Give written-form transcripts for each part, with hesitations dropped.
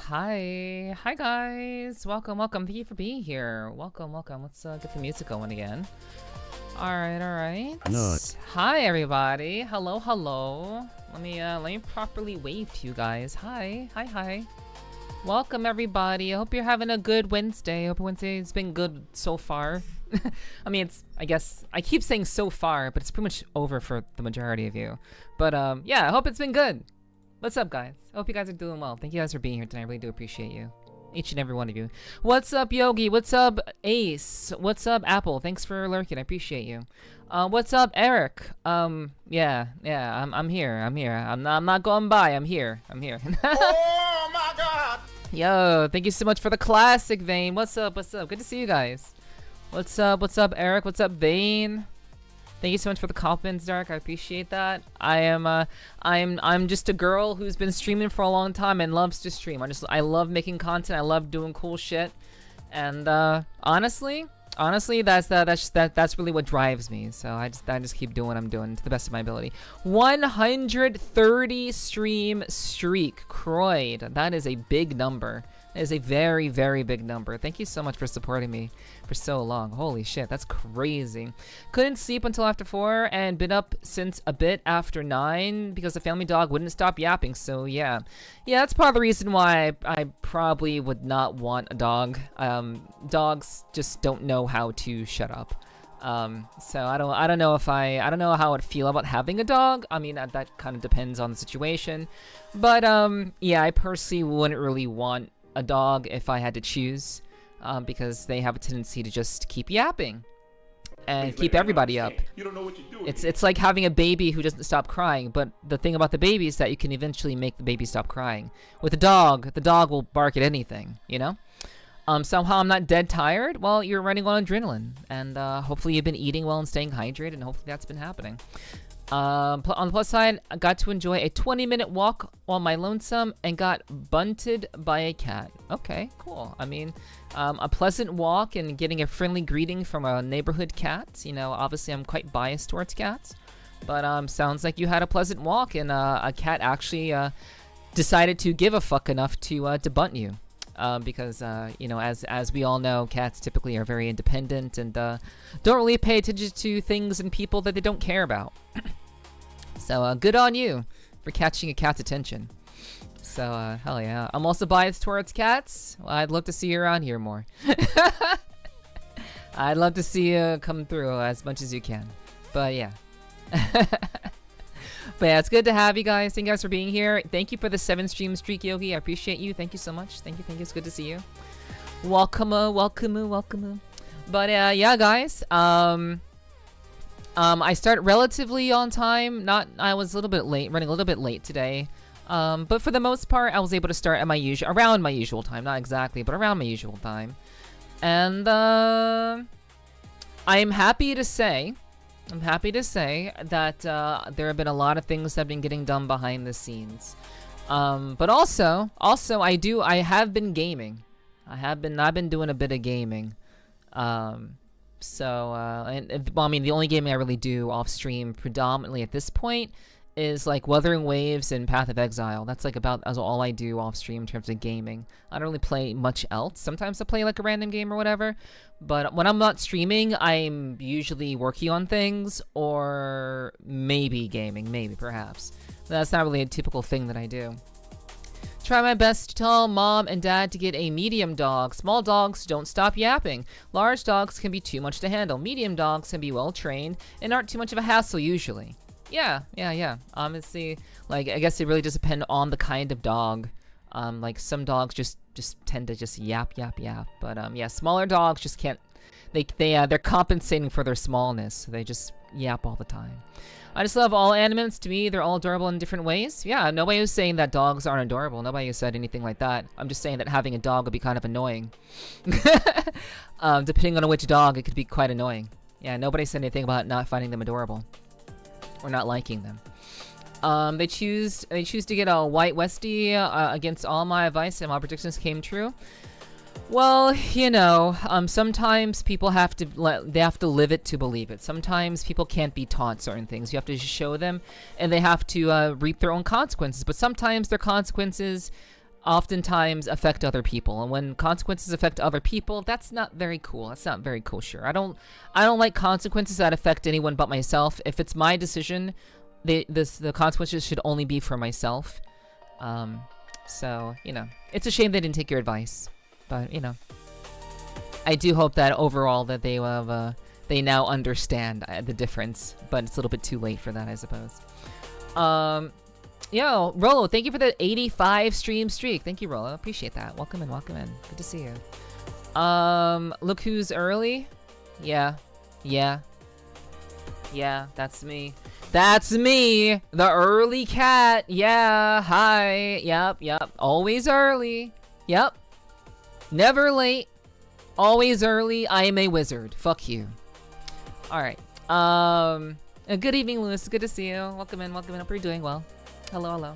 Hi guys. Welcome. Thank you for being here. Welcome. Let's get the music going again. All right. No. Hi everybody. Hello. Let me properly wave to you guys. Hi. Welcome everybody. I hope you're having a good Wednesday. I hope Wednesday's been good so far. I mean, I guess I keep saying so far, but it's pretty much over for the majority of you. But yeah, I hope it's been good. What's up, guys? I hope you guys are doing well. Thank you guys for being here tonight. I really do appreciate you. Each and every one of you. What's up, Yogi? What's up, Ace? What's up, Apple? Thanks for lurking. I appreciate you. What's up, Eric? Yeah, I'm here. I'm not going by. I'm here. Oh my god! Yo, thank you so much for the classic, Vane. What's up? Good to see you guys. What's up, Eric? What's up, Vane? Thank you so much for the compliments, Dark. I appreciate that. I'm just a girl who's been streaming for a long time and loves to stream. I love making content. I love doing cool shit. And honestly, that's really what drives me. So I just keep doing what I'm doing to the best of my ability. 130 stream streak, Croyd. That is a big number. That is a very, very big number. Thank you so much for supporting me for so long. Holy shit, that's crazy. Couldn't sleep until after 4 and been up since a bit after 9 because the family dog wouldn't stop yapping. So yeah, that's part of the reason why I probably would not want a dog. Dogs just don't know how to shut up. So I don't know how I'd feel about having a dog. I mean, that kind of depends on the situation. But yeah, I personally wouldn't really want a dog if I had to choose, because they have a tendency to just keep yapping and keep everybody up. You don't know what you're doing. It's like having a baby who doesn't stop crying, but the thing about the baby is that you can eventually make the baby stop crying. With the dog will bark at anything, you know? Somehow I'm not dead tired. Well, you're running on adrenaline, and hopefully you've been eating well and staying hydrated, and hopefully that's been happening. On the plus side, I got to enjoy a 20-minute walk on my lonesome and got bunted by a cat. Okay, cool. I mean, a pleasant walk and getting a friendly greeting from a neighborhood cat. You know, obviously I'm quite biased towards cats, but sounds like you had a pleasant walk and a cat actually decided to give a fuck enough to bunt you. Because, you know, as we all know, cats typically are very independent and don't really pay attention to things and people that they don't care about. So, good on you for catching a cat's attention. So, hell yeah. I'm also biased towards cats. Well, I'd love to see you around here more. I'd love to see you come through as much as you can. But, yeah. But yeah, it's good to have you guys. Thank you guys for being here. Thank you for the 7 stream streak, Yogi. I appreciate you. Thank you so much. Thank you. It's good to see you. Welcome. But yeah, guys. I start relatively on time. I was a little bit late, running a little bit late today. But for the most part, I was able to start at around my usual time. Not exactly, but around my usual time. And I am happy to say that there have been a lot of things that have been getting done behind the scenes. But also I have been gaming. I've been doing a bit of gaming. Well, I mean, the only gaming I really do off stream predominantly at this point is like Wuthering Waves and Path of Exile. That's like about as all I do off stream in terms of gaming. I don't really play much else. Sometimes I play like a random game or whatever, but when I'm not streaming, I'm usually working on things or maybe gaming, perhaps. That's not really a typical thing that I do. Try my best to tell mom and dad to get a medium dog. Small dogs don't stop yapping. Large dogs can be too much to handle. Medium dogs can be well trained and aren't too much of a hassle usually. Yeah. Honestly, like, I guess it really just depends on the kind of dog. Like, some dogs just tend to just yap. But, yeah, smaller dogs just can't... They're compensating for their smallness, so they just yap all the time. I just love all animals. To me, they're all adorable in different ways. Yeah, nobody was saying that dogs aren't adorable. Nobody said anything like that. I'm just saying that having a dog would be kind of annoying. Depending on which dog, it could be quite annoying. Yeah, nobody said anything about not finding them adorable. Or not liking them. They choose to get a white Westie against all my advice, and my predictions came true. Well, you know, sometimes people have to live it to believe it. Sometimes people can't be taught certain things. You have to show them, and they have to reap their own consequences. But sometimes their consequences oftentimes affect other people, and when consequences affect other people, that's not very cool. That's not very kosher. I don't like consequences that affect anyone but myself. If it's my decision, the consequences should only be for myself. So, you know, it's a shame they didn't take your advice, but, you know, I do hope that overall that they have, they now understand the difference, but it's a little bit too late for that, I suppose. Yo, Rolo, thank you for the 85 stream streak. Thank you, Rolo. Appreciate that. Welcome in, welcome in. Good to see you. Look who's early. Yeah, that's me. That's me, the early cat. Yeah, hi. Yep. Always early. Yep. Never late. Always early. I am a wizard. Fuck you. All right. Good evening, Lewis. Good to see you. Welcome in. Hope you're doing well. Hello.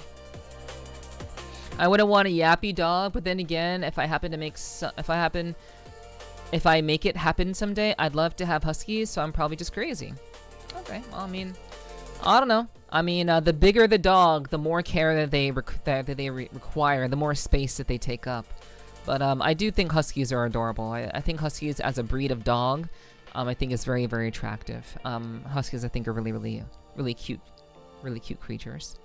I wouldn't want a yappy dog, but then again, if I make it happen someday, I'd love to have huskies. So I'm probably just crazy. Okay. Well, I mean, I don't know. I mean, the bigger the dog, the more care that they require, the more space that they take up. But I do think huskies are adorable. I think huskies as a breed of dog, I think is very, very attractive. Huskies, I think, are really cute creatures.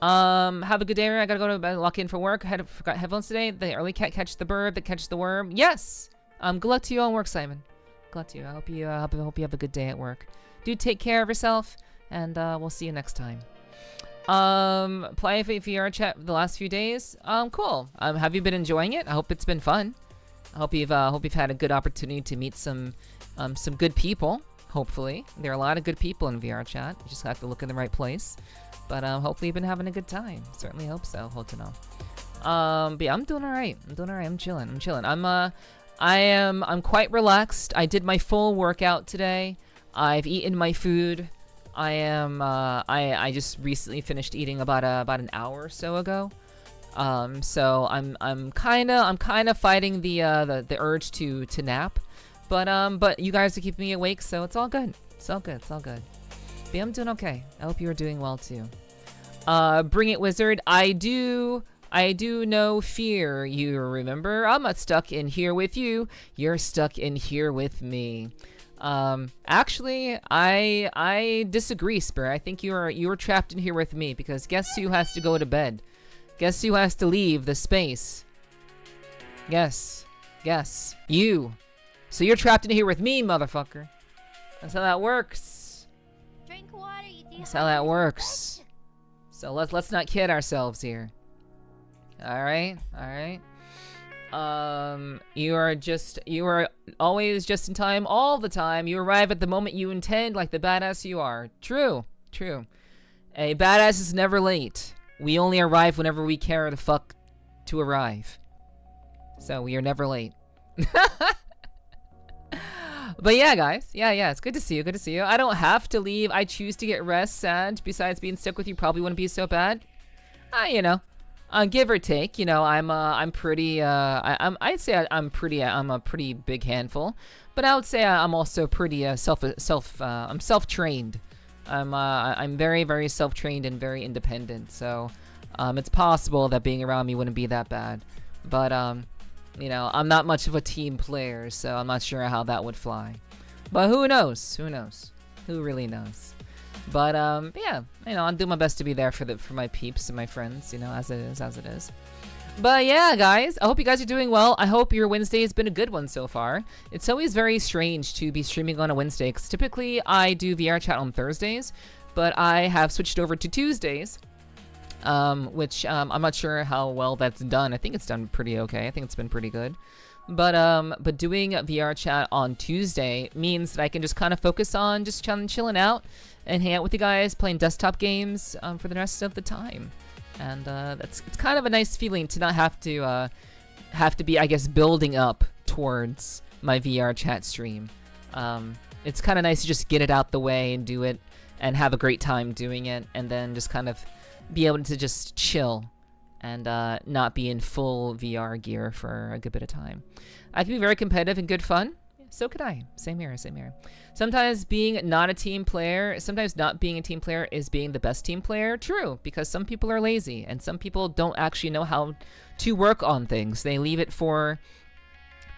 Have a good day. I gotta go to bed, lock in for work. Forgot headphones today. The early cat catch the bird that catches the worm. Yes. Good luck to you on work, Simon. Good luck to you. I hope you have a good day at work. Do take care of yourself, and we'll see you next time. Play VR chat the last few days. Cool. Have you been enjoying it? I hope it's been fun. I hope you've had a good opportunity to meet some good people. Hopefully, there are a lot of good people in VR chat. You just have to look in the right place. But hopefully you've been having a good time. Certainly hope so. Hope to know. But yeah, I'm doing all right. I'm chilling. I'm quite relaxed. I did my full workout today. I've eaten my food. I just recently finished eating about an hour or so ago. So I'm kind of fighting the urge to nap. But you guys are keeping me awake, so it's all good. It's all good. But I'm doing okay. I hope you are doing well too. Bring it, wizard. I do know fear. You remember? I'm not stuck in here with you. You're stuck in here with me. Actually, I disagree, Spirit. I think you're trapped in here with me, because guess who has to go to bed? Guess who has to leave the space? Guess. You. So you're trapped in here with me, motherfucker. That's how that works. Drink water, you That's how that works. So let's not kid ourselves here. All right. You are always just in time all the time. You arrive at the moment you intend, like the badass you are. True. A badass is never late. We only arrive whenever we care the fuck to arrive. So we are never late. But yeah, guys. Yeah, it's good to see you. I don't have to leave. I choose to get rest, and besides, being stuck with you probably wouldn't be so bad. You know, give or take. You know, I'm pretty. I'd say I'm a pretty big handful, but I would say I'm also pretty I'm self-trained. I'm very, very self-trained and very independent. So, it's possible that being around me wouldn't be that bad, but you know, I'm not much of a team player, so I'm not sure how that would fly. But who knows? Who really knows? But yeah, you know, I'm doing my best to be there for my peeps and my friends, you know, as it is. But yeah, guys, I hope you guys are doing well. I hope your Wednesday has been a good one so far. It's always very strange to be streaming on a Wednesday, because typically I do VR chat on Thursdays, but I have switched over to Tuesdays. Which I'm not sure how well that's done. I think it's done pretty okay. I think it's been pretty good. But doing VR chat on Tuesday means that I can just kind of focus on just chilling out and hang out with you guys, playing desktop games for the rest of the time. And it's kind of a nice feeling to not have to be, I guess, building up towards my VR chat stream. It's kind of nice to just get it out the way and do it and have a great time doing it, and then just kind of be able to just chill and not be in full VR gear for a good bit of time. I can be very competitive and good fun. So could I. Same here, same here. Sometimes sometimes not being a team player is being the best team player. True, because some people are lazy and some people don't actually know how to work on things. They leave it for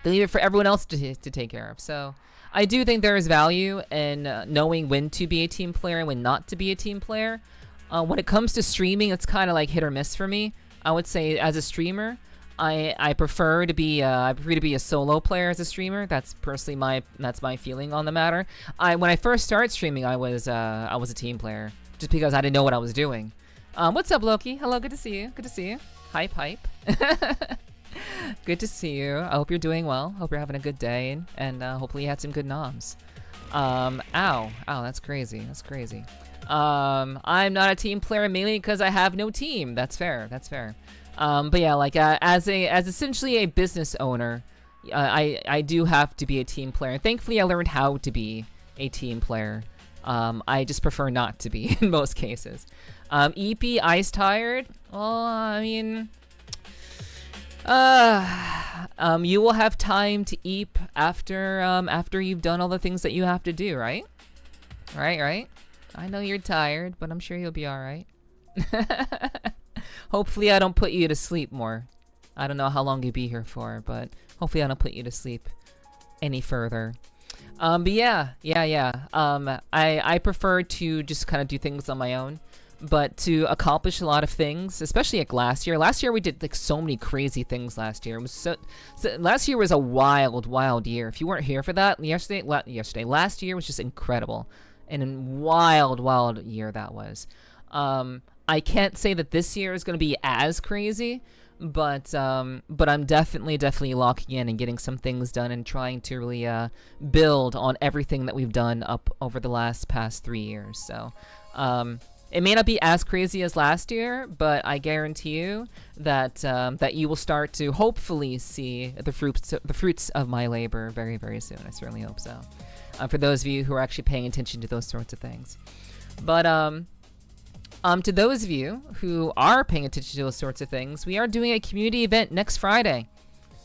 everyone else to take care of. So I do think there is value in knowing when to be a team player and when not to be a team player. When it comes to streaming, it's kind of like hit or miss for me. I would say as a streamer, I prefer to be a solo player as a streamer. That's personally my feeling on the matter. When I first started streaming, I was a team player just because I didn't know what I was doing. What's up, Loki? Hello, good to see you. Good to see you. Hype. Good to see you. I hope you're doing well. Hope you're having a good day, and hopefully you had some good noms. Ow, that's crazy. That's crazy. I'm not a team player mainly because I have no team. That's fair. But yeah, like as essentially a business owner, I do have to be a team player. Thankfully, I learned how to be a team player. I just prefer not to be in most cases. EP, Ice Tired. Well, I mean, you will have time to eep after you've done all the things that you have to do, right? Right. I know you're tired, but I'm sure you'll be all right. Hopefully I don't put you to sleep more. I don't know how long you'll be here for, but hopefully I don't put you to sleep any further. But yeah. I prefer to just kind of do things on my own, but to accomplish a lot of things, especially like last year. Last year we did like so many crazy things last year. It was last year was a wild year. If you weren't here for that, last year was just incredible. And a wild year that was. I can't say that this year is going to be as crazy, but I'm definitely locking in and getting some things done and trying to really build on everything that we've done up over the past 3 years. So it may not be as crazy as last year, but I guarantee you that that you will start to hopefully see the fruits of my labor very, very soon. I certainly hope so. For those of you who are actually paying attention to those sorts of things. But to those of you who are paying attention to those sorts of things, we are doing a community event next Friday.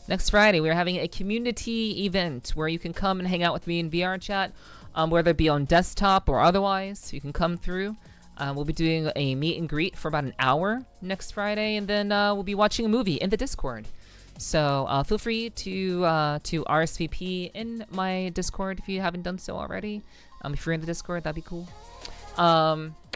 Next Friday, we are having a community event where you can come and hang out with me in VR chat, whether it be on desktop or otherwise. You can come through. We'll be doing a meet and greet for about an hour next Friday, and then we'll be watching a movie in the Discord. So feel free to RSVP in my Discord if you haven't done so already. If you're in the Discord, that'd be cool.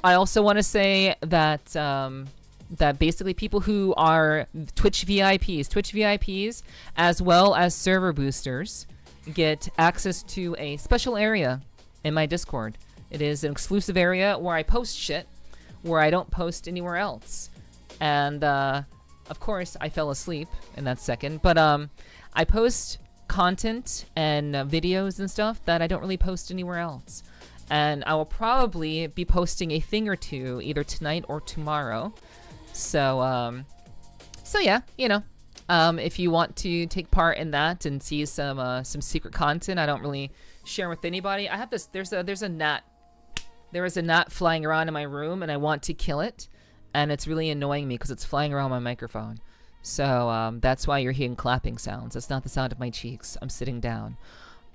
I also want to say that that basically people who are Twitch VIPs, as well as server boosters, get access to a special area in my Discord. It is an exclusive area where I post shit, where I don't post anywhere else. And of course, I fell asleep in that second, but I post content and videos and stuff that I don't really post anywhere else. And I will probably be posting a thing or two either tonight or tomorrow. So yeah, you know, if you want to take part in that and see some secret content I don't really share with anybody, I have this. There is a gnat flying around in my room, and I want to kill it. And it's really annoying me because it's flying around my microphone. So that's why you're hearing clapping sounds. That's not the sound of my cheeks. I'm sitting down.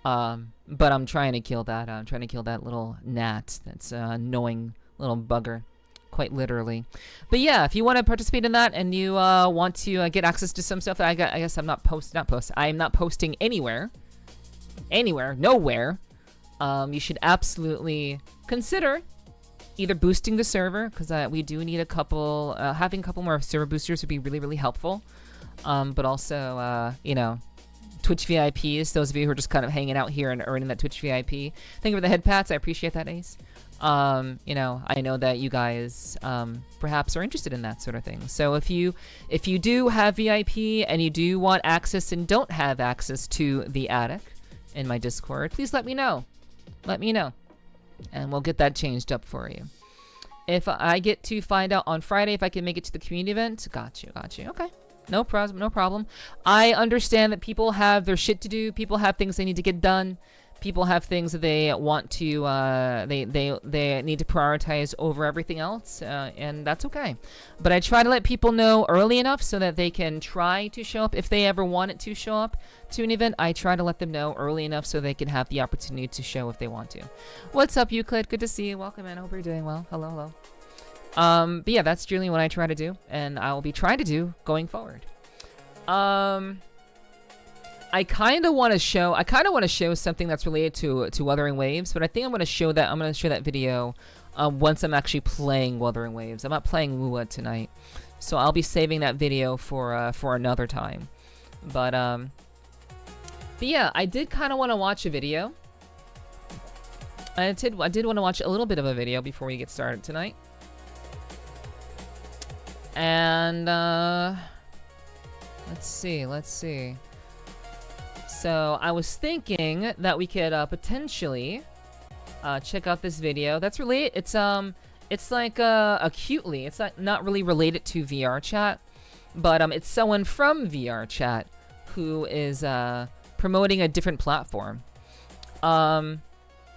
But I'm trying to kill that. I'm trying to kill that little gnat. That's an annoying little bugger, quite literally. But yeah, if you want to participate in that and you want to get access to some stuff that I guess I'm not I'm not posting anywhere, nowhere. You should absolutely consider either boosting the server, because we do need having a couple more server boosters would be really, really helpful. But also, you know, Twitch VIPs, those of you who are just kind of hanging out here and earning that Twitch VIP. Thank you for the head pats. I appreciate that, Ace. You know, I know that you guys perhaps are interested in that sort of thing. So if you do have VIP and you do want access and don't have access to the attic in my Discord, please let me know. Let me know, and we'll get that changed up for you. If I get to find out on Friday if I can make it to the community event, got you. Okay. No problem. I understand that people have their shit to do. People have things they need to get done. people have things that they want to they need to prioritize over everything else, and that's okay. But I try to let people know early enough so that they can try to show up if they ever wanted to show up to an event. I try to let them know early enough so they can have the opportunity to show if they want to. What's up, Euclid? Good to see you. Welcome in. I hope you're doing well. Hello. But yeah, that's generally what I try to do, and I will be trying to do going forward. I kind of want to show something that's related to Wuthering Waves, but I think I'm going to show that video once I'm actually playing Wuthering Waves. I'm not playing Lua tonight, so I'll be saving that video for another time. But yeah, I did kind of want to watch a video. I did want to watch a little bit of a video before we get started tonight. And let's see. So I was thinking that we could potentially check out this video. That's really it's like acutely. It's not really related to VR chat, but it's someone from VR chat who is promoting a different platform.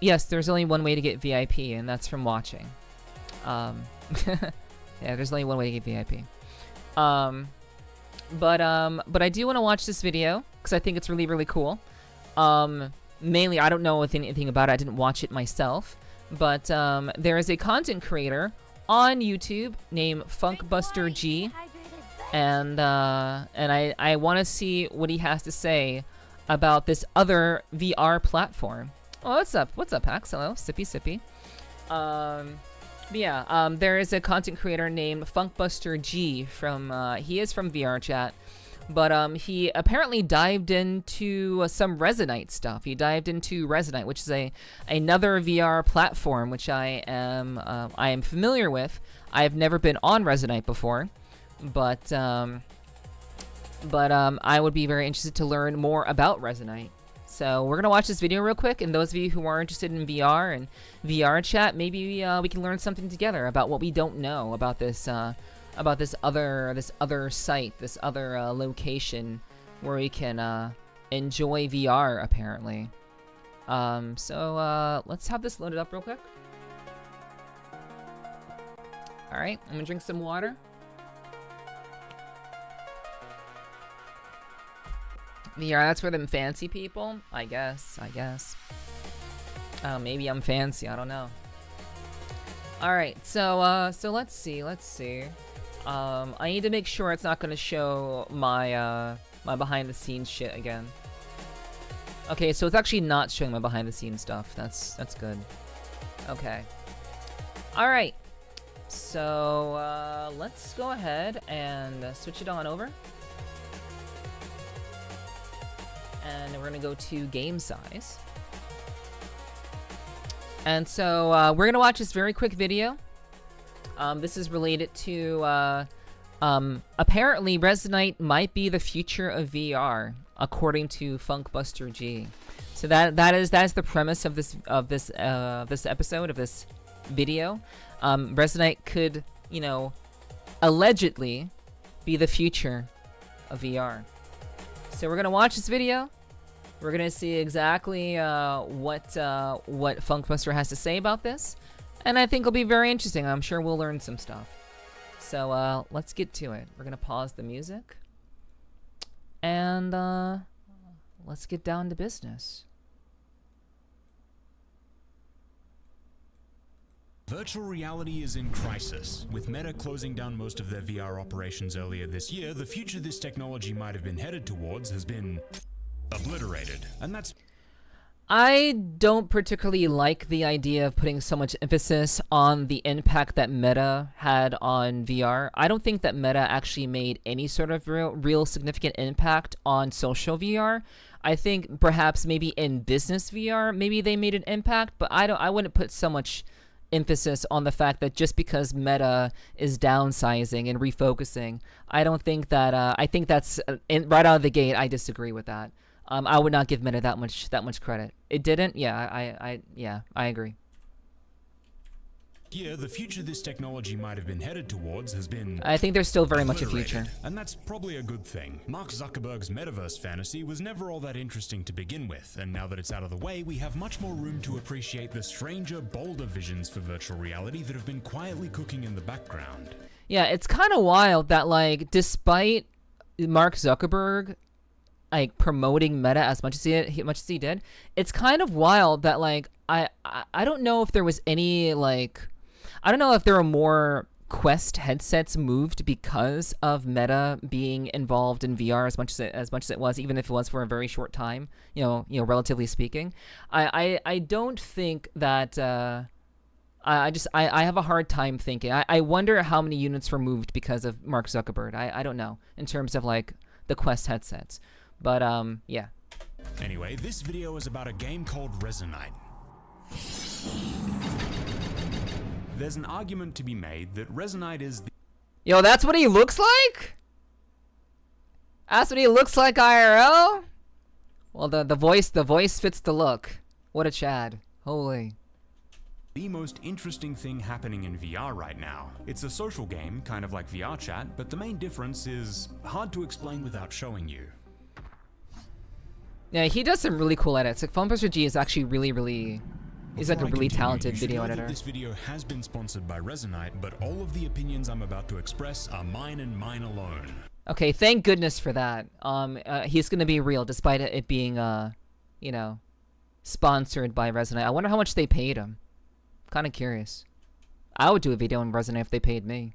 Yes, there's only one way to get VIP, and that's from watching. Yeah, there's only one way to get VIP. But I do want to watch this video because I think it's really, really cool. Mainly, I don't know anything about it. I didn't watch it myself. But there is a content creator on YouTube named FunkbusterG, and I want to see what he has to say about this other VR platform. Oh, what's up? What's up, Pax? Hello, Sippy. Yeah, there is a content creator named FunkbusterG from, he is from VR chat, but he apparently dived into some Resonite stuff. He dived into Resonite, which is another VR platform, which I am familiar with. I have never been on Resonite before, but I would be very interested to learn more about Resonite. So we're gonna watch this video real quick, and those of you who are interested in VR and VR chat, maybe we can learn something together about what we don't know about this other site, this other location where we can enjoy VR apparently. So let's have this loaded up real quick. All right, I'm gonna drink some water. VR, that's for them fancy people, I guess. Maybe I'm fancy, I don't know. Alright, so let's see. I need to make sure it's not gonna show my, my behind-the-scenes shit again. Okay, so it's actually not showing my behind-the-scenes stuff. That's good. Okay. Alright. So, let's go ahead and switch it on over. And we're gonna go to game size. And so we're gonna watch this very quick video. This is related to apparently Resonite might be the future of VR, according to FunkbusterG. So that is the premise of this episode of this video. Resonite could, allegedly be the future of VR. So we're gonna watch this video. We're gonna see exactly what Funkbuster has to say about this, and I think it'll be very interesting. I'm sure we'll learn some stuff. So let's get to it. We're gonna pause the music, and let's get down to business. Virtual reality is in crisis. With Meta closing down most of their VR operations earlier this year, the future this technology might have been headed towards has been obliterated. And that's... I don't particularly like the idea of putting so much emphasis on the impact that Meta had on VR. I don't think that Meta actually made any sort of real significant impact on social VR. I think perhaps maybe in business VR, maybe they made an impact, but I wouldn't put so much emphasis on the fact that just because Meta is downsizing and refocusing, I don't think that I think that's right out of the gate. I disagree with that. I would not give Meta that much credit. It didn't. Yeah, I agree. year, the future this technology might have been headed towards has been I think there's still very much a obliterated. future. And that's probably a good thing. Mark Zuckerberg's metaverse fantasy was never all that interesting to begin with, and now that it's out of the way, we have much more room to appreciate the stranger, bolder visions for virtual reality that have been quietly cooking in the background. Yeah, it's kind of wild that, like, despite Mark Zuckerberg, like, promoting Meta as much as he did, it's kind of wild that, like, I don't know if there was any, like, I don't know if there were more Quest headsets moved because of Meta being involved in VR as much as it was, even if it was for a very short time, you know, relatively speaking. I don't think that I have a hard time thinking. I wonder how many units were moved because of Mark Zuckerberg. I don't know in terms of like the Quest headsets, but yeah. Anyway, this video is about a game called Resonite. There's an argument to be made that Resonite is the Yo, that's what he looks like? That's what he looks like IRL? Well, the voice fits the look. What a Chad. Holy. the most interesting thing happening in VR right now. It's a social game, kind of like VR chat, but the main difference is hard to explain without showing you. Yeah, he does some really cool edits. Like, Funbuster G is actually really he's like a really talented video editor. This video has been sponsored by Resonite, but all of the opinions I'm about to express are mine and mine alone. Okay, thank goodness for that. He's gonna be real, despite it being, you know, sponsored by Resonite. I wonder how much they paid him. Kind of curious. I would do a video on Resonite if they paid me.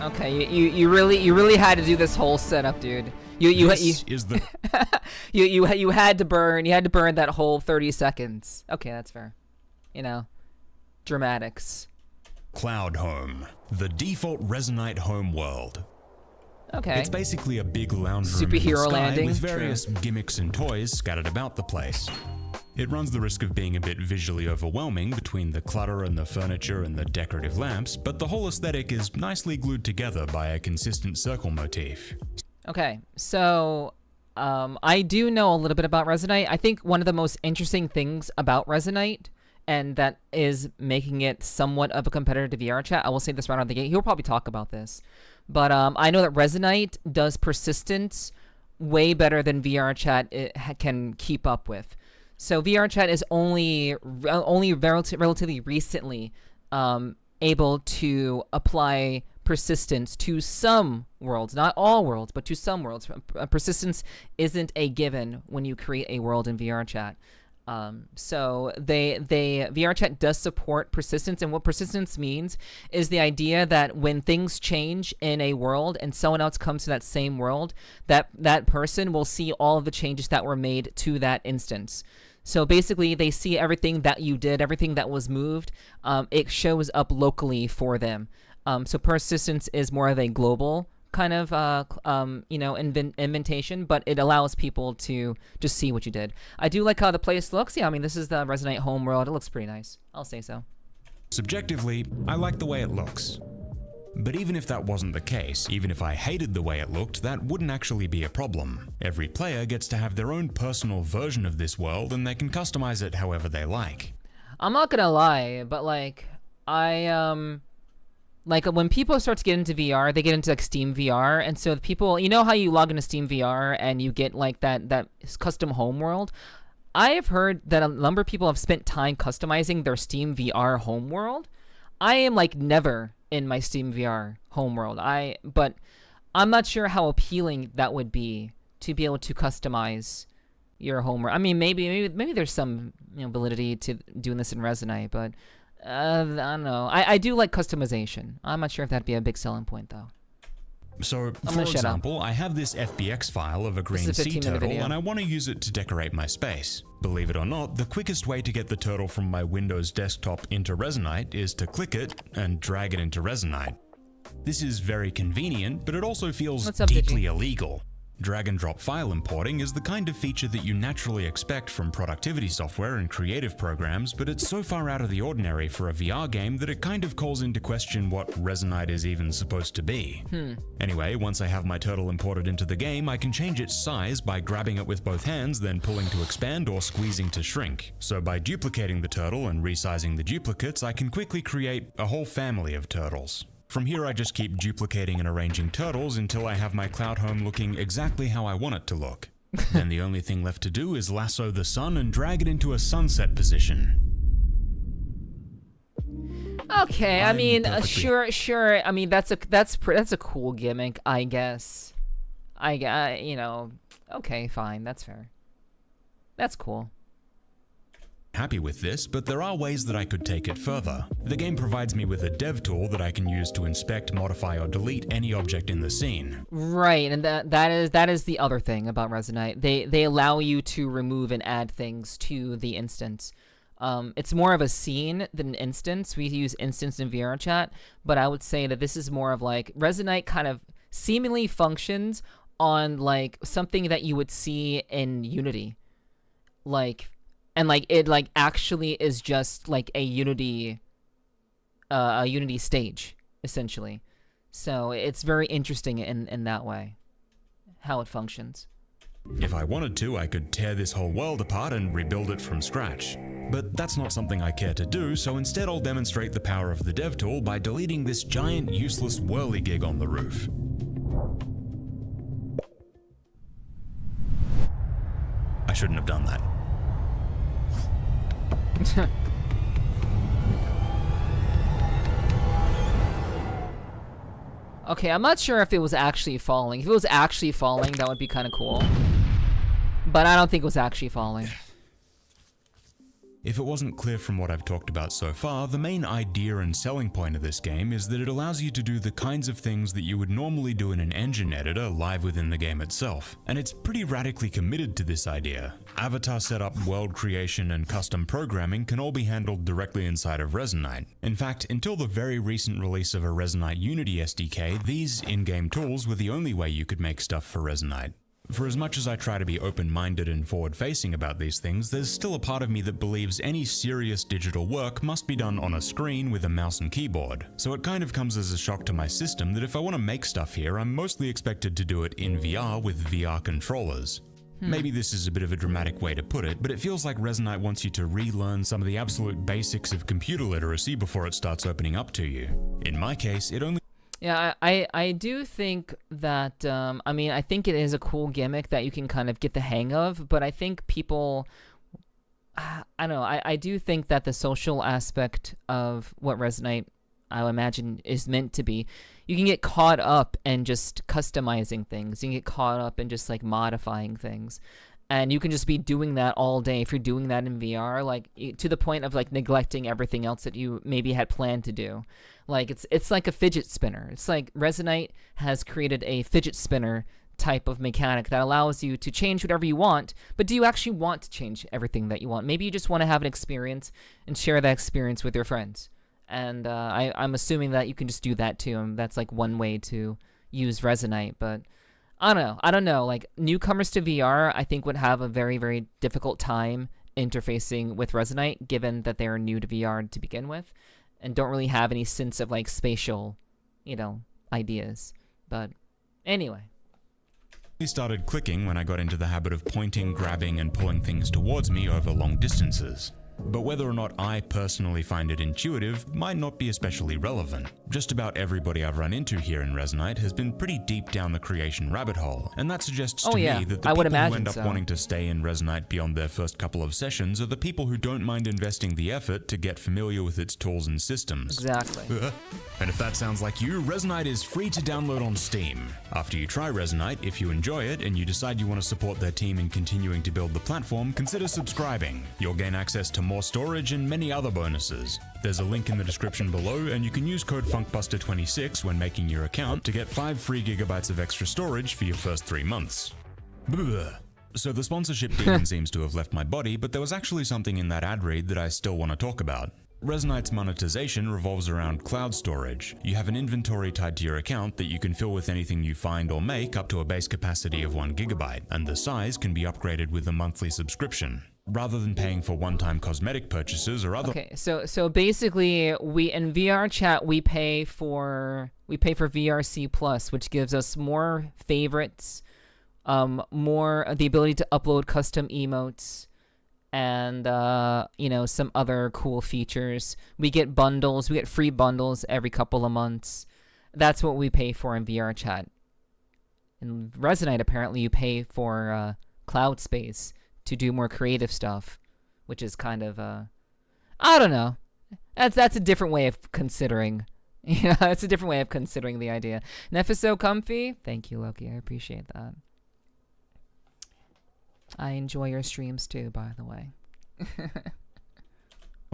Okay, you really had to do this whole setup, dude. You had to burn that whole 30 seconds. Okay, that's fair. You know, dramatics. Cloud Home, the default Resonite home world. Okay. It's basically a big lounge room Superhero in the sky landing. with various gimmicks and toys scattered about the place. It runs the risk of being a bit visually overwhelming between the clutter and the furniture and the decorative lamps, but the whole aesthetic is nicely glued together by a consistent circle motif. Okay, so I do know a little bit about Resonite. I think one of the most interesting things about Resonite, and that is making it somewhat of a competitor to VR chat, I will say this right out of the gate. He'll probably talk about this, but I know that Resonite does persistence way better than VR chat can keep up with. So VR chat is only relatively recently able to apply persistence to some worlds, not all worlds, but to some worlds. Persistence isn't a given when you create a world in VR chat. So VR chat does support persistence, and what persistence means is the idea that when things change in a world and someone else comes to that same world, that person will see all of the changes that were made to that instance. So basically, they see everything that you did, everything that was moved, it shows up locally for them. So persistence is more of a global kind of, inventation, but it allows people to just see what you did. I do like how the place looks. Yeah, I mean, this is the Resonite home world. It looks pretty nice. I'll say so. Subjectively, I like the way it looks. But even if that wasn't the case, even if I hated the way it looked, that wouldn't actually be a problem. Every player gets to have their own personal version of this world, and they can customize it however they like. I'm not gonna lie, but like when people start to get into VR, they get into like Steam VR, and so the people, you know how you log into Steam VR and you get like that custom home world? I have heard that a number of people have spent time customizing their Steam VR home world. I am like never in my Steam VR homeworld. But I'm not sure how appealing that would be to be able to customize your homeworld. I mean, maybe there's some validity to doing this in Resonite, but I don't know. I do like customization. I'm not sure if that'd be a big selling point though. So, for example, I have this FBX file of a green sea turtle, and I want to use it to decorate my space. Believe it or not, the quickest way to get the turtle from my Windows desktop into Resonite is to click it and drag it into Resonite. This is very convenient, but it also feels What's up, deeply Digi? illegal. Drag and drop file importing is the kind of feature that you naturally expect from productivity software and creative programs, but it's so far out of the ordinary for a VR game that it kind of calls into question what Resonite is even supposed to be. Anyway, once I have my turtle imported into the game, I can change its size by grabbing it with both hands, then pulling to expand or squeezing to shrink. So by duplicating the turtle and resizing the duplicates, I can quickly create a whole family of turtles. From here, I just keep duplicating and arranging turtles until I have my cloud home looking exactly how I want it to look. Then the only thing left to do is lasso the sun and drag it into a sunset position. Okay, I mean, perfectly- sure. I mean, that's a cool gimmick, I guess. You know, okay, fine, that's fair. That's cool. Happy with this, but there are ways that I could take it further. The game provides me with a dev tool that I can use to inspect, modify, or delete any object in the scene. Right, and that is the other thing about Resonite. They allow you to remove and add things to the instance. It's more of a scene than an instance. We use instance in VR chat, but I would say that this is more of like Resonite kind of seemingly functions on like something that you would see in Unity, and it actually is just like a Unity stage essentially. So it's very interesting in that way, how it functions. If I wanted to, I could tear this whole world apart and rebuild it from scratch. But that's not something I care to do, so instead I'll demonstrate the power of the dev tool by deleting this giant useless whirligig on the roof. I shouldn't have done that. Okay, I'm not sure if it was actually falling. If it was actually falling, that would be kind of cool. But I don't think it was actually falling. If it wasn't clear from what I've talked about so far, the main idea and selling point of this game is that it allows you to do the kinds of things that you would normally do in an engine editor live within the game itself. And it's pretty radically committed to this idea. Avatar setup, world creation, and custom programming can all be handled directly inside of Resonite. In fact, until the very recent release of a Resonite Unity SDK, these in-game tools were the only way you could make stuff for Resonite. For as much as I try to be open-minded and forward-facing about these things, there's still a part of me that believes any serious digital work must be done on a screen with a mouse and keyboard. So it kind of comes as a shock to my system that if I want to make stuff here, I'm mostly expected to do it in VR with VR controllers. Maybe this is a bit of a dramatic way to put it, but it feels like Resonite wants you to relearn some of the absolute basics of computer literacy before it starts opening up to you. In my case, it only Yeah, I do think that, I mean, I think it is a cool gimmick that you can kind of get the hang of, but I think people, I don't know, I do think that the social aspect of what Resonite, I imagine, is meant to be, you can get caught up in just customizing things, you can get caught up in just like modifying things. And you can just be doing that all day if you're doing that in VR, like to the point of like neglecting everything else that you maybe had planned to do. Like it's like a fidget spinner. It's like Resonite has created a fidget spinner type of mechanic that allows you to change whatever you want, but do you actually want to change everything that you want? Maybe you just want to have an experience and share that experience with your friends. And I'm assuming that you can just do that too, and that's like one way to use Resonite, but I don't know, like newcomers to VR I think would have a very, very difficult time interfacing with Resonite given that they are new to VR to begin with and don't really have any sense of like spatial, ideas. But anyway. I started clicking when I got into the habit of pointing, grabbing, and pulling things towards me over long distances. But whether or not I personally find it intuitive might not be especially relevant. Just about everybody I've run into here in Resonite has been pretty deep down the creation rabbit hole, and that suggests to me that the people who end up wanting to stay in Resonite beyond their first couple of sessions are the people who don't mind investing the effort to get familiar with its tools and systems. Exactly. And if that sounds like you, Resonite is free to download on Steam. After you try Resonite, if you enjoy it and you decide you want to support their team in continuing to build the platform, consider subscribing. You'll gain access to more storage and many other bonuses. There's a link in the description below, and you can use code FUNKBUSTER26 when making your account to get 5 free gigabytes of extra storage for your first 3 months. Blah. So the sponsorship demon seems to have left my body, but there was actually something in that ad read that I still want to talk about. Resonite's monetization revolves around cloud storage. You have an inventory tied to your account that you can fill with anything you find or make up to a base capacity of 1 GB, and the size can be upgraded with a monthly subscription. Rather than paying for one-time cosmetic purchases or other... Okay, so basically, we in VR chat we pay for VRC Plus, which gives us more favorites, more the ability to upload custom emotes, and you know, some other cool features. We get bundles, we get free bundles every couple of months. That's what we pay for in VR chat. In Resonite, apparently, you pay for cloud space to do more creative stuff, which is kind of I don't know. That's a different way of considering. Yeah, it's a different way of considering the idea. Neph is so comfy. Thank you, Loki. I appreciate that. I enjoy your streams too, by the way.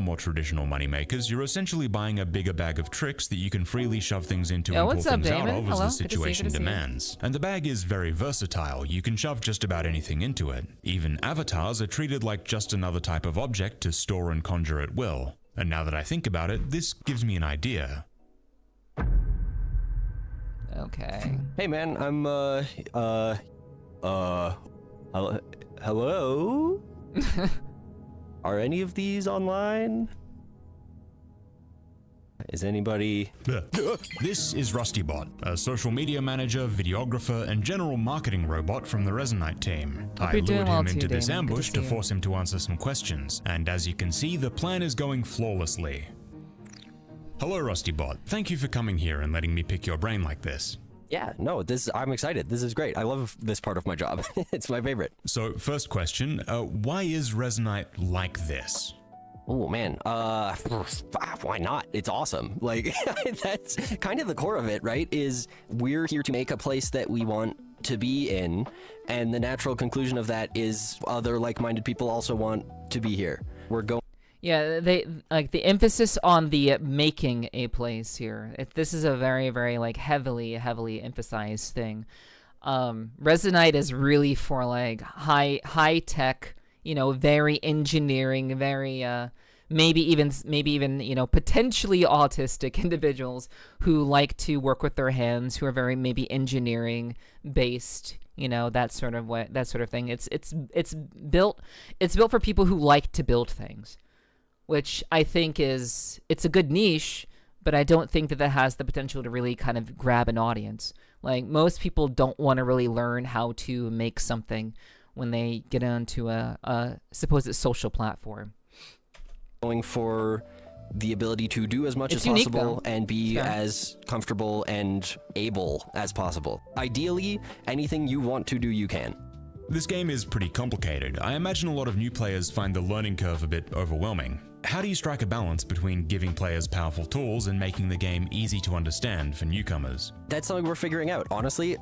more traditional moneymakers, you're essentially buying a bigger bag of tricks that you can freely shove things into and pull things out of as the situation demands. And the bag is very versatile. You can shove just about anything into it. Even avatars are treated like just another type of object to store and conjure at will. And now that I think about it, this gives me an idea. Okay. Hey man, I'm hello? Are any of these online? Is anybody... This is RustyBot, a social media manager, videographer, and general marketing robot from the Resonite team. I lured him into this ambush to force him to answer some questions, and as you can see, the plan is going flawlessly. Hello, RustyBot. Thank you for coming here and letting me pick your brain like this. Yeah, no, I'm excited. This is great. I love this part of my job. It's my favorite. So, first question, why is Resonite like this? Oh man, why not? It's awesome. Like, that's kind of the core of it, right? Is we're here to make a place that we want to be in, and the natural conclusion of that is other like-minded people also want to be here. We're going... Yeah, they like the emphasis on the making a place here. This is a very, very like heavily emphasized thing. Resonite is really for like high tech, you know, very engineering, very maybe even you know, potentially autistic individuals who like to work with their hands, who are very maybe engineering based. You know, that sort of thing. It's built for people who like to build things, which I think it's a good niche, but I don't think that has the potential to really kind of grab an audience. Like, most people don't want to really learn how to make something when they get onto a supposed social platform. Going for the ability to do as much as possible and be as comfortable and able as possible. Ideally, anything you want to do, you can. This game is pretty complicated. I imagine a lot of new players find the learning curve a bit overwhelming. How do you strike a balance between giving players powerful tools and making the game easy to understand for newcomers? That's something we're figuring out. Honestly,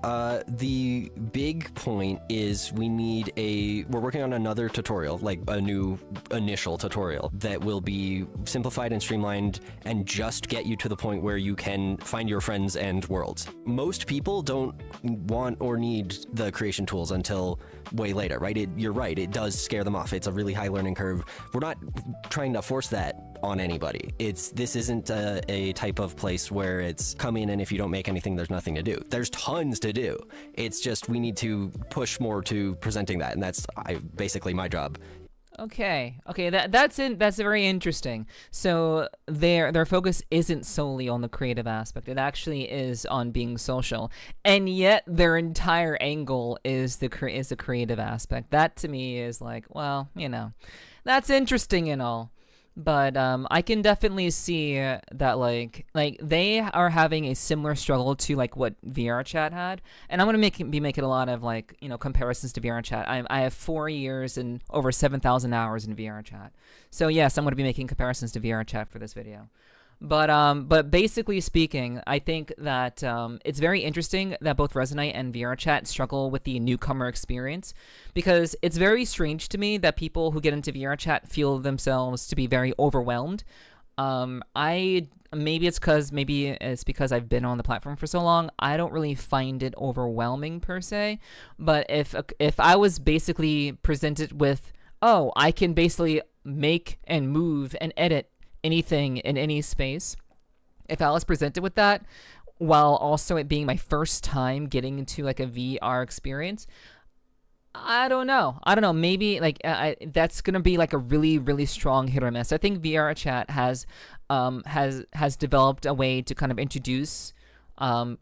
the big point is we're working on another tutorial, like a new initial tutorial that will be simplified and streamlined and just get you to the point where you can find your friends and worlds. Most people don't want or need the creation tools until way later, right? You're right, it does scare them off. It's a really high learning curve. We're not trying to force that on anybody. This isn't a type of place where it's come in and if you don't make anything, there's nothing to do. There's tons to do. It's just we need to push more to presenting that, and that's basically my job. Okay, that's very interesting. So their focus isn't solely on the creative aspect. It actually is on being social, and yet their entire angle is the creative aspect. That to me is like, well, you know, that's interesting and all. But I can definitely see that like they are having a similar struggle to like what VR Chat had, and I'm gonna be making a lot of like, you know, comparisons to VR Chat. I have 4 years and over 7,000 hours in VR Chat, so yes, I'm gonna be making comparisons to VR Chat for this video. But basically speaking, I think that it's very interesting that both Resonite and VR Chat struggle with the newcomer experience, because it's very strange to me that people who get into VR Chat feel themselves to be very overwhelmed. Maybe it's because I've been on the platform for so long. I don't really find it overwhelming per se, but if I was basically presented with, oh, I can basically make and move and edit anything in any space, if I was presented with that, while also it being my first time getting into like a VR experience, I don't know. Maybe like that's gonna be like a really, really strong hit or miss. I think VR chat has developed a way to kind of introduce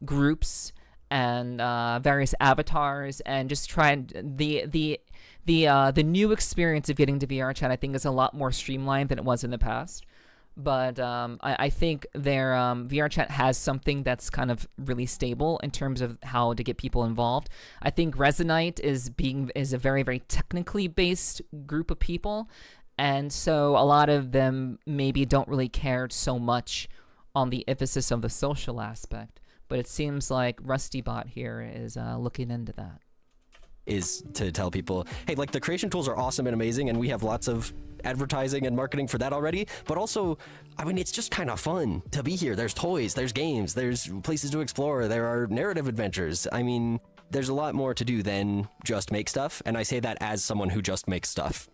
groups and various avatars, and just try and the new experience of getting to VR chat, I think, is a lot more streamlined than it was in the past. But I think their VR chat has something that's kind of really stable in terms of how to get people involved. I think Resonite is a very, very technically based group of people, and so a lot of them maybe don't really care so much on the emphasis of the social aspect. But it seems like RustyBot here is looking into that. Is to tell people, hey, like the creation tools are awesome and amazing, and we have lots of advertising and marketing for that already, but also, I mean, it's just kind of fun to be here. There's toys, there's games, there's places to explore, there are narrative adventures. I mean, there's a lot more to do than just make stuff, and I say that as someone who just makes stuff.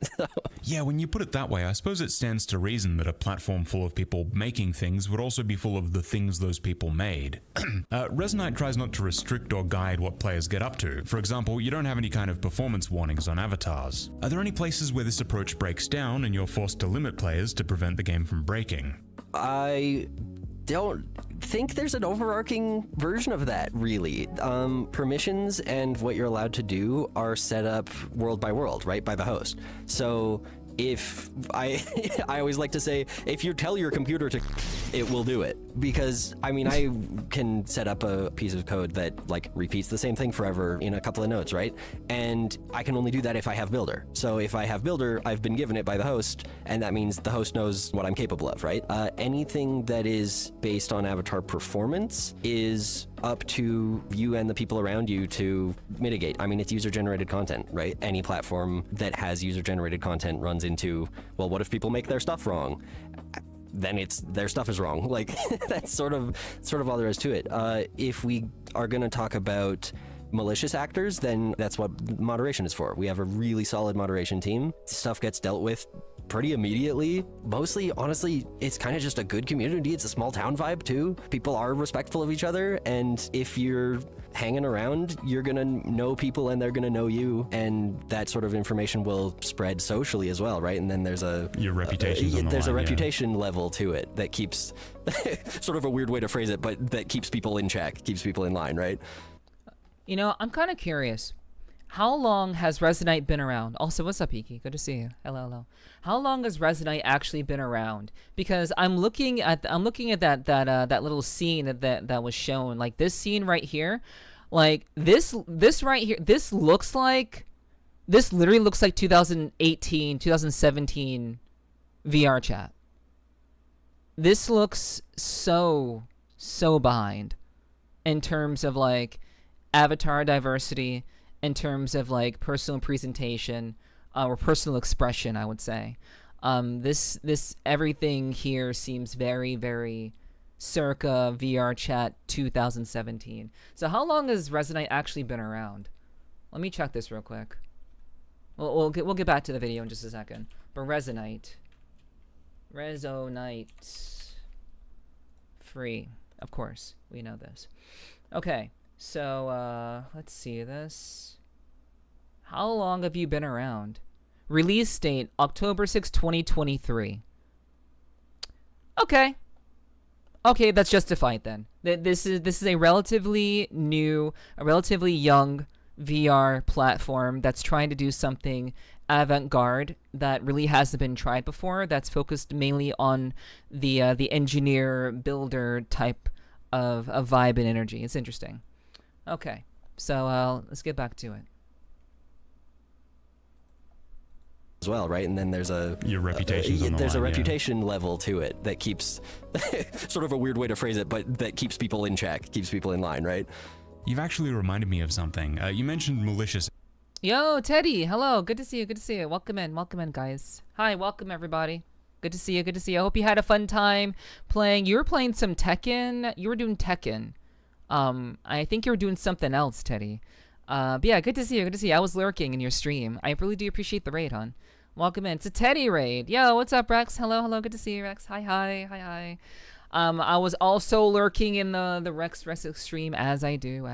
Yeah, when you put it that way, I suppose it stands to reason that a platform full of people making things would also be full of the things those people made. Resonite tries not to restrict or guide what players get up to. For example, you don't have any kind of performance warnings on avatars. Are there any places where this approach breaks down and you're forced to limit players to prevent the game from breaking? I don't think there's an overarching version of that, really. Permissions and what you're allowed to do are set up world by world, right, by the host. So if I always like to say, if you tell your computer to, it will do it. Because, I mean, I can set up a piece of code that, like, repeats the same thing forever in a couple of notes, right? And I can only do that if I have Builder. So if I have Builder, I've been given it by the host, and that means the host knows what I'm capable of, right? Anything that is based on avatar performance is up to you and the people around you to mitigate. I mean, it's user-generated content, right? Any platform that has user-generated content runs into, well, what if people make their stuff wrong? Then it's their stuff is wrong. Like, that's sort of all there is to it. If we are going to talk about malicious actors, then that's what moderation is for. We have a really solid moderation team. Stuff gets dealt with pretty immediately. Mostly, honestly, it's kind of just a good community. It's a small town vibe too. People are respectful of each other, and if you're hanging around, you're gonna know people and they're gonna know you, and that sort of information will spread socially as well, right? And then there's your reputation. There's a reputation level to it that keeps sort of a weird way to phrase it, but that keeps people in check, keeps people in line, right? You know, I'm kind of curious. How long has Resonite been around? Also, what's up, Iki? Good to see you. Hello. How long has Resonite actually been around? Because I'm looking at that little scene that was shown. Like this scene right here, like this right here. This literally looks like 2018, 2017 VR chat. This looks so behind in terms of like avatar diversity, in terms of like personal presentation or personal expression, I would say. This everything here seems very, very circa VR chat 2017. So how long has Resonite actually been around? Let me check this real quick. We'll get back to the video in just a second. But Resonite free, of course, we know this. Okay. So, let's see this. How long have you been around? Release date, October 6, 2023. Okay, that's justified then. This is a relatively new, a relatively young VR platform that's trying to do something avant-garde that really hasn't been tried before, that's focused mainly on the engineer, builder type of vibe and energy. It's interesting. Okay, so let's get back to it. As well, right? And then there's your reputation. There's a reputation level to it that keeps sort of a weird way to phrase it, but that keeps people in check, keeps people in line, right? You've actually reminded me of something. You mentioned malicious. Yo, Teddy, hello. Good to see you. Welcome in, guys. Hi, welcome everybody. Good to see you. I hope you had a fun time playing. You were playing some Tekken. You were doing Tekken. I think you were doing something else, Teddy. But yeah, good to see you. I was lurking in your stream. I really do appreciate the raid, hon. Welcome in. It's a Teddy raid. Yo, what's up, Rex? Hello, hello. Good to see you, Rex. Hi, hi, hi, hi. I was also lurking in the Rex stream, as I do.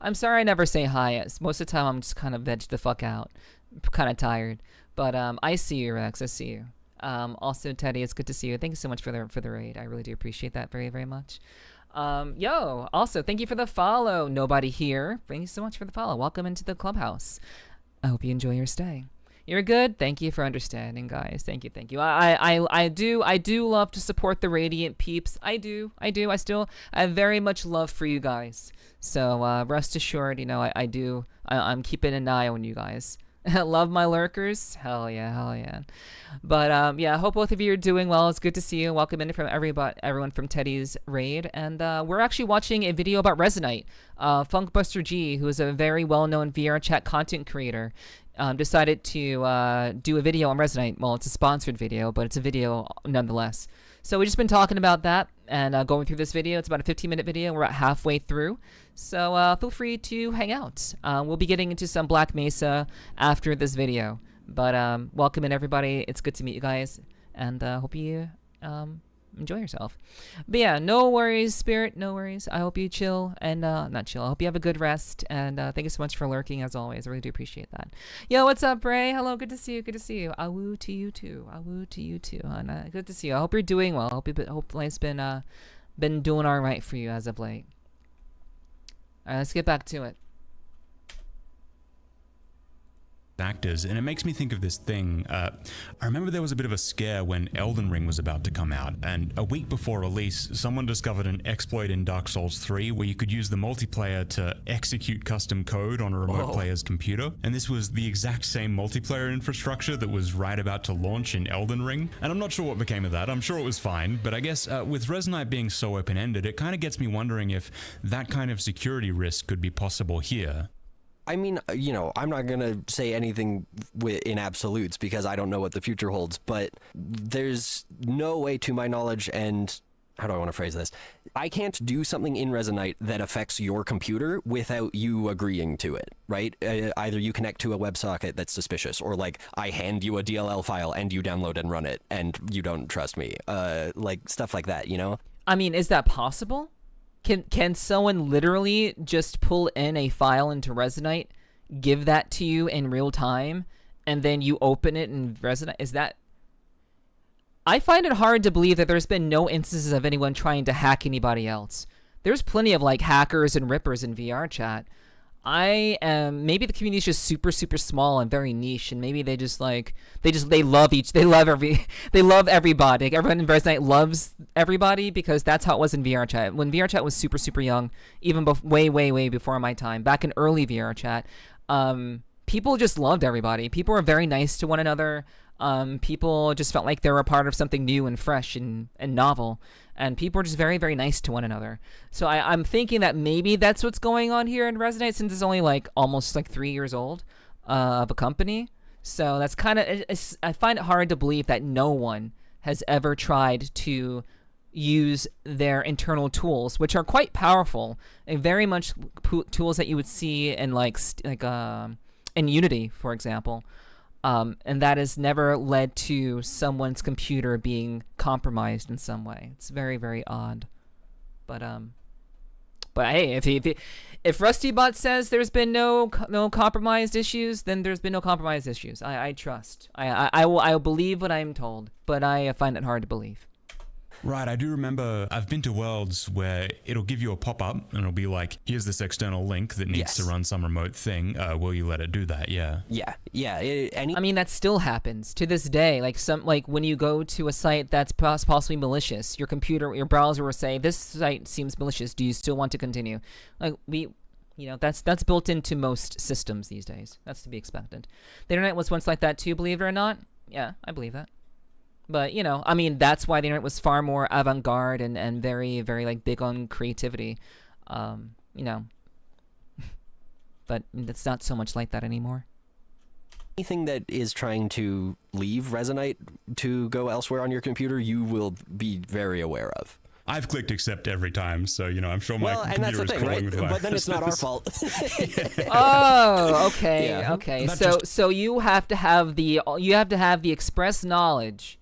I'm sorry I never say hi. Most of the time, I'm just kind of vegged the fuck out. I'm kind of tired. But I see you, Rex. I see you. Also, Teddy, it's good to see you. Thank you so much for the raid. I really do appreciate that very, very much. Yo, also, thank you for the follow. Nobody here. Thank you so much for the follow. Welcome into the clubhouse. I hope you enjoy your stay. You're good. Thank you for understanding, guys. Thank you. I do love to support the Radiant peeps. I do. I have very much love for you guys. So rest assured, you know, I'm keeping an eye on you guys. Love my lurkers. Hell yeah. But yeah, I hope both of you are doing well. It's good to see you. Welcome in from everyone from Teddy's raid. And we're actually watching a video about Resonite. Funkbuster G, who is a very well-known VR chat content creator, decided to do a video on Resonite. Well, it's a sponsored video, but it's a video nonetheless. So we've just been talking about that and going through this video. It's about a 15-minute video. We're about halfway through. So feel free to hang out. We'll be getting into some Black Mesa after this video. But welcome in, everybody. It's good to meet you guys. And hope you enjoy yourself. But yeah, no worries, Spirit. No worries. I hope you chill and not chill. I hope you have a good rest. And thank you so much for lurking, as always. I really do appreciate that. Yo, what's up, Bray? Hello, good to see you. Awoo to you too. And, good to see you. I hope you're doing well. Hope life's been doing all right for you as of late. All right, let's get back to it. Actors, and it makes me think of this thing. I remember there was a bit of a scare when Elden Ring was about to come out, and a week before release, someone discovered an exploit in Dark Souls 3 where you could use the multiplayer to execute custom code on a remote player's computer, and this was the exact same multiplayer infrastructure that was right about to launch in Elden Ring. And I'm not sure what became of that. I'm sure it was fine, but I guess with Resonite being so open-ended, it kind of gets me wondering if that kind of security risk could be possible here. I mean, you know, I'm not going to say anything in absolutes because I don't know what the future holds, but there's no way to my knowledge, and how do I want to phrase this? I can't do something in Resonite that affects your computer without you agreeing to it, right? Either you connect to a WebSocket that's suspicious, or like I hand you a DLL file and you download and run it and you don't trust me. Like stuff like that, you know? I mean, is that possible? Can someone literally just pull in a file into Resonite, give that to you in real time, and then you open it in Resonite? Is that... I find it hard to believe that there's been no instances of anyone trying to hack anybody else. There's plenty of like hackers and rippers in VR chat. Maybe the community is just super small and very niche, and maybe they love everybody. Like everyone in Resonite loves everybody because that's how it was in VR chat. When VR chat was super young, even way before my time, back in early VR chat, people just loved everybody. People were very nice to one another. People just felt like they were a part of something new and fresh and novel. And people are just very nice to one another. So I'm thinking that maybe that's what's going on here in Resonate, since it's only like almost like 3 years old of a company. So that's kind of, I find it hard to believe that no one has ever tried to use their internal tools, which are quite powerful and very much tools that you would see in in Unity, for example. And that has never led to someone's computer being compromised in some way. It's very odd. But hey, if RustyBot says there's been no compromised issues, then there's been no compromised issues. I trust. I will believe what I'm told, but I find it hard to believe. Right, I do remember I've been to Worlds where it'll give you a pop-up and it'll be like, here's this external link that needs to run some remote thing. Will you let it do that? Yeah. I mean, that still happens to this day. Like when you go to a site that's possibly malicious, your browser will say, this site seems malicious. Do you still want to continue? Like that's built into most systems these days. That's to be expected. The internet was once like that too, believe it or not. Yeah, I believe that. But, I mean, that's why the internet was far more avant-garde and very like big on creativity, But it's not so much like that anymore. Anything that is trying to leave Resonite to go elsewhere on your computer, you will be very aware of. I've clicked accept every time, so, you know, I'm sure my Well, and that's computer the is thing, crawling right? with But then it's not our fault. Oh, okay, Yeah. okay. That So you have to have the express knowledge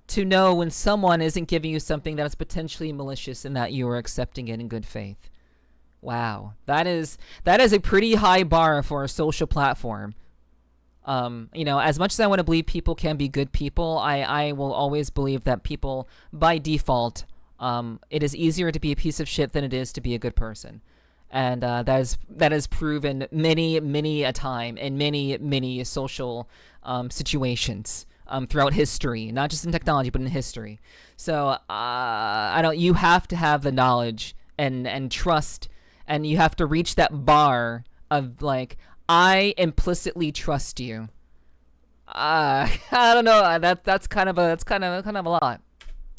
to know when someone isn't giving you something that is potentially malicious and that you are accepting it in good faith. Wow, that is a pretty high bar for a social platform. You know, as much as I want to believe people can be good people, I will always believe that people, by default, it is easier to be a piece of shit than it is to be a good person. And that is proven many a time in many social situations throughout history, not just in technology, but in history. So you have to have the knowledge and trust, and you have to reach that bar of like, I implicitly trust you. I don't know. That's kind of a lot.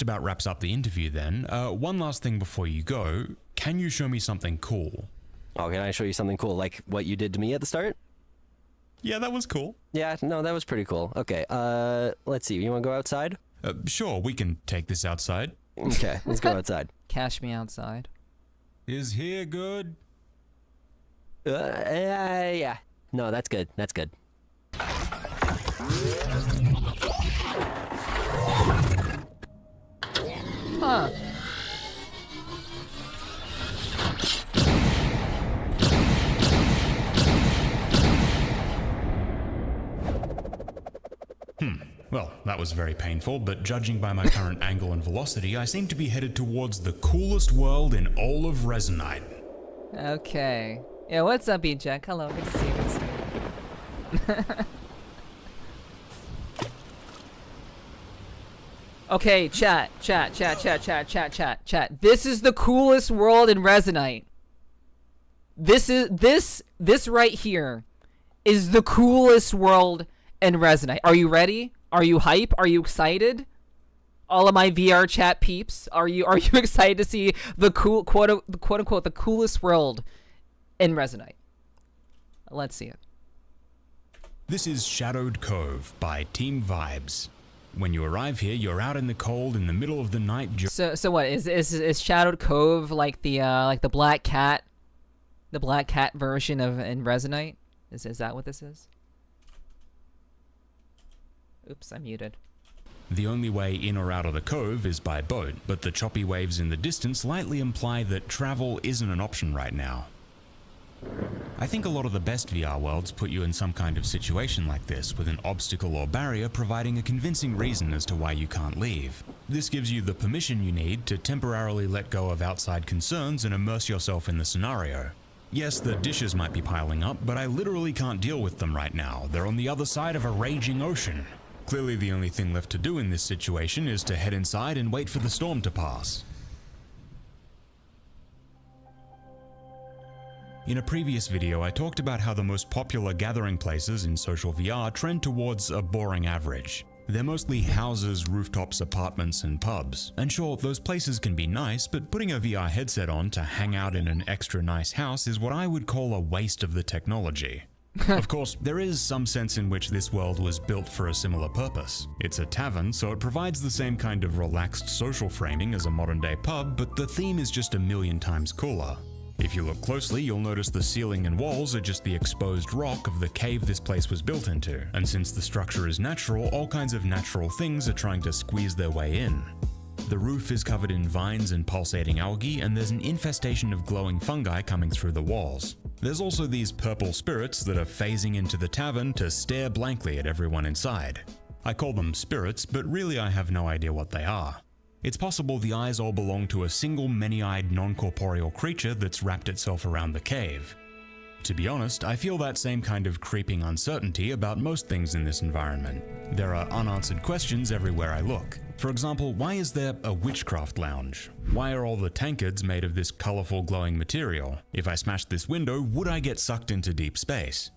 About wraps up the interview then. One last thing before you go. Can you show me something cool? Oh, can I show you something cool, like what you did to me at the start? Yeah, that was cool. Yeah, no, that was pretty cool. Okay, let's see. You want to go outside? Sure, we can take this outside. Okay, let's go outside. Cash me outside. Is here good? Yeah. No, that's good. That's good. Huh. Well, that was very painful, but judging by my current angle and velocity, I seem to be headed towards the coolest world in all of Resonite. Okay. Yeah, what's up, E-Jack? Hello, good to see you guys. Okay, chat. This is the coolest world in Resonite. This right here is the coolest world in Resonite. Are you ready? Are you hype? Are you excited? All of my VR chat peeps, are you excited to see the cool quote unquote the coolest world in Resonite? Let's see it. This is Shadowed Cove by Team Vibes. When you arrive here, you're out in the cold in the middle of the night. So what is Shadowed Cove like the Black Cat, version of in Resonite? Is that what this is? Oops, I'm muted. The only way in or out of the cove is by boat, but the choppy waves in the distance lightly imply that travel isn't an option right now. I think a lot of the best VR worlds put you in some kind of situation like this, with an obstacle or barrier providing a convincing reason as to why you can't leave. This gives you the permission you need to temporarily let go of outside concerns and immerse yourself in the scenario. Yes, the dishes might be piling up, but I literally can't deal with them right now. They're on the other side of a raging ocean. Clearly the only thing left to do in this situation is to head inside and wait for the storm to pass. In a previous video, I talked about how the most popular gathering places in social VR trend towards a boring average. They're mostly houses, rooftops, apartments, and pubs. And sure, those places can be nice, but putting a VR headset on to hang out in an extra nice house is what I would call a waste of the technology. Of course, there is some sense in which this world was built for a similar purpose. It's a tavern, so it provides the same kind of relaxed social framing as a modern-day pub, but the theme is just a million times cooler. If you look closely, you'll notice the ceiling and walls are just the exposed rock of the cave this place was built into. And since the structure is natural, all kinds of natural things are trying to squeeze their way in. The roof is covered in vines and pulsating algae, and there's an infestation of glowing fungi coming through the walls. There's also these purple spirits that are phasing into the tavern to stare blankly at everyone inside. I call them spirits, but really I have no idea what they are. It's possible the eyes all belong to a single many-eyed non-corporeal creature that's wrapped itself around the cave. To be honest, I feel that same kind of creeping uncertainty about most things in this environment. There are unanswered questions everywhere I look. For example, why is there a witchcraft lounge? Why are all the tankards made of this colorful glowing material? If I smashed this window, would I get sucked into deep space?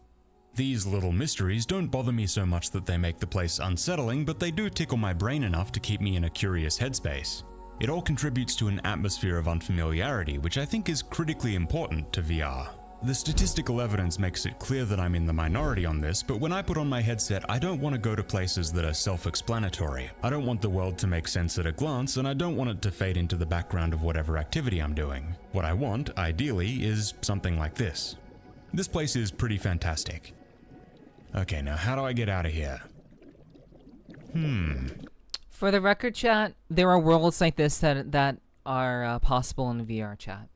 These little mysteries don't bother me so much that they make the place unsettling, but they do tickle my brain enough to keep me in a curious headspace. It all contributes to an atmosphere of unfamiliarity, which I think is critically important to VR. The statistical evidence makes it clear that I'm in the minority on this, but when I put on my headset, I don't want to go to places that are self-explanatory. I don't want the world to make sense at a glance, and I don't want it to fade into the background of whatever activity I'm doing. What I want, ideally, is something like this. This place is pretty fantastic. Okay, now how do I get out of here? For the record, chat, there are worlds like this that are possible in VR chat.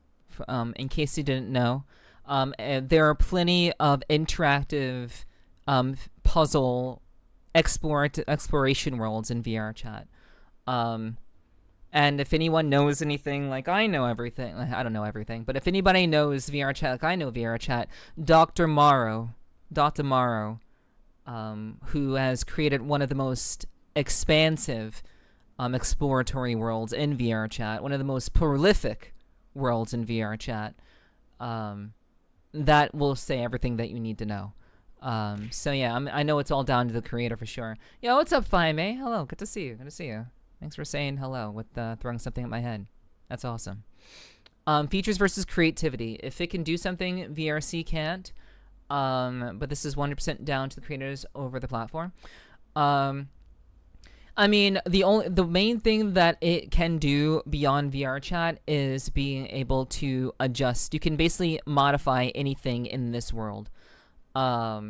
In case you didn't know, there are plenty of interactive puzzle exploration worlds in VR chat. And if anyone knows anything, like I know everything, I don't know everything, but if anybody knows VR chat, like I know VR chat, Dr. Morrow, who has created one of the most expansive exploratory worlds in VR chat, one of the most prolific worlds in VR chat, that will say everything that you need to know. So yeah, I know it's all down to the creator for sure. Yo, what's up, Faime? Hello, good to see you. Good to see you. Thanks for saying hello with throwing something at my head. That's awesome. Features versus creativity. If it can do something, VRC can't. But this is 100% down to the creators over the platform. I mean, the main thing that it can do beyond VR chat is being able to adjust. You can basically modify anything in this world. Yeah,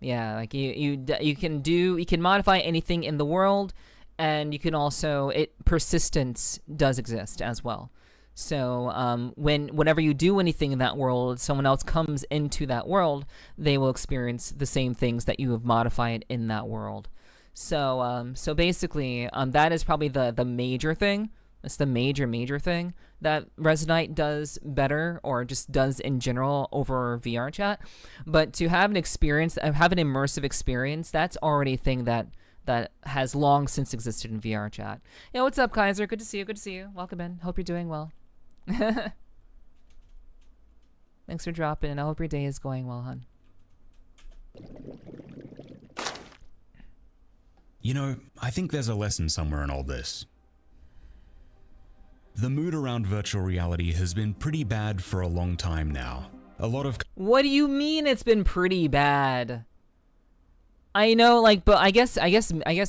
like you can modify anything in the world, and you can also persistence does exist as well. So whenever you do anything in that world, someone else comes into that world, they will experience the same things that you have modified in that world. So basically, that is probably the major thing. That's the major thing that Resonite does better, or just does in general over VR chat. But to have an experience, have an immersive experience, that's already a thing that has long since existed in VR chat. Yeah, what's up, Kaiser? Good to see you. Good to see you. Welcome in. Hope you're doing well. Thanks for dropping in. I hope your day is going well, hon. You know, I think there's a lesson somewhere in all this. The mood around virtual reality has been pretty bad for a long time now. A lot of... What do you mean it's been pretty bad? I know, like, but I guess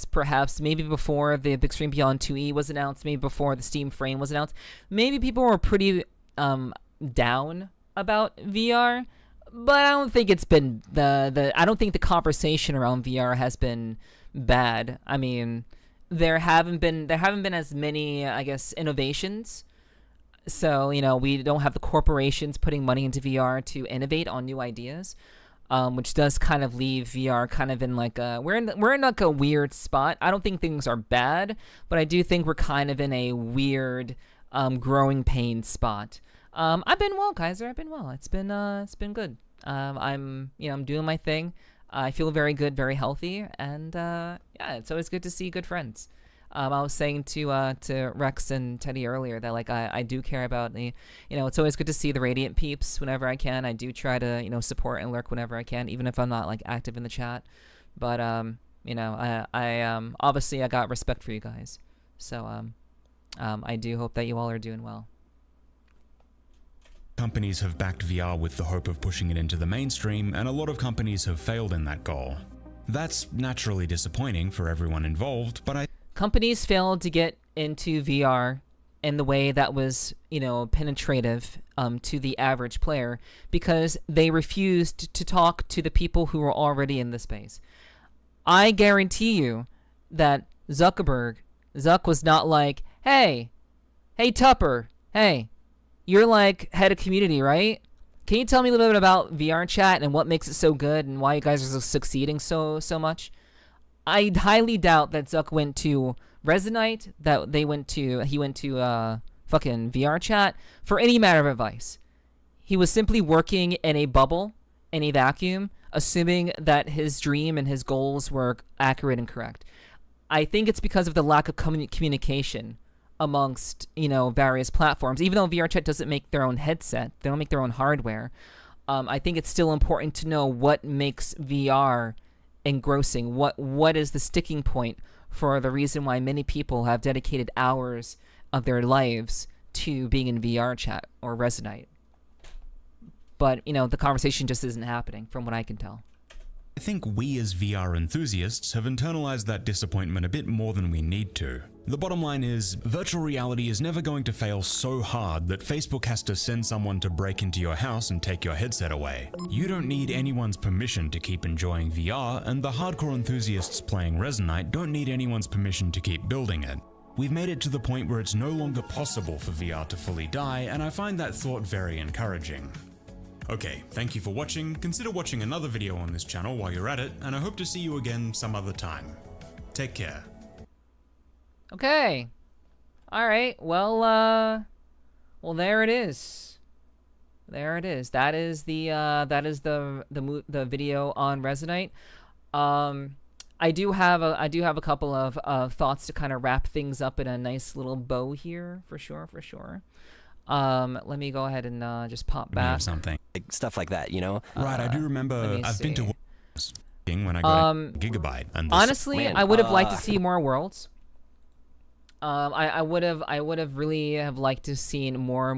perhaps maybe before the Big Stream Beyond 2E was announced, maybe before the Steam Frame was announced, maybe people were pretty down about VR, but I don't think it's been I don't think the conversation around VR has been bad. I mean, there haven't been as many, I guess, innovations. So, you know, we don't have the corporations putting money into VR to innovate on new ideas. Which does kind of leave VR kind of in like we're in like a weird spot. I don't think things are bad, but I do think we're kind of in a weird growing pain spot. I've been well, Kaiser. I've been well. It's been good. I'm doing my thing. I feel very good, very healthy, and yeah, it's always good to see good friends. I was saying to Rex and Teddy earlier that like I do care about it's always good to see the Radiant peeps whenever I can. I do try to support and lurk whenever I can, even if I'm not like active in the chat. But I obviously I got respect for you guys, so I do hope that you all are doing well. Companies have backed VR with the hope of pushing it into the mainstream, and a lot of companies have failed in that goal. That's naturally disappointing for everyone involved, but companies failed to get into VR in the way that was, penetrative to the average player because they refused to talk to the people who were already in the space. I guarantee you that Zuck was not like, hey Tupper, hey, you're like head of community, right? Can you tell me a little bit about VR chat and what makes it so good and why you guys are succeeding so much? I highly doubt that Zuck went to Resonite, that he went to fucking VR chat for any matter of advice. He was simply working in a bubble, in a vacuum, assuming that his dream and his goals were accurate and correct. I think it's because of the lack of communication amongst, various platforms. Even though VR chat doesn't make their own headset, they don't make their own hardware, I think it's still important to know what makes VR engrossing. What is the sticking point for the reason why many people have dedicated hours of their lives to being in VR chat or Resonite? but the conversation just isn't happening from what I can tell. I think we as VR enthusiasts have internalized that disappointment a bit more than we need to. The bottom line is, virtual reality is never going to fail so hard that Facebook has to send someone to break into your house and take your headset away. You don't need anyone's permission to keep enjoying VR, and the hardcore enthusiasts playing Resonite don't need anyone's permission to keep building it. We've made it to the point where it's no longer possible for VR to fully die, and I find that thought very encouraging. Okay, thank you for watching. Consider watching another video on this channel while you're at it, and I hope to see you again some other time. Take care. Okay. All right. Well, there it is. There it is. That is the video on Resonite. I do have a couple of thoughts to kind of wrap things up in a nice little bow here, for sure. Let me go ahead and just pop back. Something. Like, stuff like that, Right, I do remember. I've been to when I got a Gigabyte. And honestly, I would have liked to see more worlds. I would have really have liked to seen more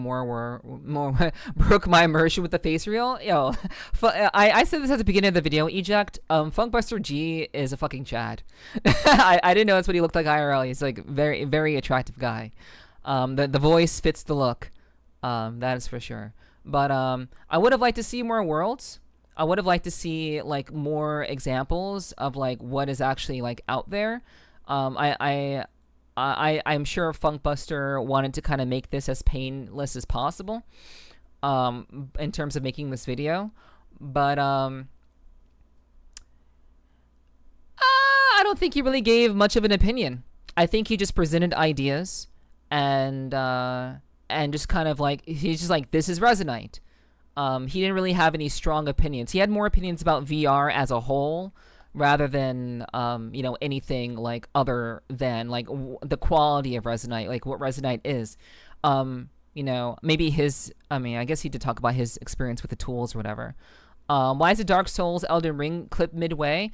broke my immersion with the face reel. I said this at the beginning of the video. Eject, Funkbuster G is a fucking Chad. I didn't know that's what he looked like IRL. He's like very, very attractive guy. The voice fits the look. That is for sure. But I would have liked to see more worlds. I would have liked to see like more examples of like what is actually like out there. I'm sure Funkbuster wanted to kind of make this as painless as possible, in terms of making this video, but I don't think he really gave much of an opinion. I think he just presented ideas, and just kind of like he's just like, this is Resonite. He didn't really have any strong opinions. He had more opinions about VR as a whole, rather than anything like other than like the quality of Resonite, like what Resonite is. Maybe his, I guess he did talk about his experience with the tools or whatever. Why is it Dark Souls Elden Ring clip midway?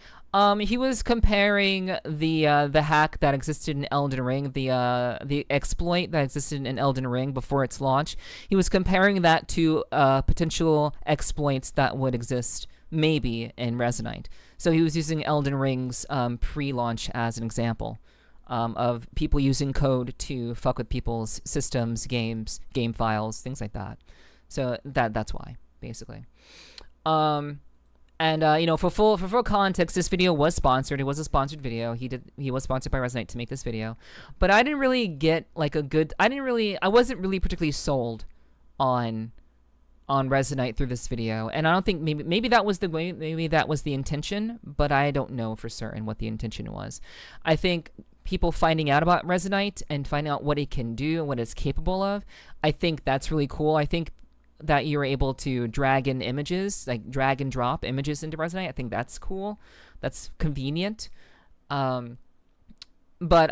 He was comparing the hack that existed in Elden Ring, the exploit that existed in Elden Ring before its launch. He was comparing that to potential exploits that would exist maybe in Resonite. So he was using Elden Ring's pre-launch as an example of people using code to fuck with people's systems, games, game files, things like that. So that's why, basically. For full context, this video was sponsored. It was a sponsored video. He was sponsored by Resonite to make this video. But I didn't really get like I wasn't really particularly sold on Resonite through this video, and I don't think maybe that was the intention, but I don't know for certain what the intention was. I think people finding out about Resonite and finding out what it can do and what it's capable of, I think that's really cool. I think that you're able to drag in images, like drag and drop images into Resonite. I think that's cool. That's convenient. But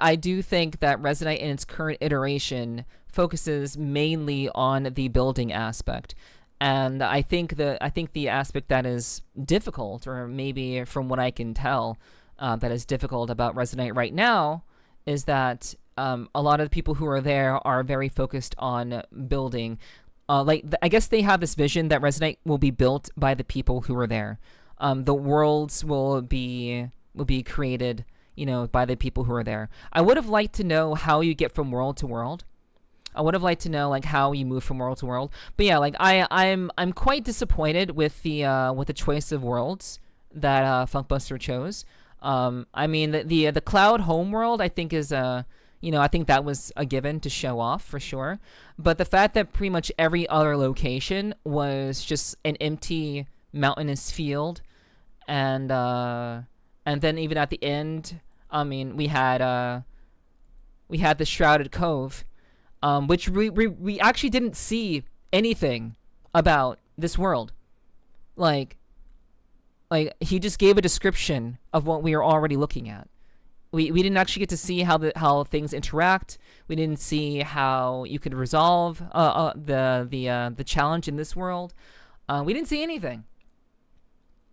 I do think that Resonite in its current iteration focuses mainly on the building aspect. And I think the aspect that is difficult, or maybe from what I can tell, that is difficult about Resonite right now, is that a lot of the people who are there are very focused on building. I guess they have this vision that Resonite will be built by the people who are there. The worlds will be created, by the people who are there. I would have liked to know how you get from world to world. I would have liked to know like how you move from world to world. But yeah, like I'm quite disappointed with the choice of worlds that Funkbuster chose. The cloud home world I think is I think that was a given to show off for sure. But the fact that pretty much every other location was just an empty mountainous field, and then even at the end, we had the Shrouded Cove, which we actually didn't see anything about this world. Like he just gave a description of what we were already looking at. We didn't actually get to see how things interact. We didn't see how you could resolve the challenge in this world. We didn't see anything.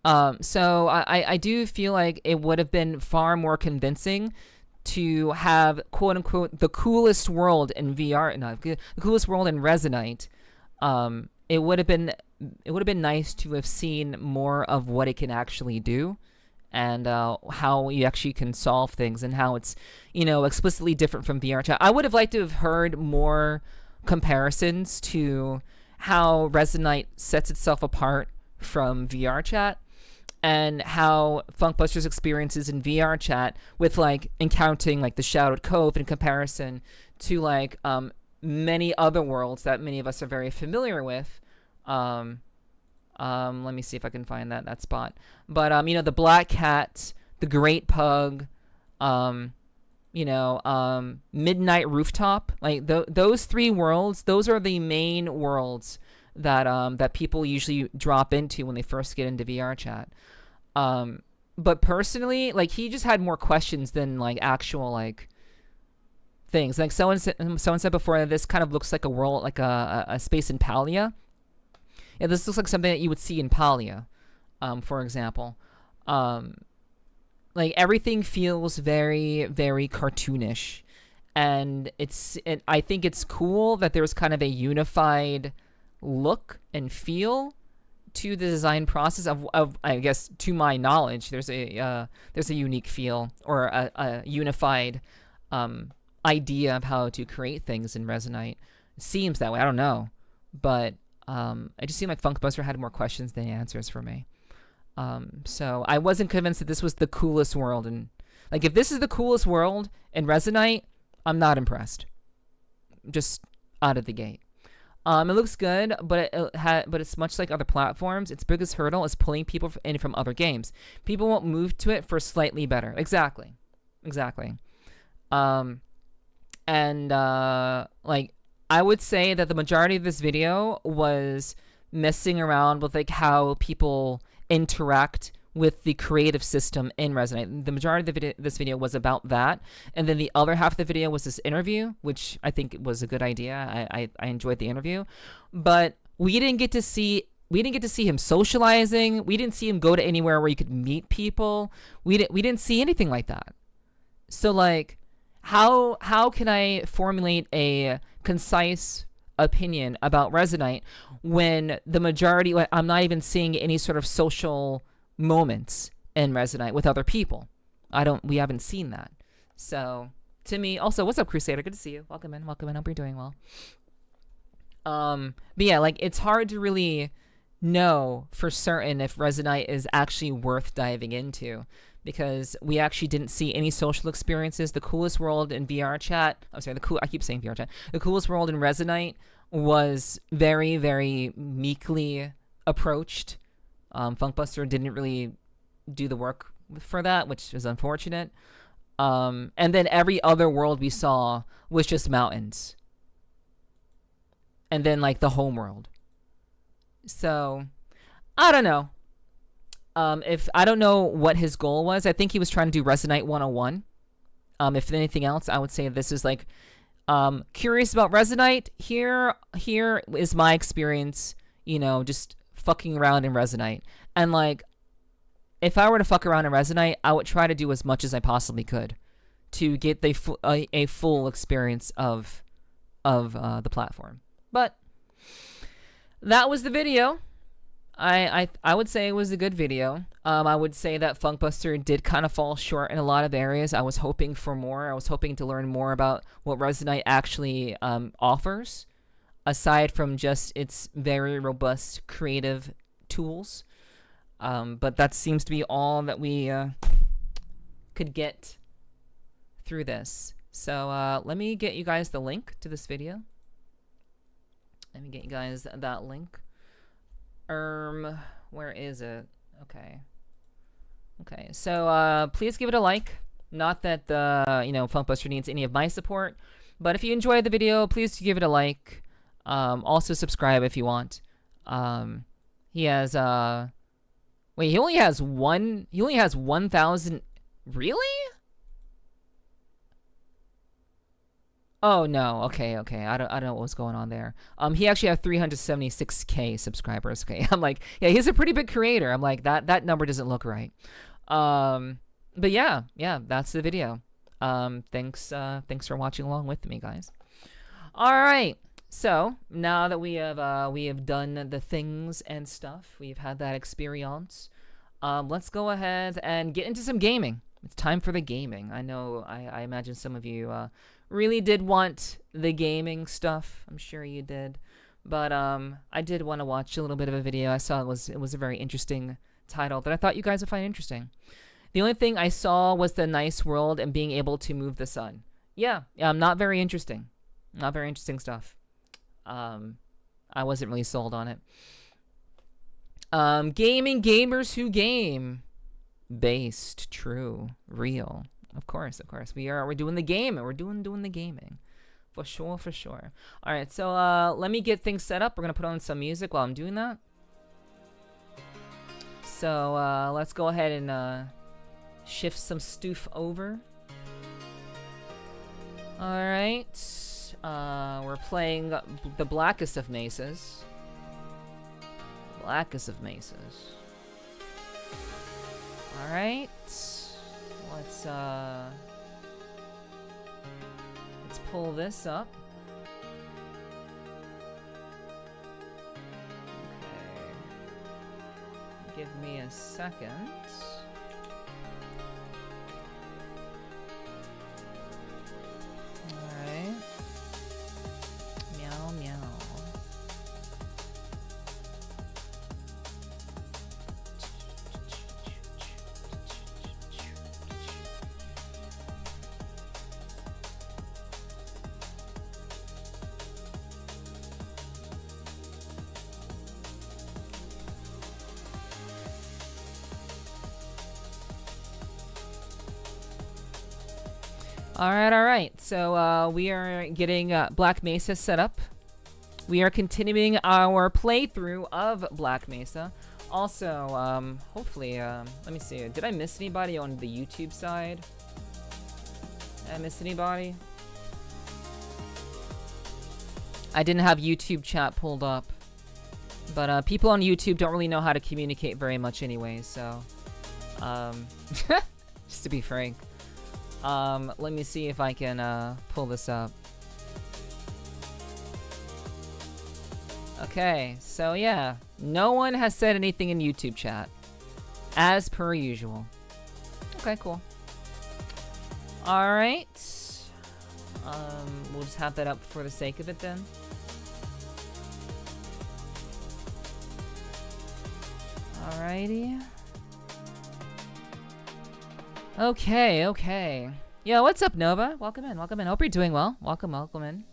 So I do feel like it would have been far more convincing to have quote unquote the coolest world in VR, no, the coolest world in Resonite, it would have been nice to have seen more of what it can actually do, and how you actually can solve things, and how it's, you know, explicitly different from VR chat. I would have liked to have heard more comparisons to how Resonite sets itself apart from VR chat, and how Funkbuster's experiences in VR chat with like encountering like the Shadowed Cove in comparison to like many other worlds that many of us are very familiar with. Let me see if I can find that spot. But you know, the Black Cat, the Great Pug, you know, Midnight Rooftop, like those three worlds, those are the main worlds that that people usually drop into when they first get into VR chat. But personally, like, he just had more questions than like actual like things. Like someone said before, this kind of looks like a world, like a space in Palia. Yeah, this looks like something that you would see in Palia, for example. Like, everything feels very, very cartoonish, and I think it's cool that there's kind of a unified look and feel to the design process of I guess, to my knowledge, there's a unique feel, or a unified idea of how to create things in Resonite. It seems that way. I don't know, but it just seemed like Funkbuster had more questions than answers for me. So I wasn't convinced that this was the coolest world, and like, if this is the coolest world in Resonite, I'm not impressed. Just out of the gate. It looks good, but it's much like other platforms. Its biggest hurdle is pulling people in from other games. People won't move to it for slightly better. Exactly. And like, I would say that the majority of this video was messing around with like how people interact with the creative system in Resonate. The majority of this video was about that, and then the other half of the video was this interview, which I think was a good idea. I enjoyed the interview, but we didn't get to see him socializing. We didn't see him go to anywhere where you could meet people. We didn't see anything like that. So like, how can I formulate a concise opinion about Resonite when the majority, like, I'm not even seeing any sort of social moments in Resonite with other people? We haven't seen that. So to me, also, what's up, Crusader? Good to see you. Welcome in. Hope you're doing well. But yeah, like, it's hard to really know for certain if Resonite is actually worth diving into, because we actually didn't see any social experiences. The coolest world in VR chat, I keep saying VR chat. The coolest world in Resonite was very, very meekly approached. Funkbuster didn't really do the work for that, which is unfortunate. And then every other world we saw was just mountains. And then like the home world. So, I don't know. If I don't know what his goal was. I think he was trying to do Resonite 101. If anything else, I would say this is like, curious about Resonite. Here is my experience, you know, just fucking around in Resonite. And like, if I were to fuck around in Resonite, I would try to do as much as I possibly could to get a full experience of the platform. But that was the video. I would say it was a good video. I would say that Funkbuster did kind of fall short in a lot of areas. I was hoping for more. I was hoping to learn more about what Resonite actually offers, aside from just its very robust creative tools. But that seems to be all that we could get through this. So let me get you guys the link to this video. Let me get you guys that link. Where is it? Okay, so please give it a like. Not that Funkbuster needs any of my support, but if you enjoyed the video, please give it a like. Also subscribe if you want. He has he only has 1,000. Really? Oh no, okay. I don't know what was going on there. He actually had 376k subscribers. Okay, I'm like, yeah, he's a pretty big creator. I'm like, that number doesn't look right. But yeah, that's the video. Thanks for watching along with me, guys. All right, So now that we have done the things and stuff, we've had that experience. Let's go ahead and get into some gaming. It's time for the gaming. I know. I imagine some of you really did want the gaming stuff. I'm sure you did. But I did want to watch a little bit of a video. I saw it was a very interesting title that I thought you guys would find interesting. The only thing I saw was the nice world and being able to move the sun. Yeah, not very interesting. Not very interesting stuff. I wasn't really sold on it. Gaming, gamers who game. Based, true, real. Of course. We're doing the game, and we're doing the gaming. For sure. All right, so let me get things set up. We're gonna put on some music while I'm doing that. So let's go ahead and shift some stuff over. All right, we're playing the Blackest of Mesas. Blackest of Mesas. All right, let's pull this up. Okay. Give me a second. Alright. Meow, meow. All right. So we are getting Black Mesa set up. We are continuing our playthrough of Black Mesa. Also, hopefully, let me see. Did I miss anybody on the YouTube side? Did I miss anybody? I didn't have YouTube chat pulled up. But people on YouTube don't really know how to communicate very much anyway, so... just to be frank. Let me see if I can pull this up. Okay, so yeah, no one has said anything in YouTube chat, as per usual. Okay, cool. All right, we'll just have that up for the sake of it then. Alrighty. Okay. Yo, what's up, Nova? Welcome in. Hope you're doing well. Welcome in.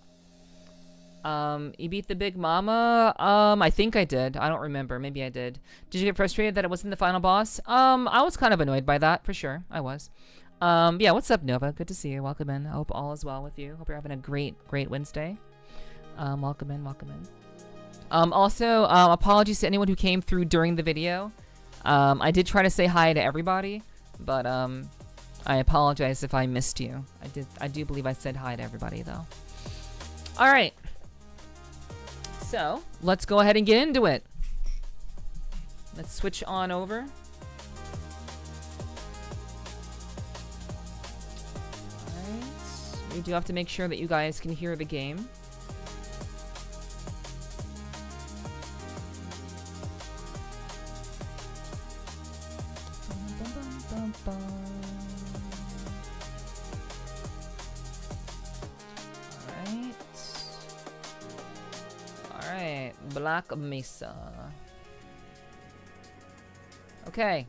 You beat the Big Mama? I think I did. I don't remember. Maybe I did. Did you get frustrated that it wasn't the final boss? I was kind of annoyed by that, for sure. I was. Yeah, what's up, Nova? Good to see you. Welcome in. I hope all is well with you. Hope you're having a great Wednesday. Welcome in. Also, apologies to anyone who came through during the video. I did try to say hi to everybody, but, I apologize if I missed you. I do believe I said hi to everybody, though. Alright. So, let's go ahead and get into it. Let's switch on over. Alright. We do have to make sure that you guys can hear the game. Alright, Black Mesa. Okay,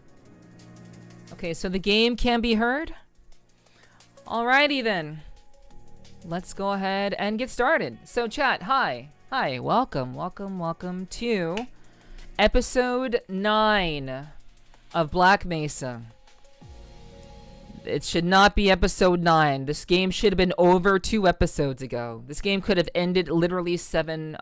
so the game can be heard? Alrighty then. Let's go ahead and get started. So chat, hi, welcome to episode 9 of Black Mesa. It should not be episode 9. This game should have been over 2 episodes ago. This game could have ended literally in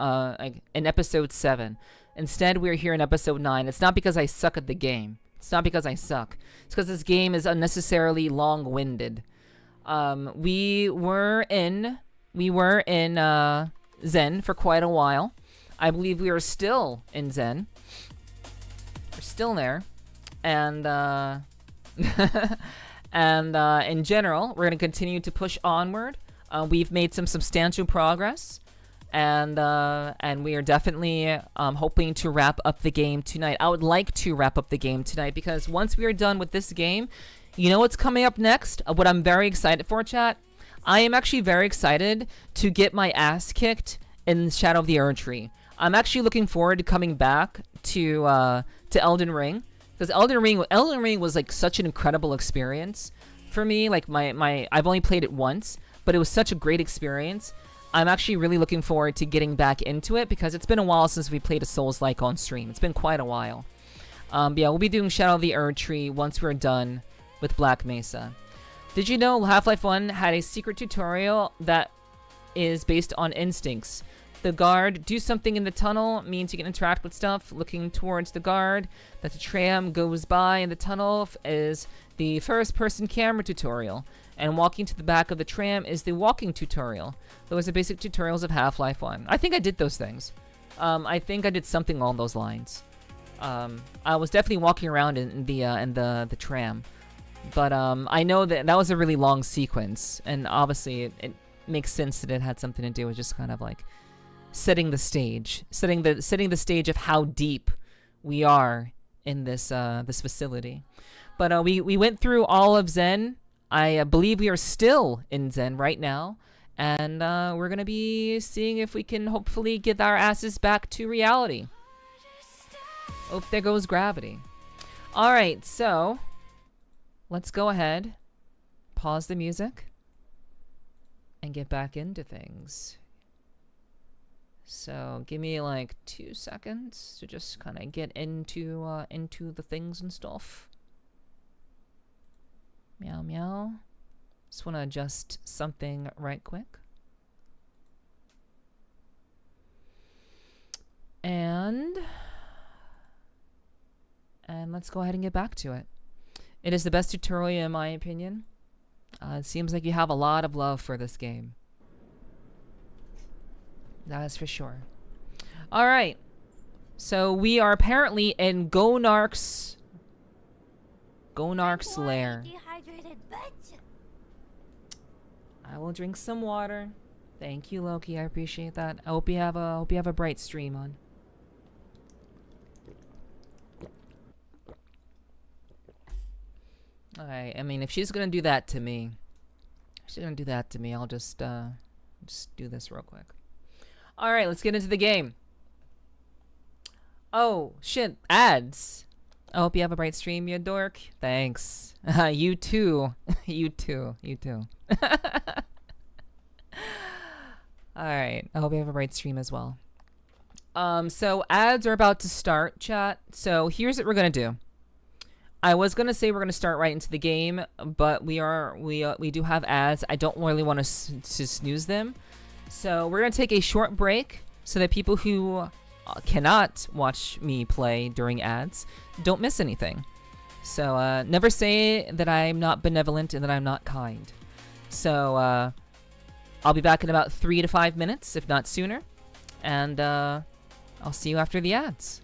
episode 7. Instead, we're here in episode 9. It's not because I suck at the game. It's not because I suck. It's because this game is unnecessarily long-winded. We were in Zen for quite a while. I believe we are still in Zen. We're still there. And, and in general, we're going to continue to push onward. We've made some substantial progress. and we are definitely hoping to wrap up the game tonight. I would like to wrap up the game tonight because once we are done with this game, you know what's coming up next? What I'm very excited for, chat? I am actually very excited to get my ass kicked in Shadow of the Erdtree. I'm actually looking forward to coming back to Elden Ring, because Elden Ring was like such an incredible experience for me. Like I've only played it once, but it was such a great experience. I'm actually really looking forward to getting back into it because it's been a while since we played a Souls-like on stream. It's been quite a while. But yeah, we'll be doing Shadow of the Erdtree once we're done with Black Mesa. Did you know Half-Life 1 had a secret tutorial that is based on instincts? The guard, do something in the tunnel, means you can interact with stuff. Looking towards the guard that the tram goes by in the tunnel is the first-person camera tutorial. And walking to the back of the tram is the walking tutorial. Those are basic tutorials of Half-Life 1. I think I did those things. I think I did something along those lines. I was definitely walking around in the tram. But I know that was a really long sequence, and obviously it makes sense that it had something to do with just kind of like setting the stage of how deep we are in this this facility. But we went through all of Zen. I believe we are still in Zen right now, and we're gonna be seeing if we can hopefully get our asses back to reality. Oh, there goes gravity. All right, so let's go ahead, pause the music, and get back into things. So give me like 2 seconds to just kind of get into the things and stuff. Meow meow. Just want to adjust something right quick. And let's go ahead and get back to it. It is the best tutorial in my opinion. It seems like you have a lot of love for this game. That is for sure. Alright. So we are apparently in Gonark's lair. I will drink some water. Thank you, Loki. I appreciate that. I hope you have a bright stream on. Alright, I mean, if she's gonna do that to me, I'll just do this real quick. Alright, let's get into the game. Oh, shit, ads. I hope you have a bright stream, you dork. Thanks. You too. You too. Alright, I hope you have a bright stream as well. So ads are about to start, chat. So here's what we're gonna do. I was gonna say we're gonna start right into the game, but we do have ads. I don't really want to snooze them, so we're gonna take a short break so that people who cannot watch me play during ads don't miss anything. So never say that I'm not benevolent and that I'm not kind. So I'll be back in about 3 to 5 minutes, if not sooner, and I'll see you after the ads.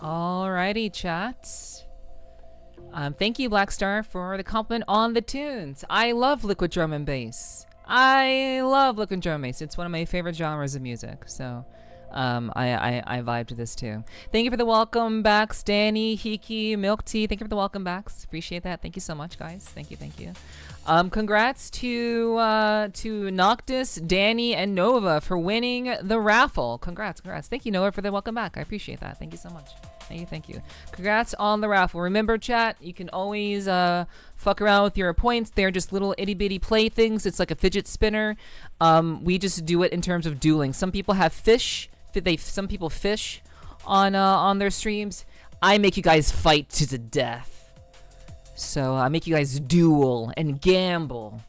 Alrighty, chat. Thank you, Blackstar, for the compliment on the tunes. I love liquid drum and bass. I love liquid drum and bass. It's one of my favorite genres of music. So, I vibe to this too. Thank you for the welcome backs, Danny, Hiki, Milk Tea. Thank you for the welcome backs. Appreciate that. Thank you so much, guys. Thank you, thank you. Congrats to Noctis, Danny, and Nova for winning the raffle. Congrats. Thank you, Nova, for the welcome back. I appreciate that. Thank you so much. Thank you. Congrats on the raffle. Remember, chat, you can always fuck around with your points. They're just little itty bitty playthings. It's like a fidget spinner. We just do it in terms of dueling. Some people have fish. Some people fish on their streams. I make you guys fight to the death. So I make you guys duel and gamble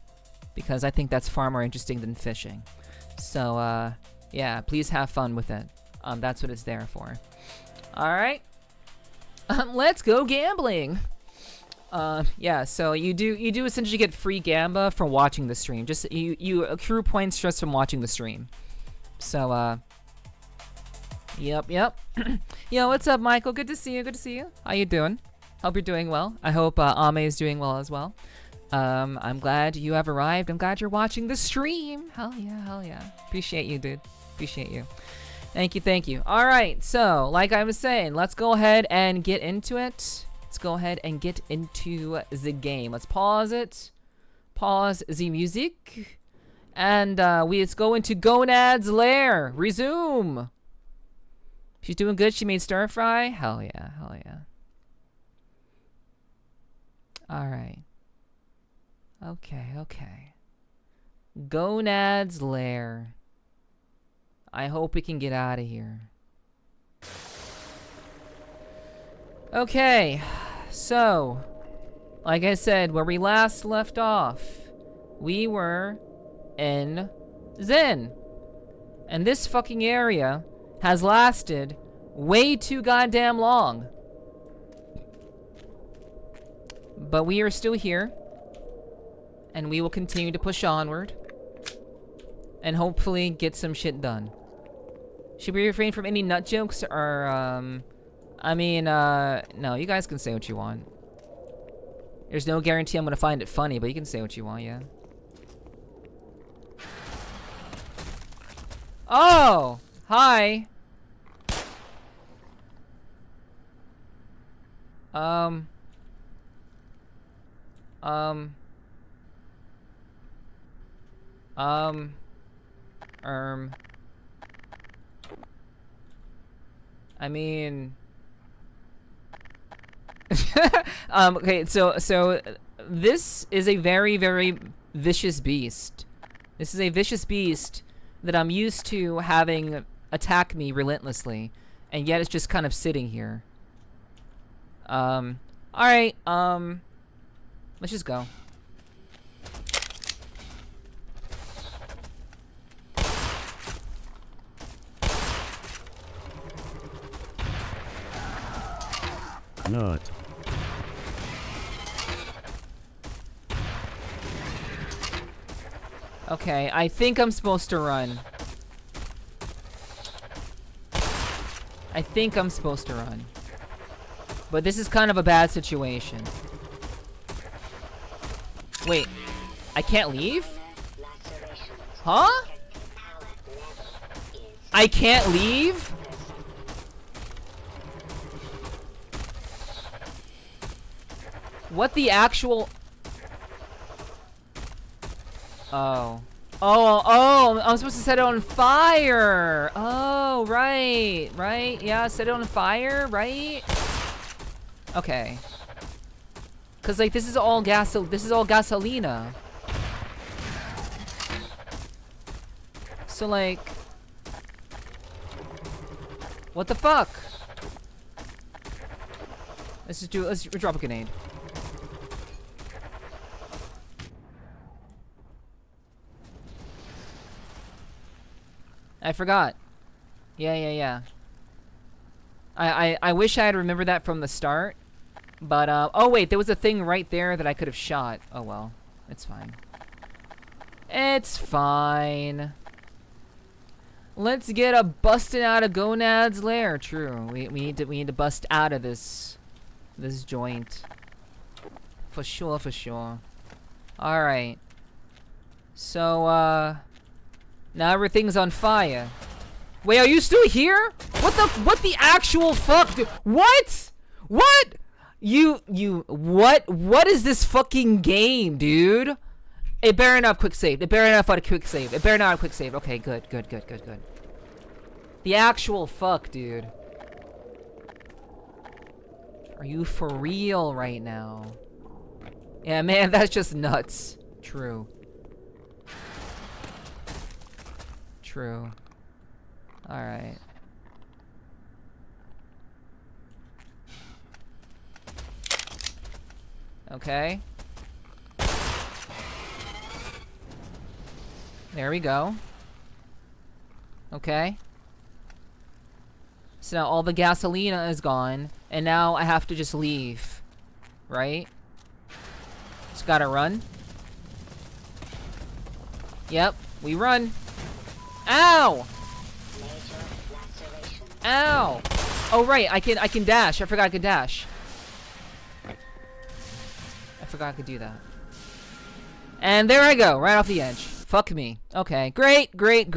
because I think that's far more interesting than fishing. So yeah, please have fun with it. That's what it's there for. All right, let's go gambling. Yeah, so you do essentially get free gamba from watching the stream. Just you accrue points just from watching the stream. So yep. Yo, what's up, Michael? Good to see you. How you doing? Hope you're doing well. I hope Ame is doing well as well. I'm glad you have arrived. I'm glad you're watching the stream. Hell yeah. Appreciate you, dude. Appreciate you. Thank you. All right, so like I was saying, let's go ahead and get into it. Let's go ahead and get into the game. Let's pause it. Pause the music. And let's go into Gonad's lair. Resume. She's doing good. She made stir fry. Hell yeah. All right. Okay. Gonad's lair. I hope we can get out of here. Okay. So, like I said, where we last left off, we were in Zen. And this fucking area has lasted way too goddamn long. But we are still here, and we will continue to push onward, and hopefully get some shit done. Should we refrain from any nut jokes, or, no, you guys can say what you want. There's no guarantee I'm gonna find it funny, but you can say what you want, yeah. Oh! Hi! I mean... okay, so this is a very, very vicious beast. This is a vicious beast that I'm used to having attack me and yet it's just kind of sitting here. Alright, let's just go. Nut. Okay, I think I'm supposed to run. But this is kind of a bad situation. Wait, I can't leave? Huh? I can't leave? What the actual... Oh, I'm supposed to set it on fire. Oh, right. Yeah, set it on fire, right? Okay. Cause like this is all gasolina. So like, what the fuck? Let's drop a grenade. I forgot. Yeah. I wish I had remembered that from the start. But, oh wait, there was a thing right there that I could have shot. Oh well, it's fine. It's fine. Let's get a busting out of gonads lair. True. We need to bust out of this joint. For sure, for sure. All right. So now everything's on fire. Wait, are you still here? What the actual fuck? What? What? What is this fucking game, dude? It better not quick save. It better not have a quick save. It better not have a quick save. Okay, good. The actual fuck, dude. Are you for real right now? Yeah, man, that's just nuts. True. True. Alright. Okay. There we go. Okay. So now all the gasolina is gone, and now I have to just leave. Right? Just gotta run. Yep, we run. Ow! Ow! Oh right, I can dash. I forgot I could dash. I forgot I could do that. And there I go, right off the edge. Fuck me. Okay, great. Okay.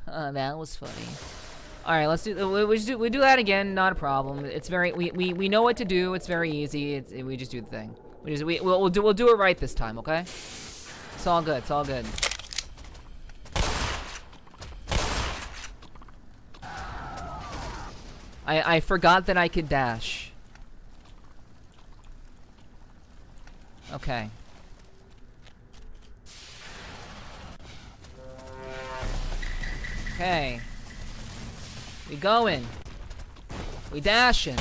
That was funny. All right, let's do. We do that again. Not a problem. It's very. We know what to do. It's very easy. We just do the thing. We'll do it right this time. Okay. It's all good. It's all good. I forgot that I could dash. Okay. Okay. We going. We dashing.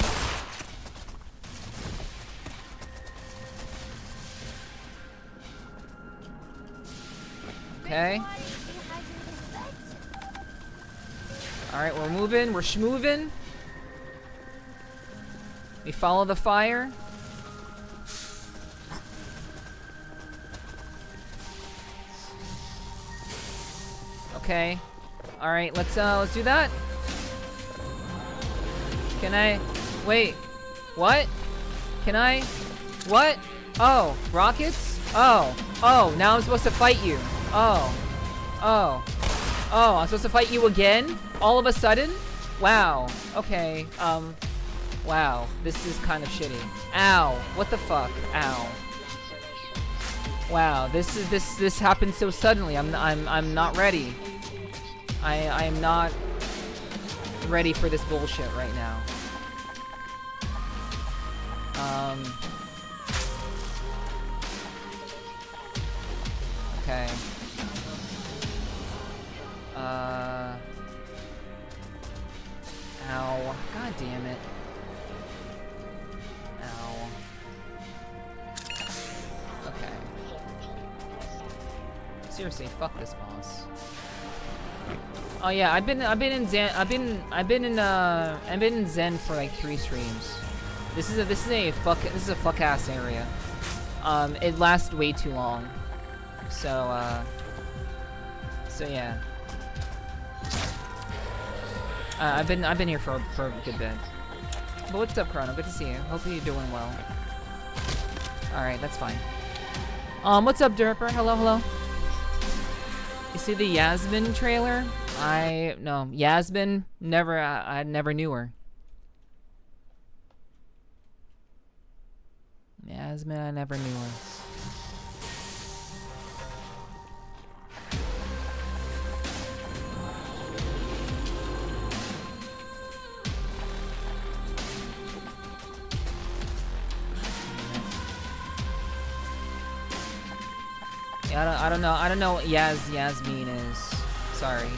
Okay. Alright, we're moving. We're schmoving. We follow the fire. Okay. All right, let's do that. Can I? Wait. What? Can I? What? Oh, rockets? Oh. Now I'm supposed to fight you. Oh, I'm supposed to fight you again? All of a sudden? Wow. Okay. Wow. This is kind of shitty. Ow. What the fuck? Ow. Wow. This happened so suddenly. I'm not ready. I am not ready for this bullshit right now. Okay. Ow. God damn it. Ow. Okay. Seriously, fuck this boss. Oh yeah, I've been in Zen for like 3 streams. This is a fuck ass area. It lasts way too long. So yeah. I've been here for a good bit. But what's up, Chrono? Good to see you. Hope you're doing well. All right, that's fine. What's up, Derper? Hello. You see the Yasmin trailer? No, Yasmin, never, I never knew her. Yasmin, I never knew her. Yeah, I don't know what Yasmin is. Sorry.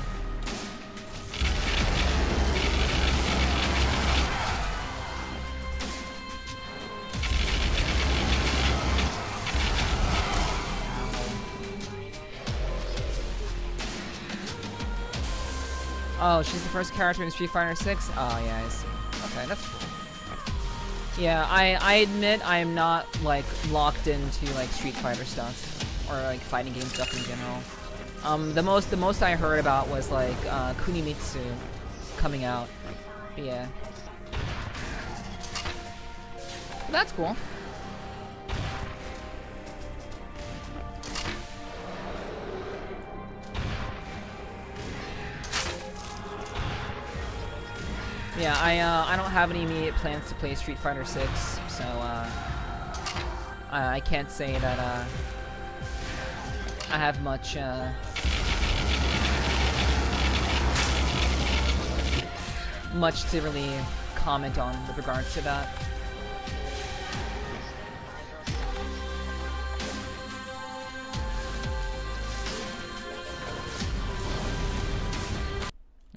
Oh, she's the first character in Street Fighter 6? Oh, yeah, I see. Okay, that's cool. Yeah, I admit I am not, like, locked into, like, Street Fighter stuff. or like fighting game stuff in general. The most I heard about was like Kunimitsu coming out. But yeah, but that's cool. Yeah, I don't have any immediate plans to play Street Fighter 6, so I can't say that I have much much to really comment on with regards to that.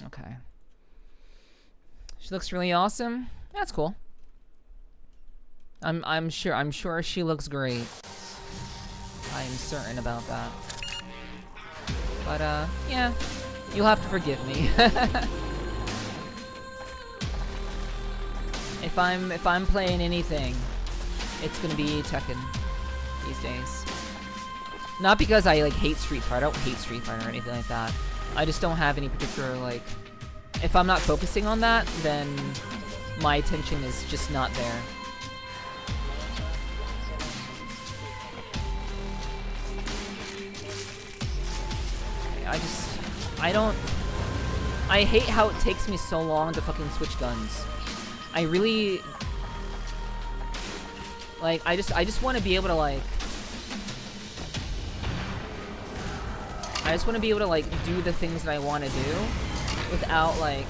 Okay. She looks really awesome. That's cool. I'm sure she looks great. I am certain about that. But yeah, you'll have to forgive me. If I'm playing anything, it's gonna be Tekken these days. Not because I like hate Street Fighter. I don't hate Street Fighter or anything like that. I just don't have any particular like. If I'm not focusing on that, then my attention is just not there. I hate how it takes me so long to fucking switch guns. I really, like, I just want to be able to, like, I just want to be able to, like, do the things that I want to do without, like,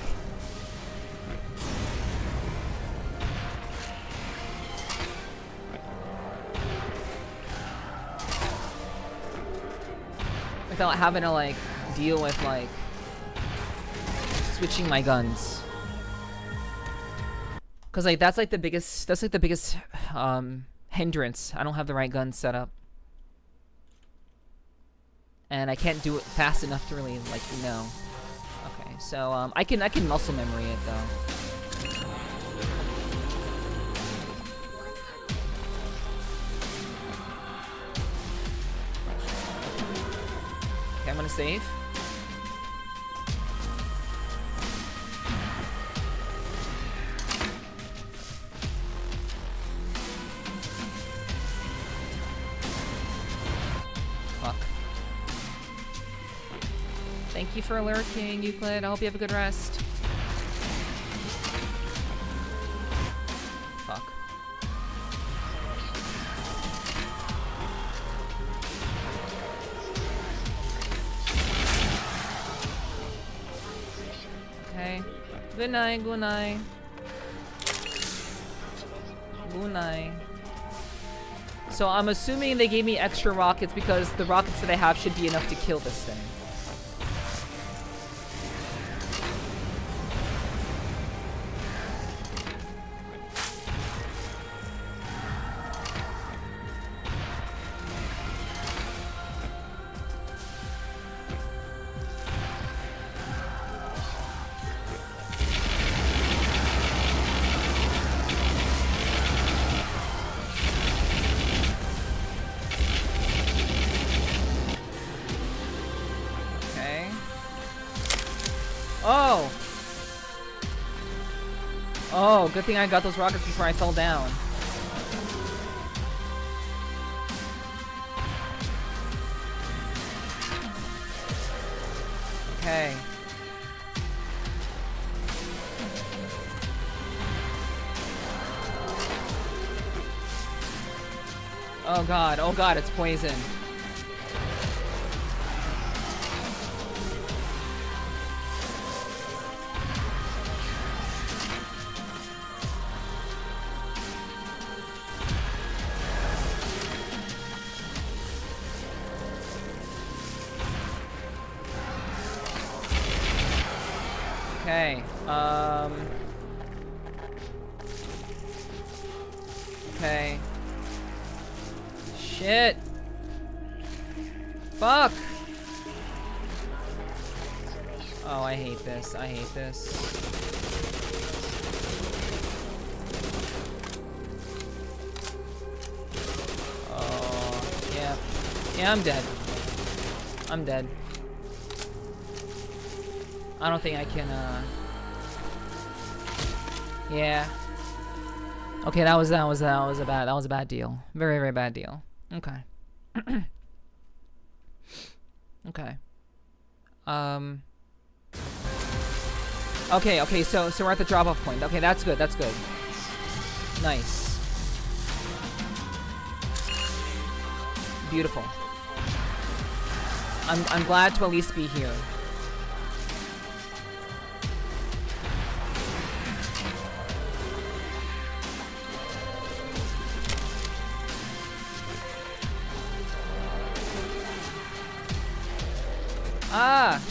without having to, like, deal with, like, switching my guns. Cause like that's like the biggest hindrance. I don't have the right gun set up, and I can't do it fast enough to really like know. Okay, so I can muscle memory it though. Okay, I'm gonna save. Fuck. Thank you for lurking, Euclid. I hope you have a good rest. Fuck. Okay. Good night, good night. Good night. So I'm assuming they gave me extra rockets because the rockets that I have should be enough to kill this thing. Oh! Oh, good thing I got those rockets before I fell down. Okay. Oh god, it's poison. Okay, okay. Shit. Fuck. Oh, I hate this. I hate this. Oh, Yeah, I'm dead. I'm dead. I don't think I can, yeah. Okay, that was a bad deal. Very, very bad deal. Okay. Okay. Okay, so we're at the drop-off point. Okay, that's good, that's good. Nice. Beautiful. I'm glad to at least be here. Ah!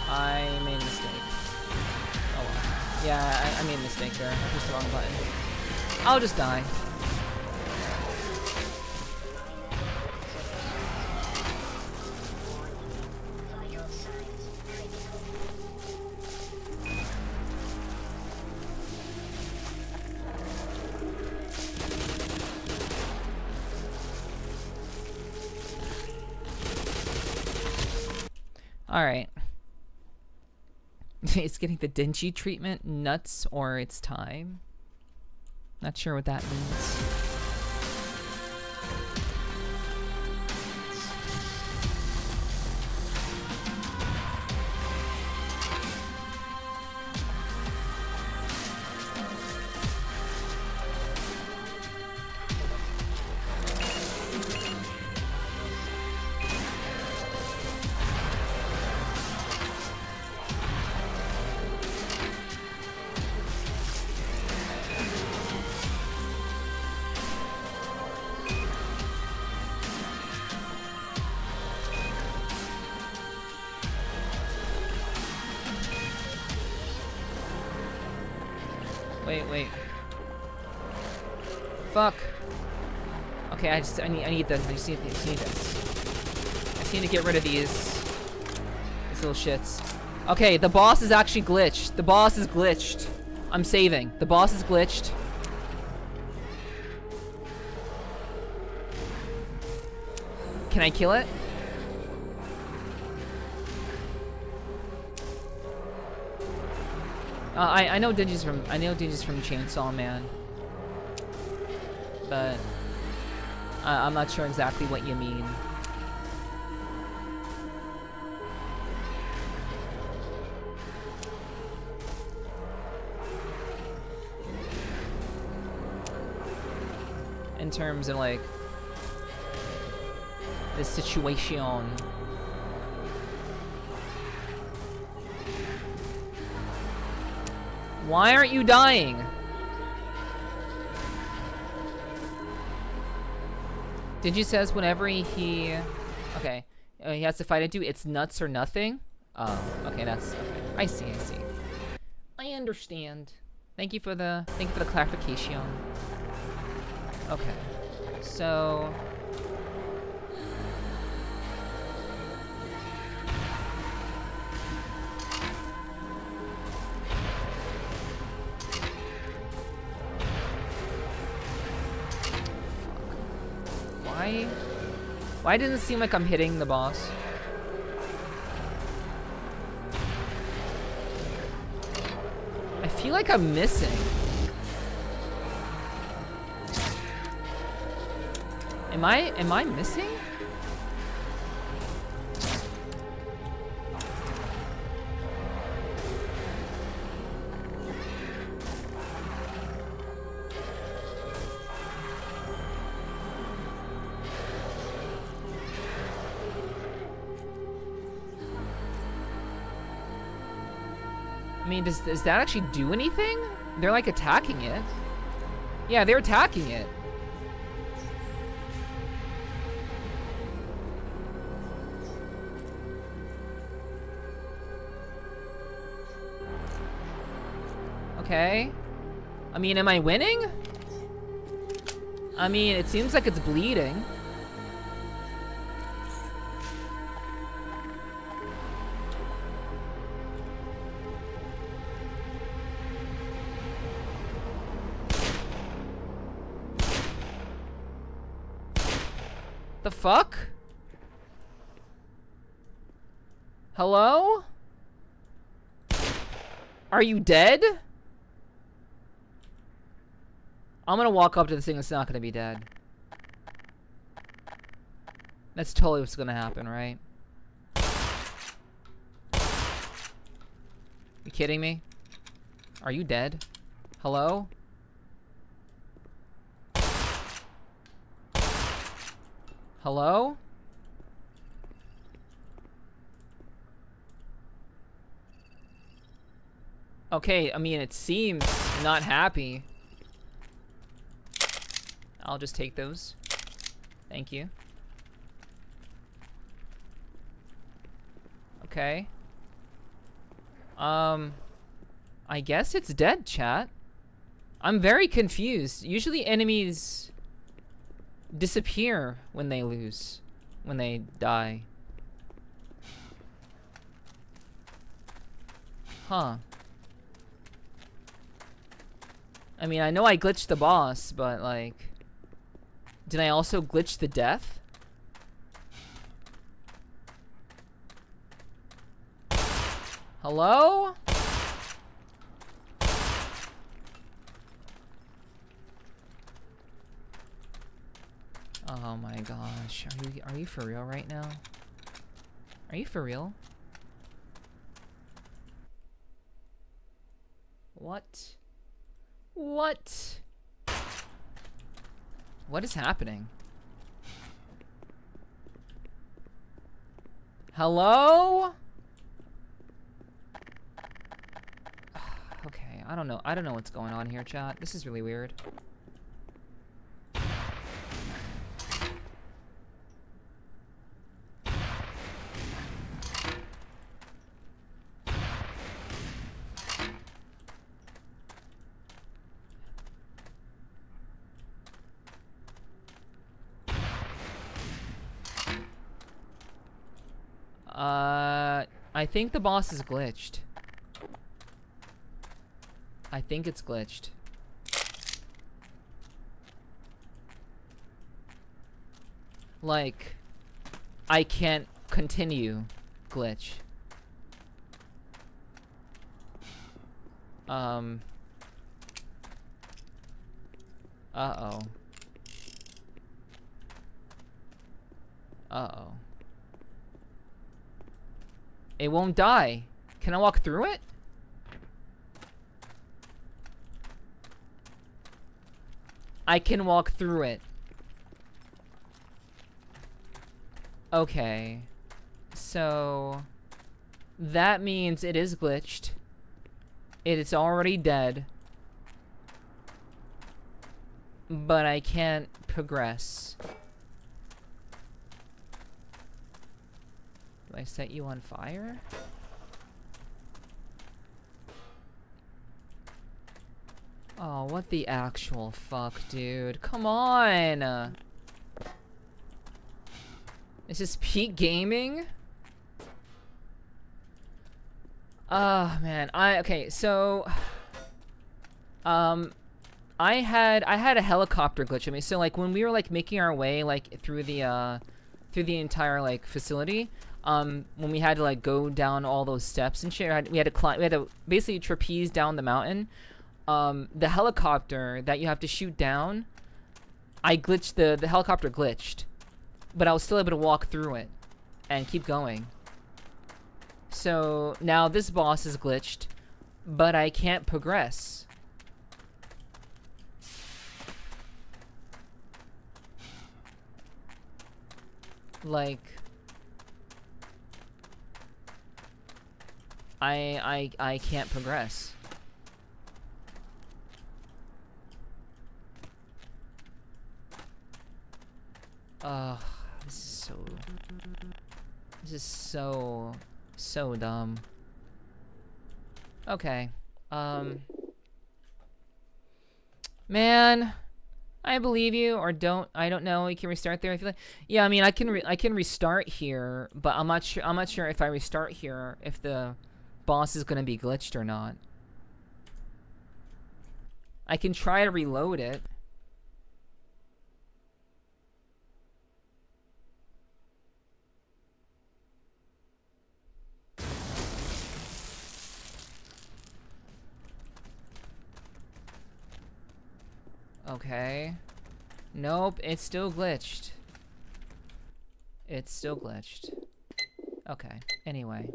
I made a mistake. Oh well. Yeah, I made a mistake there. I pushed the wrong button. I'll just die. Alright. It's getting the dingy treatment, nuts, or it's time. Not sure what that means. Wait. Fuck. Okay, I need this. I just need this. I just need to get rid of these little shits. Okay, the boss is actually glitched. The boss is glitched. I'm saving. The boss is glitched. Can I kill it? I know Digi's from Chainsaw Man, but I'm not sure exactly what you mean. In terms of like the situation. Why aren't you dying? Digi says whenever he... Okay. He has to fight into it's nuts or nothing? Oh, okay, that's... Okay. I see. I understand. Thank you for the clarification. Okay. So... Why doesn't it seem like I'm hitting the boss? I feel like I'm missing. Am I missing? I mean, does that actually do anything? They're like attacking it. Yeah, they're attacking it. Okay. I mean, am I winning? I mean, it seems like it's bleeding. The fuck? Hello? Are you dead? I'm gonna walk up to this thing that's not gonna be dead. That's totally what's gonna happen, right? You kidding me? Are you dead? Hello? Hello? Okay, I mean, it seems not happy. I'll just take those. Thank you. Okay. I guess it's dead, chat. I'm very confused. Usually enemies disappear when they lose, when they die. Huh. I mean, I know I glitched the boss, but like, did I also glitch the death? Hello? Oh my gosh, are you for real right now? Are you for real? What? What? What is happening? Hello? Okay, I don't know what's going on here, chat. This is really weird. I think the boss is glitched. I think it's glitched. Like, I can't continue glitch. Uh-oh. Uh-oh. It won't die. Can I walk through it? I can walk through it. Okay. So that means it is glitched. It is already dead. But I can't progress. Do I set you on fire? Oh, what the actual fuck, dude? Come on! Is this peak gaming? Man, okay, so I had a helicopter glitch in me. So like when we were like making our way like through the entire like facility, when we had to like go down all those steps and shit, we had to climb, we had to basically trapeze down the mountain. The helicopter that you have to shoot down, I glitched, the helicopter glitched, but I was still able to walk through it and keep going. So now this boss is glitched, but I can't progress. Like, I can't progress. This is so dumb. Okay. Man, I believe you, or don't. I don't know. You can restart there if you like. Yeah, I mean, I can restart here, but I'm not sure if I restart here if the boss is gonna be glitched or not. I can try to reload it. Okay. Nope, it's still glitched. It's still glitched. Okay, anyway.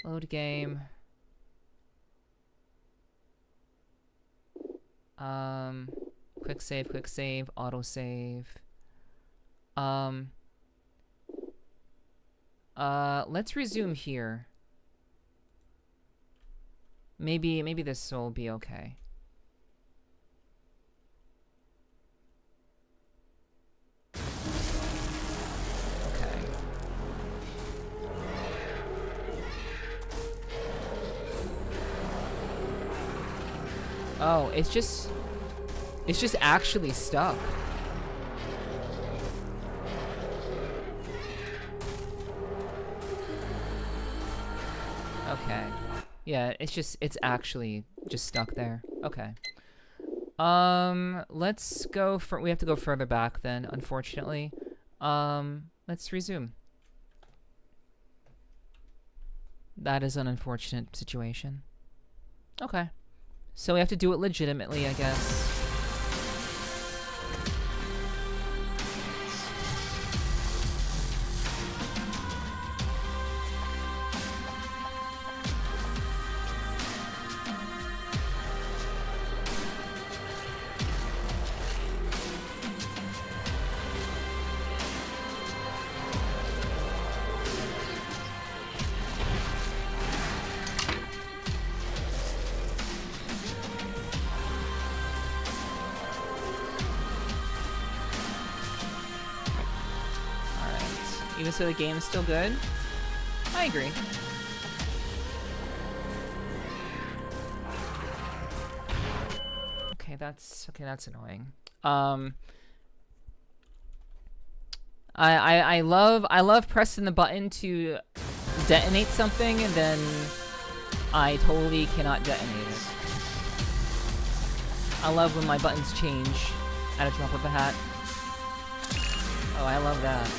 Load game. Quick save, auto save. Let's resume here. Maybe this will be okay. Okay. Oh, it's just actually stuck. Okay. Yeah, it's actually just stuck there. Okay. Let's go we have to go further back then, unfortunately. Let's resume. That is an unfortunate situation. Okay. So we have to do it legitimately, I guess. Even so, the game is still good. I agree. Okay, that's annoying. I love pressing the button to detonate something, and then I totally cannot detonate it. I love when my buttons change at a drop of a hat. Oh, I love that.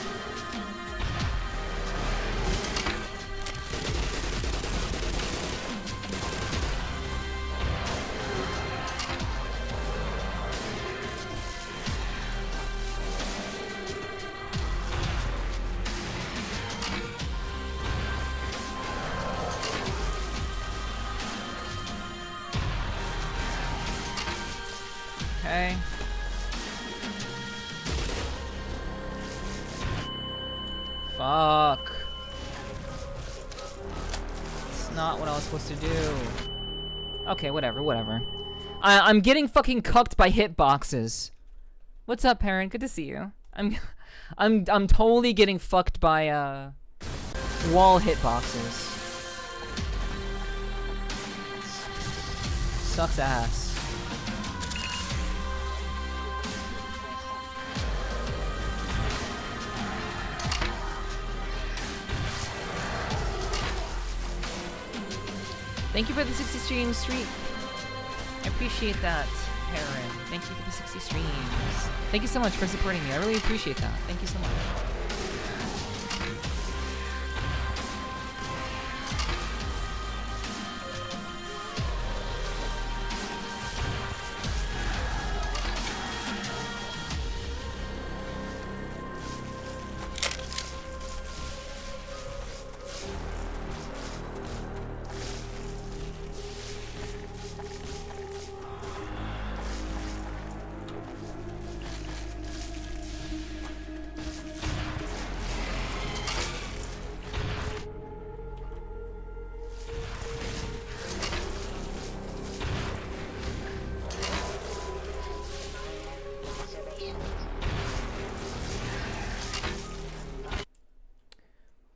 Okay. Fuck. It's not what I was supposed to do. Okay, whatever. I'm getting fucking cucked by hitboxes. What's up, parent? Good to see you. I'm totally getting fucked by wall hitboxes. Sucks ass. Thank you for the 60 stream streak. I appreciate that, Aaron. Thank you for the 60 streams. Thank you so much for supporting me. I really appreciate that. Thank you so much.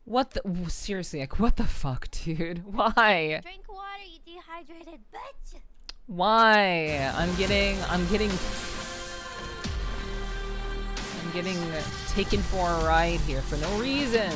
What the? Seriously, like, what the fuck, dude? Why? Drink water, you dehydrated bitch. Why? I'm getting taken for a ride here for no reason.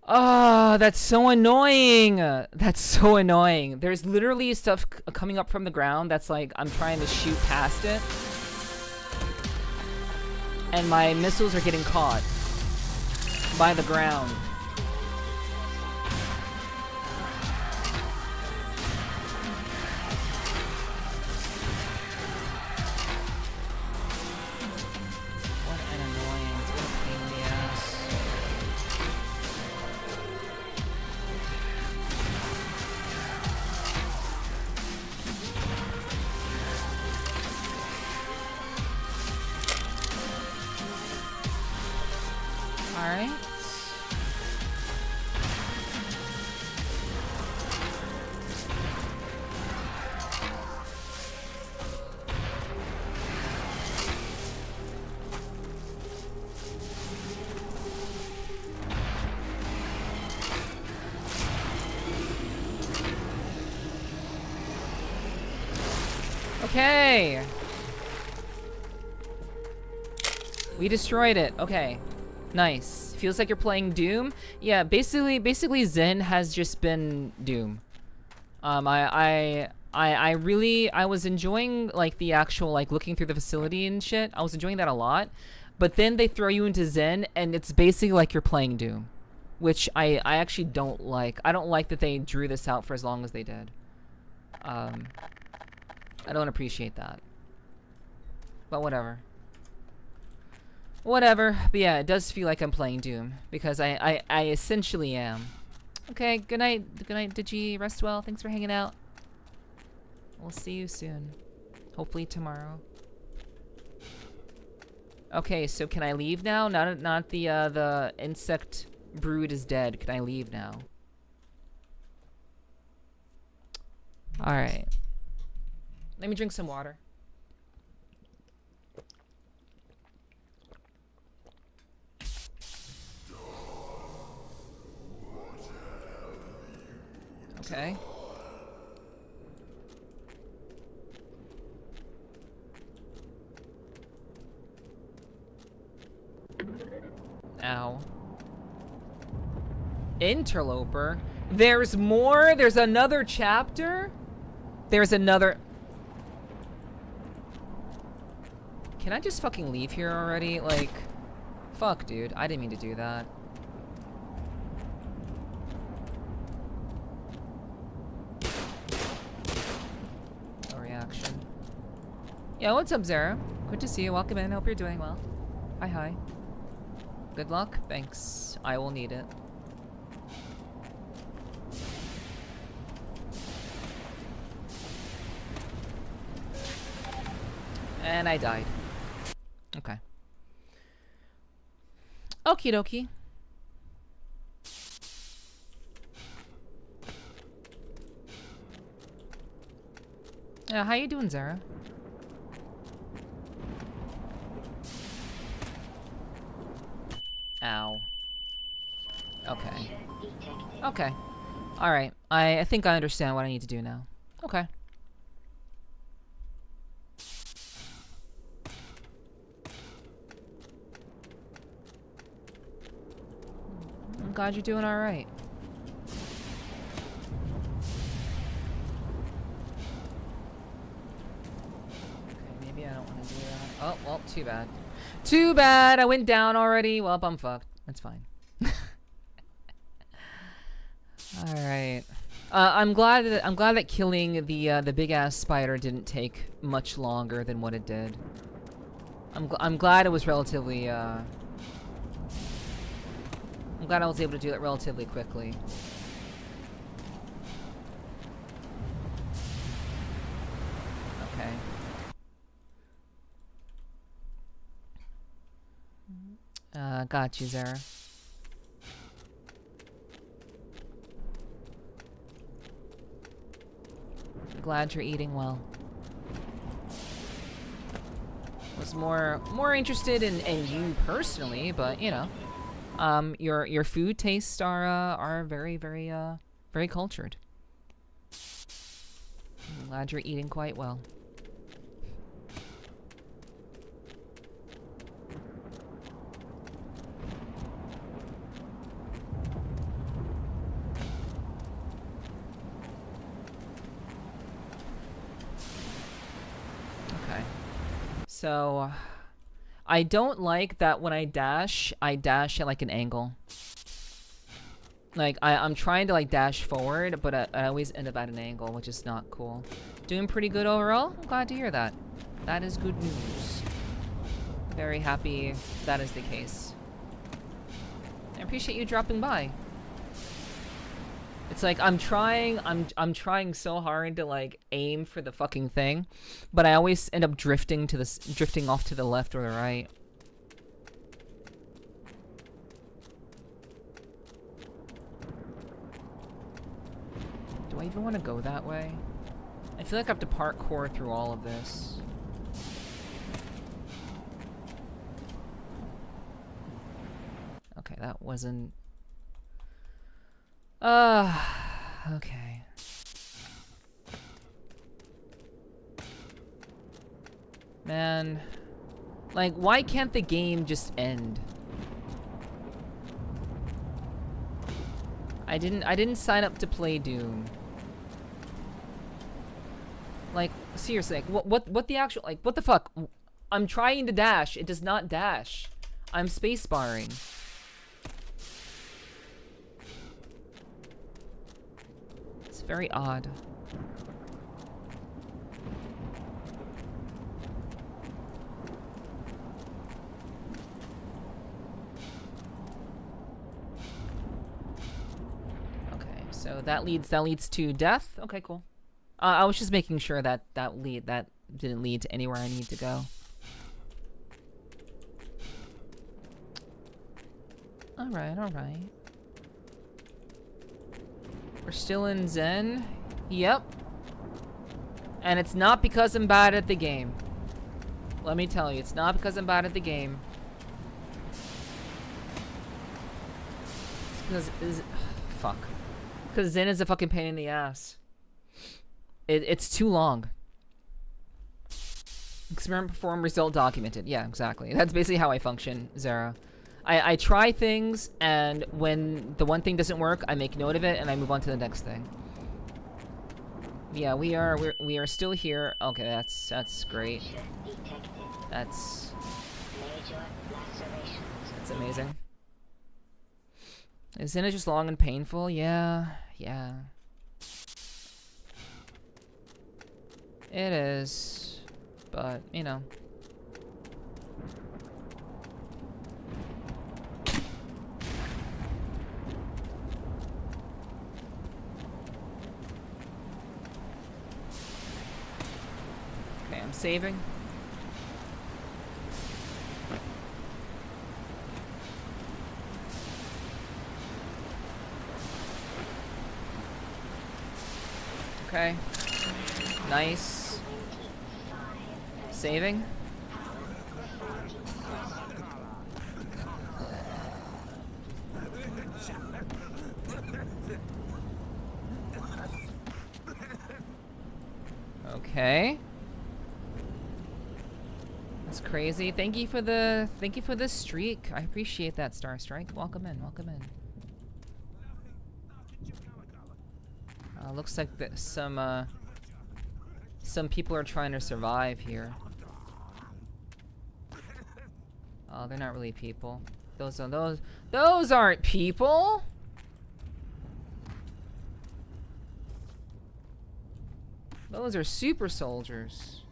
Oh, that's so annoying. That's so annoying. There's literally stuff coming up from the ground that's like I'm trying to shoot past it. And my missiles are getting caught by the ground. What an annoyance. What a pain in the ass. Alright. Okay. We destroyed it. Okay. Nice. Feels like you're playing Doom. Yeah, basically Zen has just been Doom. I was enjoying like the actual like looking through the facility and shit. I was enjoying that a lot. But then they throw you into Zen and it's basically like you're playing Doom, which I actually don't like. I don't like that they drew this out for as long as they did. I don't appreciate that. But whatever. Whatever. But yeah, it does feel like I'm playing Doom because I essentially am. Okay, good night. Good night, Digi. Rest well. Thanks for hanging out. We'll see you soon. Hopefully tomorrow. Okay, so can I leave now? Not the insect brood is dead. Can I leave now? All right. Let me drink some water. Okay. Ow. Interloper? There's more? There's another chapter? There's another... Can I just fucking leave here already? Like, fuck, dude. I didn't mean to do that. No reaction. Yeah, what's up, Zara? Good to see you. Welcome in. Hope you're doing well. Hi, hi. Good luck. Thanks. I will need it. And I died. Okay. Okie dokie. Yeah, how you doing, Zara? Ow. Okay. Okay. Alright. I think I understand what I need to do now. Okay. I'm glad you're doing alright. Okay, maybe I don't want to do that. Oh, well, too bad. Too bad! I went down already. Well, I'm fucked. That's fine. Alright. I'm glad that killing the big ass spider didn't take much longer than what it did. I'm glad it was relatively I'm glad I was able to do it relatively quickly. Okay. Got you, Zara. Glad you're eating well. Was more interested in you personally, but you know, your food tastes are very very cultured. I'm glad you're eating quite well. So, I don't like that when I dash at like an angle. Like, I'm trying to like dash forward, but I always end up at an angle, which is not cool. Doing pretty good overall. I'm glad to hear that. That is good news. Very happy that is the case. I appreciate you dropping by. It's like I'm trying so hard to like aim for the fucking thing, but I always end up drifting off to the left or the right. Do I even want to go that way? I feel like I have to parkour through all of this. Okay, that wasn't... okay. Man. Like, why can't the game just end? I didn't sign up to play Doom. Like, seriously, like, what the actual, like, what the fuck? I'm trying to dash. It does not dash. I'm spacebarring. It's very odd. Okay, so that leads to death. Okay, cool. I was just making sure that that didn't lead to anywhere I need to go. Alright, alright. We're still in Zen. Yep. And it's not because I'm bad at the game. Let me tell you, it's not because I'm bad at the game. It's because... fuck. Because Zen is a fucking pain in the ass. It's too long. Experiment performed, result documented. Yeah, exactly. That's basically how I function, Zara. I try things, and when the one thing doesn't work, I make note of it, and I move on to the next thing. Yeah, we are still here. Okay, that's great. That's amazing. Isn't it just long and painful? Yeah, yeah. It is, but you know. Okay, I'm saving. Okay. Nice. Saving. Okay. That's crazy. Thank you for the streak. I appreciate that, Star Strike. Welcome in, welcome in. Looks like some people are trying to survive here. Oh, they're not really people. Those aren't people. Those are super soldiers.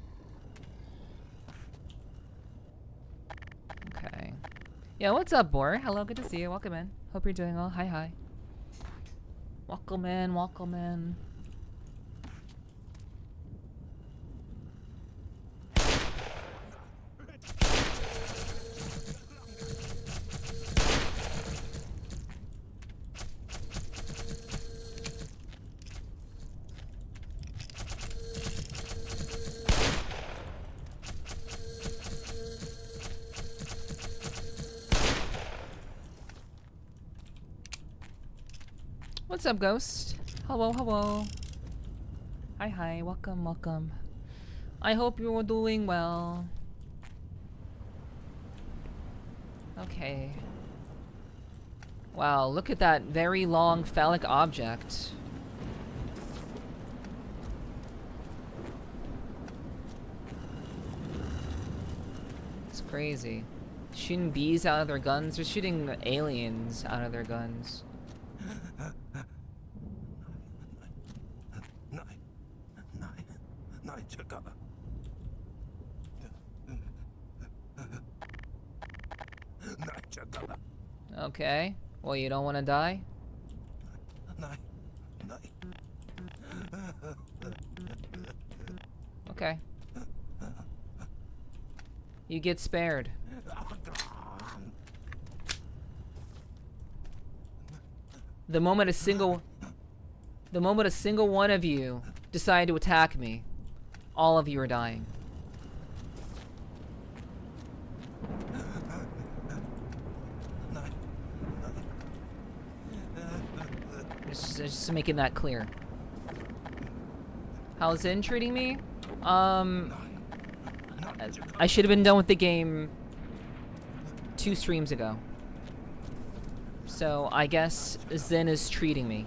Okay. Yeah, what's up, Bor? Hello, good to see you. Welcome in. Hope you're doing well. Hi, hi. Welcome in, welcome in. What's up, Ghost? Hello, hello. Hi, hi. Welcome, welcome. I hope you're doing well. Okay. Wow, look at that very long phallic object. Crazy. Shooting bees out of their guns. They're shooting aliens out of their guns. Okay. Well, you don't want to die? Okay. You get spared. The moment a single one of you decide to attack me, all of you are dying. Just making that clear. How's Zen treating me? I should have been done with the game 2 streams ago. So I guess Zen is treating me.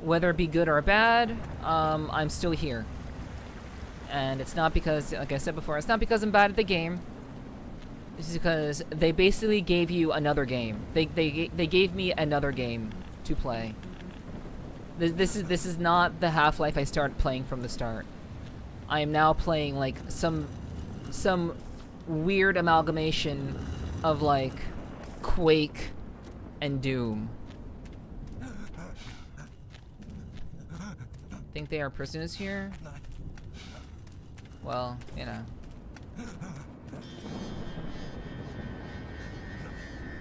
Whether it be good or bad, I'm still here. And it's not because, like I said before, it's not because I'm bad at the game. This is because they basically gave you another game. They gave me another game to play. This is not the Half-Life I started playing from the start. I am now playing like some weird amalgamation of like Quake and Doom. Think they are prisoners here? Well, you know.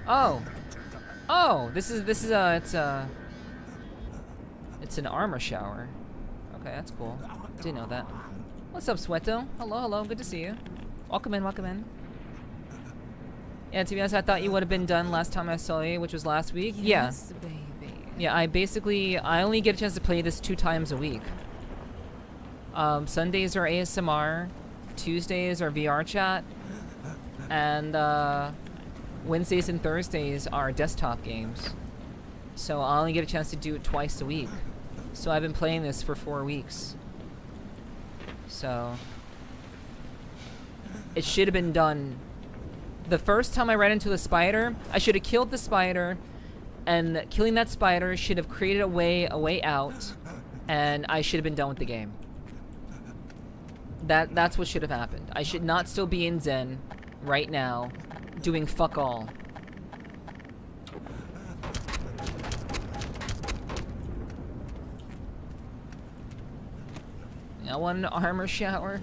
Oh! Oh! This is it's an armor shower. Okay, that's cool. Didn't know that. What's up, Sweato? Hello, hello, good to see you. Welcome in, welcome in. Yeah, to be honest, I thought you would have been done last time I saw you, which was last week. Yes, baby. Yeah, I only get a chance to play this 2 times a week. Sundays are ASMR, Tuesdays are VR chat, and Wednesdays and Thursdays are desktop games. So I only get a chance to do it twice a week. So I've been playing this for 4 weeks. So it should have been done. The first time I ran into the spider, I should have killed the spider, and killing that spider should have created a way out, and I should have been done with the game. That's what should have happened. I should not still be in Zen right now, doing fuck all. I want an armor shower.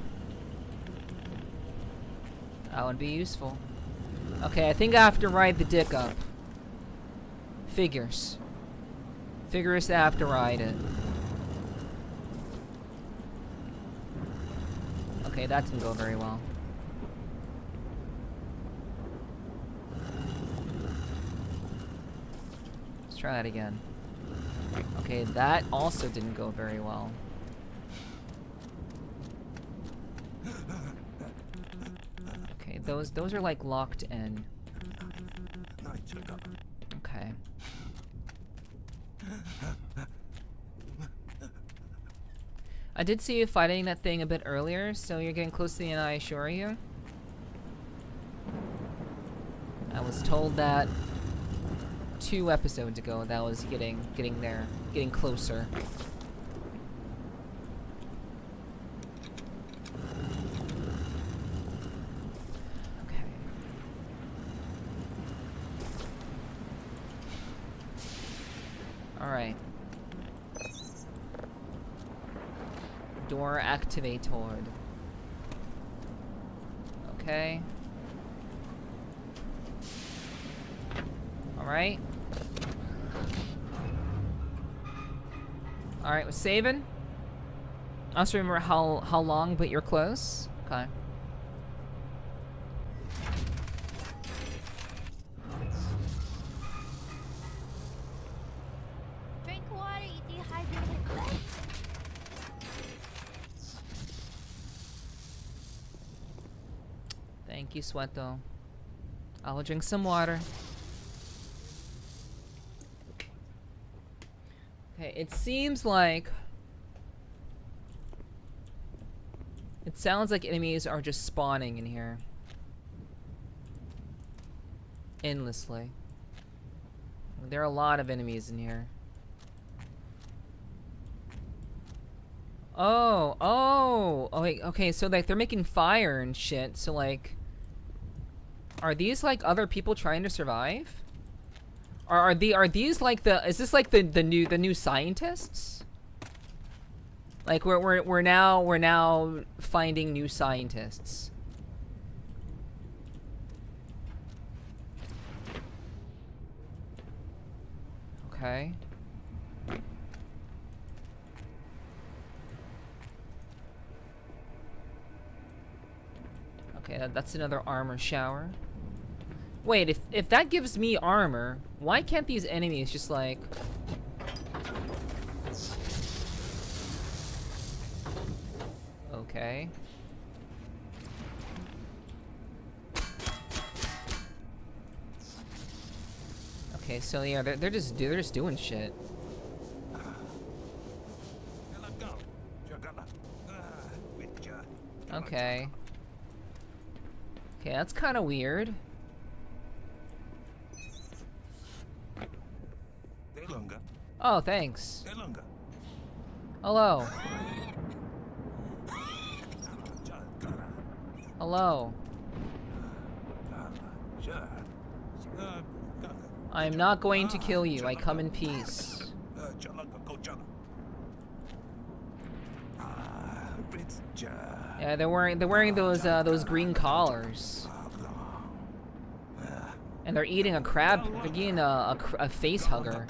That would be useful. Okay, I think I have to ride the dick up. Figures. Figures to have to ride it. Okay, that didn't go very well. Let's try that again. Okay, that also didn't go very well. Okay, those are like locked in. Okay. I did see you fighting that thing a bit earlier, so you're getting close to the end, I assure you. I was told that 2 episodes ago that was getting there, getting closer. Okay. All right. Door activated. Okay. Alright. Alright, we're saving. I also remember how long, but you're close. Okay. Drink water, you dehydrated bitch. Thank you, Sweato. I will drink some water. Okay, it seems like... It sounds like enemies are just spawning in here. endlessly. There are a lot of enemies in here. Oh, wait, okay, so like they're making fire and shit, so like, are these like other people trying to survive? Are these like is this like the new scientists? Like we're now finding new scientists. Okay. Okay, that's another armor shower. Wait, if that gives me armor, why can't these enemies just like... Okay. Okay, so yeah, they're just doing shit. Okay. Okay, that's kind of weird. Oh, thanks. Hello. Hello. I'm not going to kill you. I come in peace. Yeah, they're wearing those green collars. And they're eating a crab. They're eating a face hugger.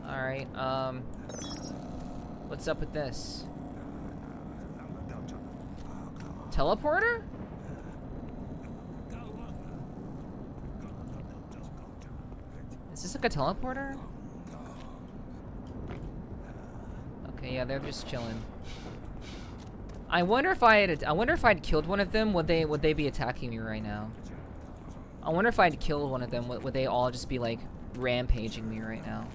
Alright, what's up with this? Teleporter? Is this like a teleporter? Okay, yeah, they're just chilling. I wonder if I'd killed one of them, would they be attacking me right now? I wonder if I'd killed one of them, would they all just be like rampaging me right now?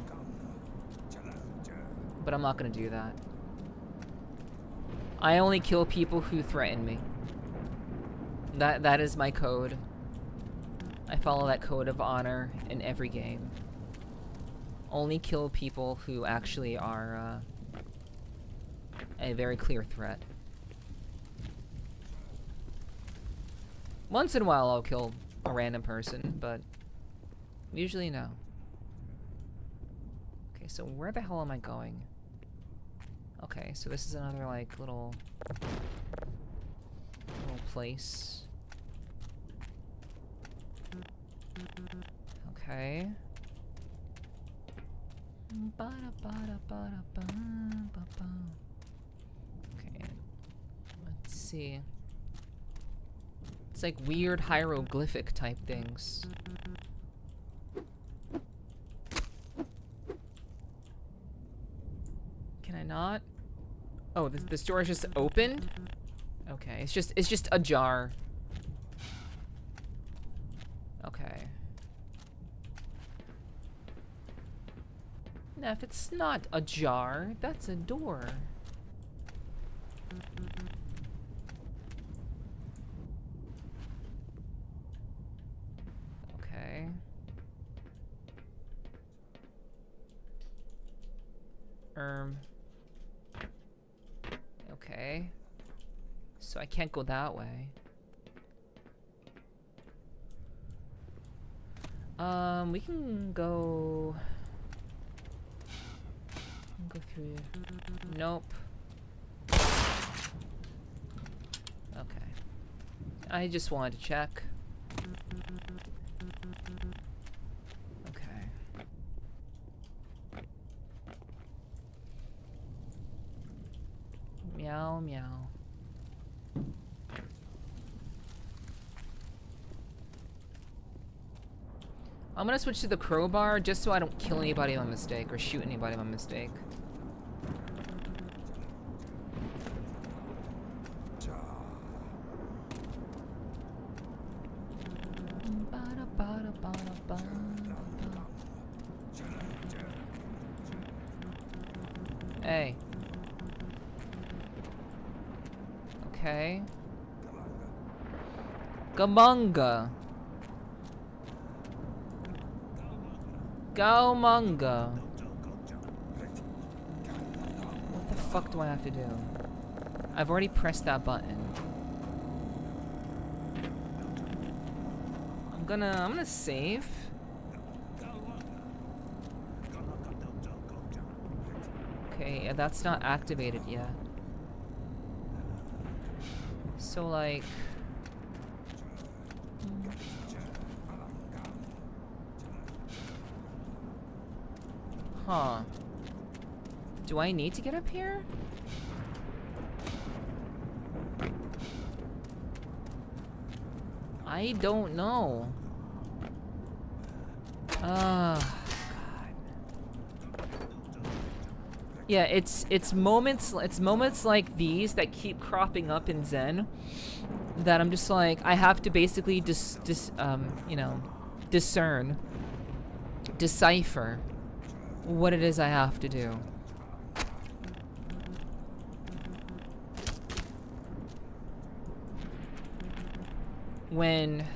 But I'm not gonna do that. I only kill people who threaten me. That is my code. I follow that code of honor in every game. Only kill people who actually are a very clear threat. Once in a while I'll kill a random person, but usually no. Okay, so where the hell am I going? Okay, so this is another like little place. Okay. Okay. Let's see. It's like weird hieroglyphic type things. Can I not? Oh, this door is just opened? Okay, it's just ajar. Okay. Now, if it's not ajar, that's a door. Okay. Okay. So I can't go that way. We can go... Go through... Nope. Okay. I just wanted to check. Okay. Meow, meow. I'm gonna switch to the crowbar just so I don't kill anybody by mistake or shoot anybody by mistake. Hey. Gamunga. Gamunga. What the fuck do I have to do? I've already pressed that button. I'm gonna save. Okay, that's not activated yet. So like... Huh. Do I need to get up here? I don't know. God. Yeah, it's moments like these that keep cropping up in Zen that I'm just like, I have to basically you know, decipher what it is I have to do. When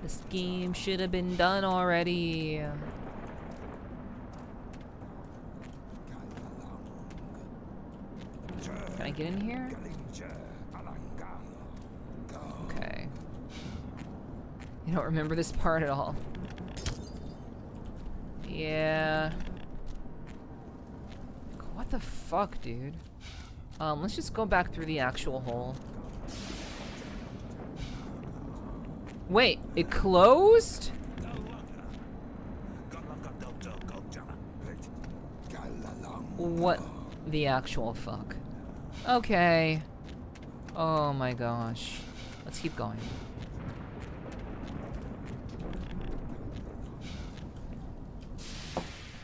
this game should have been done already. Can I get in here? Okay. You don't remember this part at all. Yeah. What the fuck, dude? Let's just go back through the actual hole. Wait, it closed? What the actual fuck? Okay. Oh my gosh. Let's keep going.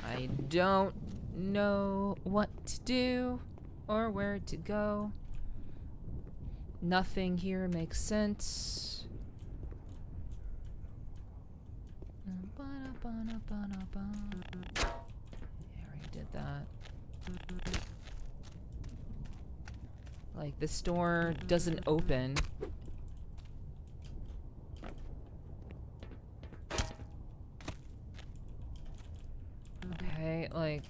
I don't know what to do or where to go. Nothing here makes sense. I already did that. Like, this door doesn't open. Okay, like...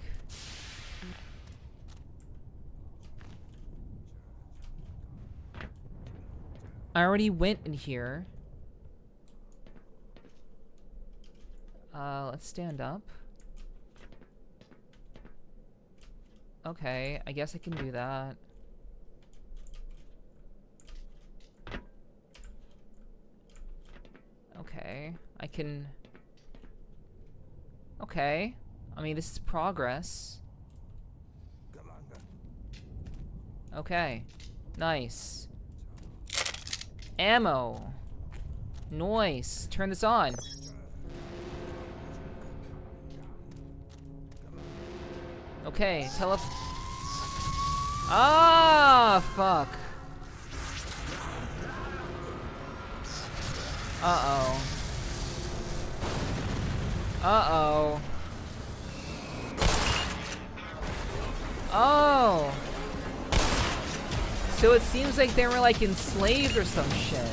I already went in here. Let's stand up. Okay, I guess I can do that. Okay, I can... Okay. I mean, this is progress. Okay. Nice. Ammo. Nice. Turn this on. Okay, Ah, fuck. Uh-oh. Uh-oh. Oh. So it seems like they were like enslaved or some shit.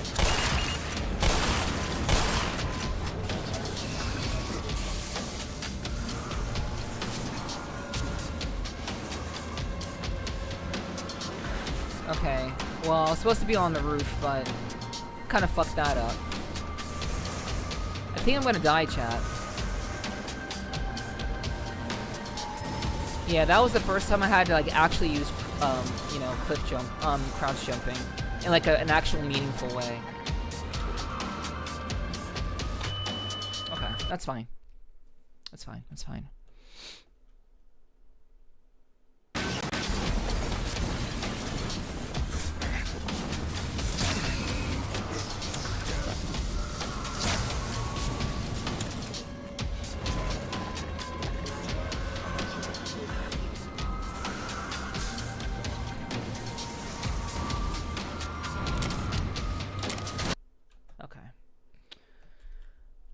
Okay. Well, I was supposed to be on the roof, but kind of fucked that up. I think I'm gonna die, chat. Yeah, that was the first time I had to like actually use, you know, cliff jump, crouch jumping in like an actual meaningful way. Okay, that's fine. That's fine. That's fine.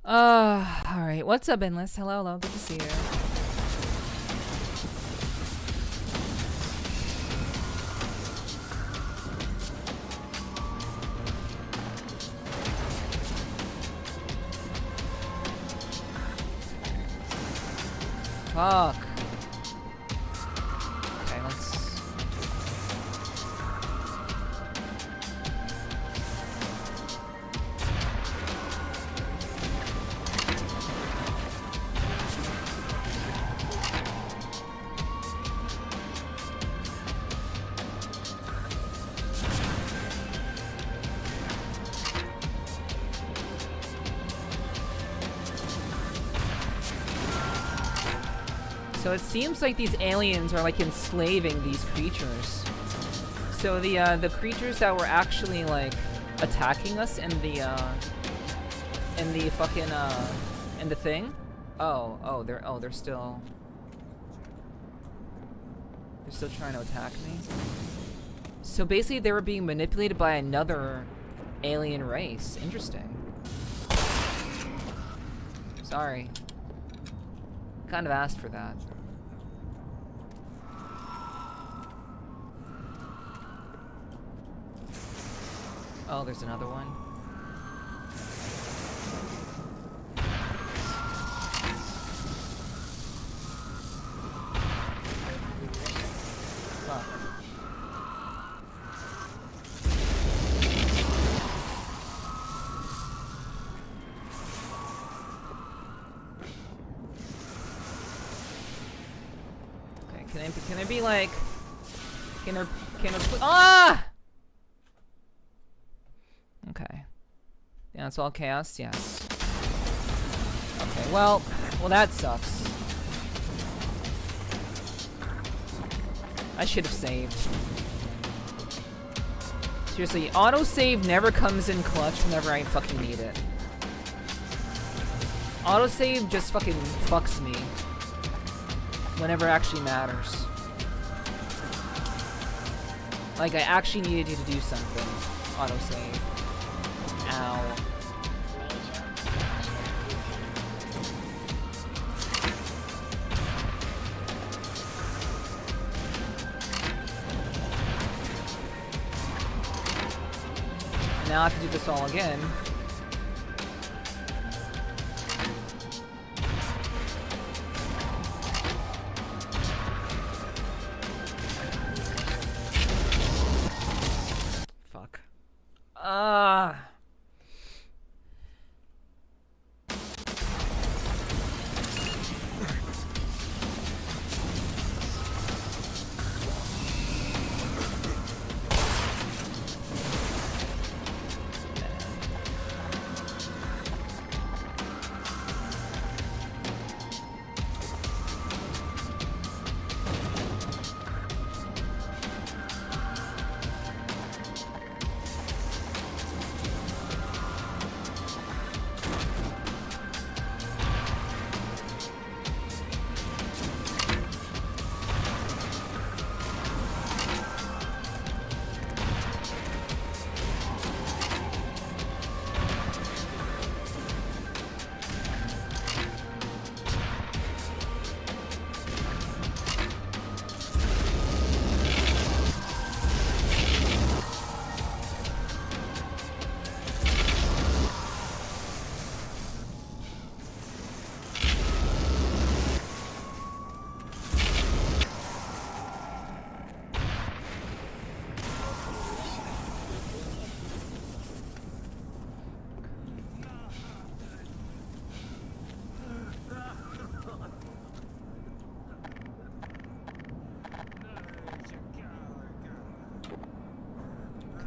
Alright, what's up, Endless? Hello, hello, good to see you. Fuck. Okay, let's... So it seems like these aliens are like enslaving these creatures. So the creatures that were actually like attacking us in the fucking in the thing. They're still trying to attack me. So basically they were being manipulated by another alien race. Interesting. Sorry. Kind of asked for that. Oh, there's another one. Fuck. Okay, can I be like... Can I ah! Okay. Yeah, it's all chaos, yes. Okay, well, that sucks. I should have saved. Seriously, autosave never comes in clutch whenever I fucking need it. Autosave just fucking fucks me. Whenever it actually matters. Like, I actually needed you to do something. Autosave. Ow. And now I have to do this all again. Fuck.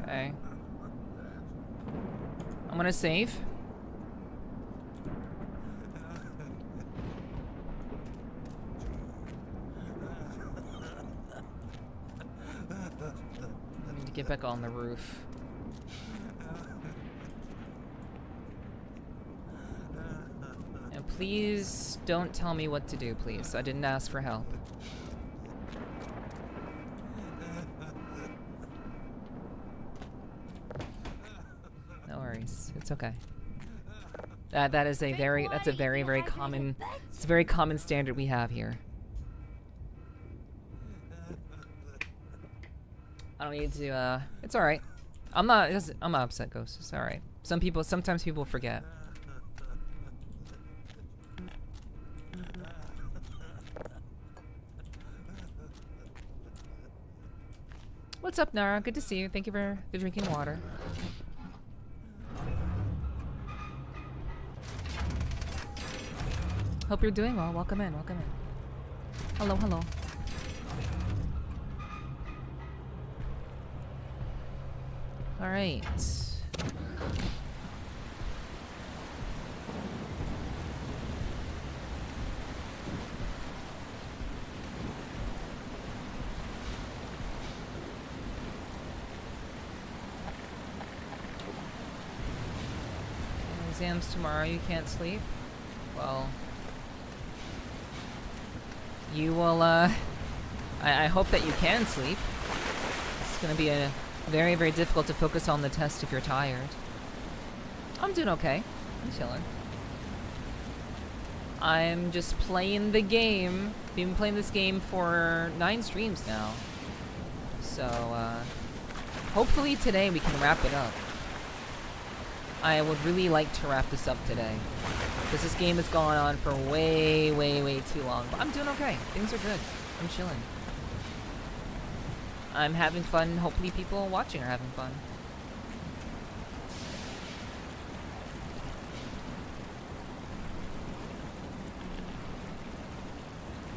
Okay. I'm gonna save. I need to get back on the roof. And please don't tell me what to do, please. I didn't ask for help. No worries. It's okay. That's a very common, it's a very common standard we have here. I don't need to, it's alright. I'm not upset, Ghost. It's alright. Sometimes people forget. What's up, Nara? Good to see you. Thank you for the drinking water. Hope you're doing well. Welcome in. Welcome in. Hello, hello. All right. Exams tomorrow. You can't sleep? Well, you will, I hope that you can sleep. It's gonna be a very, very difficult to focus on the test if you're tired. I'm doing okay. I'm chilling. I'm just playing the game. Been playing this game for 9 streams now. So, hopefully today we can wrap it up. I would really like to wrap this up today, because this game has gone on for way, way, way too long. But I'm doing okay. Things are good. I'm chilling. I'm having fun. Hopefully people watching are having fun.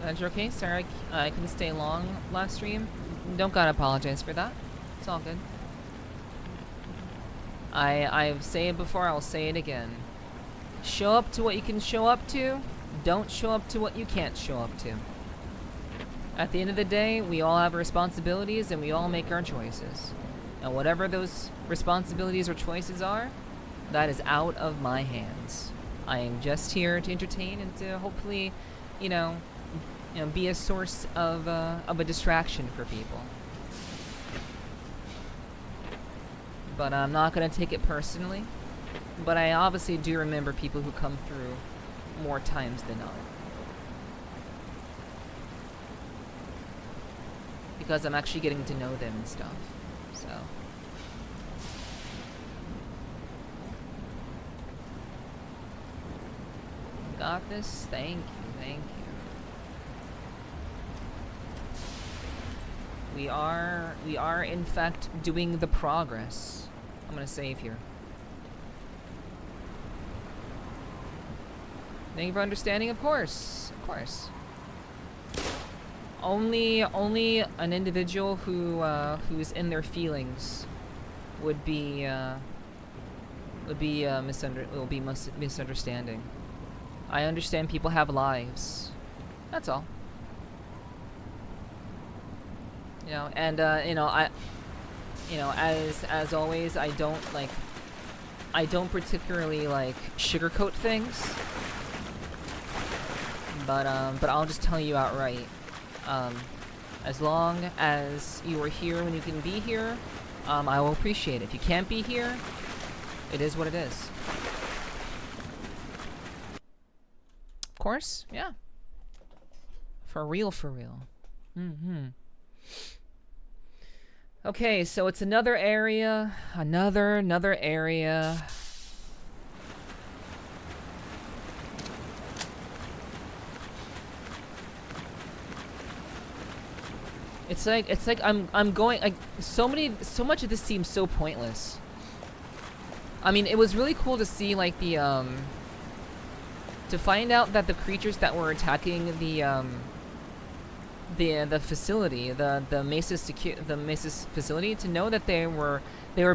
That's okay, Sarah. I couldn't stay long last stream. Don't gotta apologize for that. It's all good. I've said it before, I'll say it again. Show up to what you can show up to. Don't show up to what you can't show up to. At the end of the day, we all have responsibilities and we all make our choices. And whatever those responsibilities or choices are, that is out of my hands. I am just here to entertain and to hopefully, be a source of a distraction for people. But I'm not going to take it personally. But I obviously do remember people who come through more times than not. Because I'm actually getting to know them and stuff. So. Got this? Thank you, thank you. We are in fact doing the progress. I'm gonna save here. Thank you for understanding, of course. Of course. Only an individual who's in their feelings would be misunderstanding. I understand people have lives. That's all. As always, I don't particularly sugarcoat things. But I'll just tell you outright. As long as you are here when you can be here, I will appreciate it. If you can't be here, it is what it is. Of course, yeah. For real, for real. Okay, so it's another area, another area. It's like I'm going so much of this seems so pointless. I mean, it was really cool to see to find out that the creatures that were attacking the facility, the Mesa's facility, to know that they were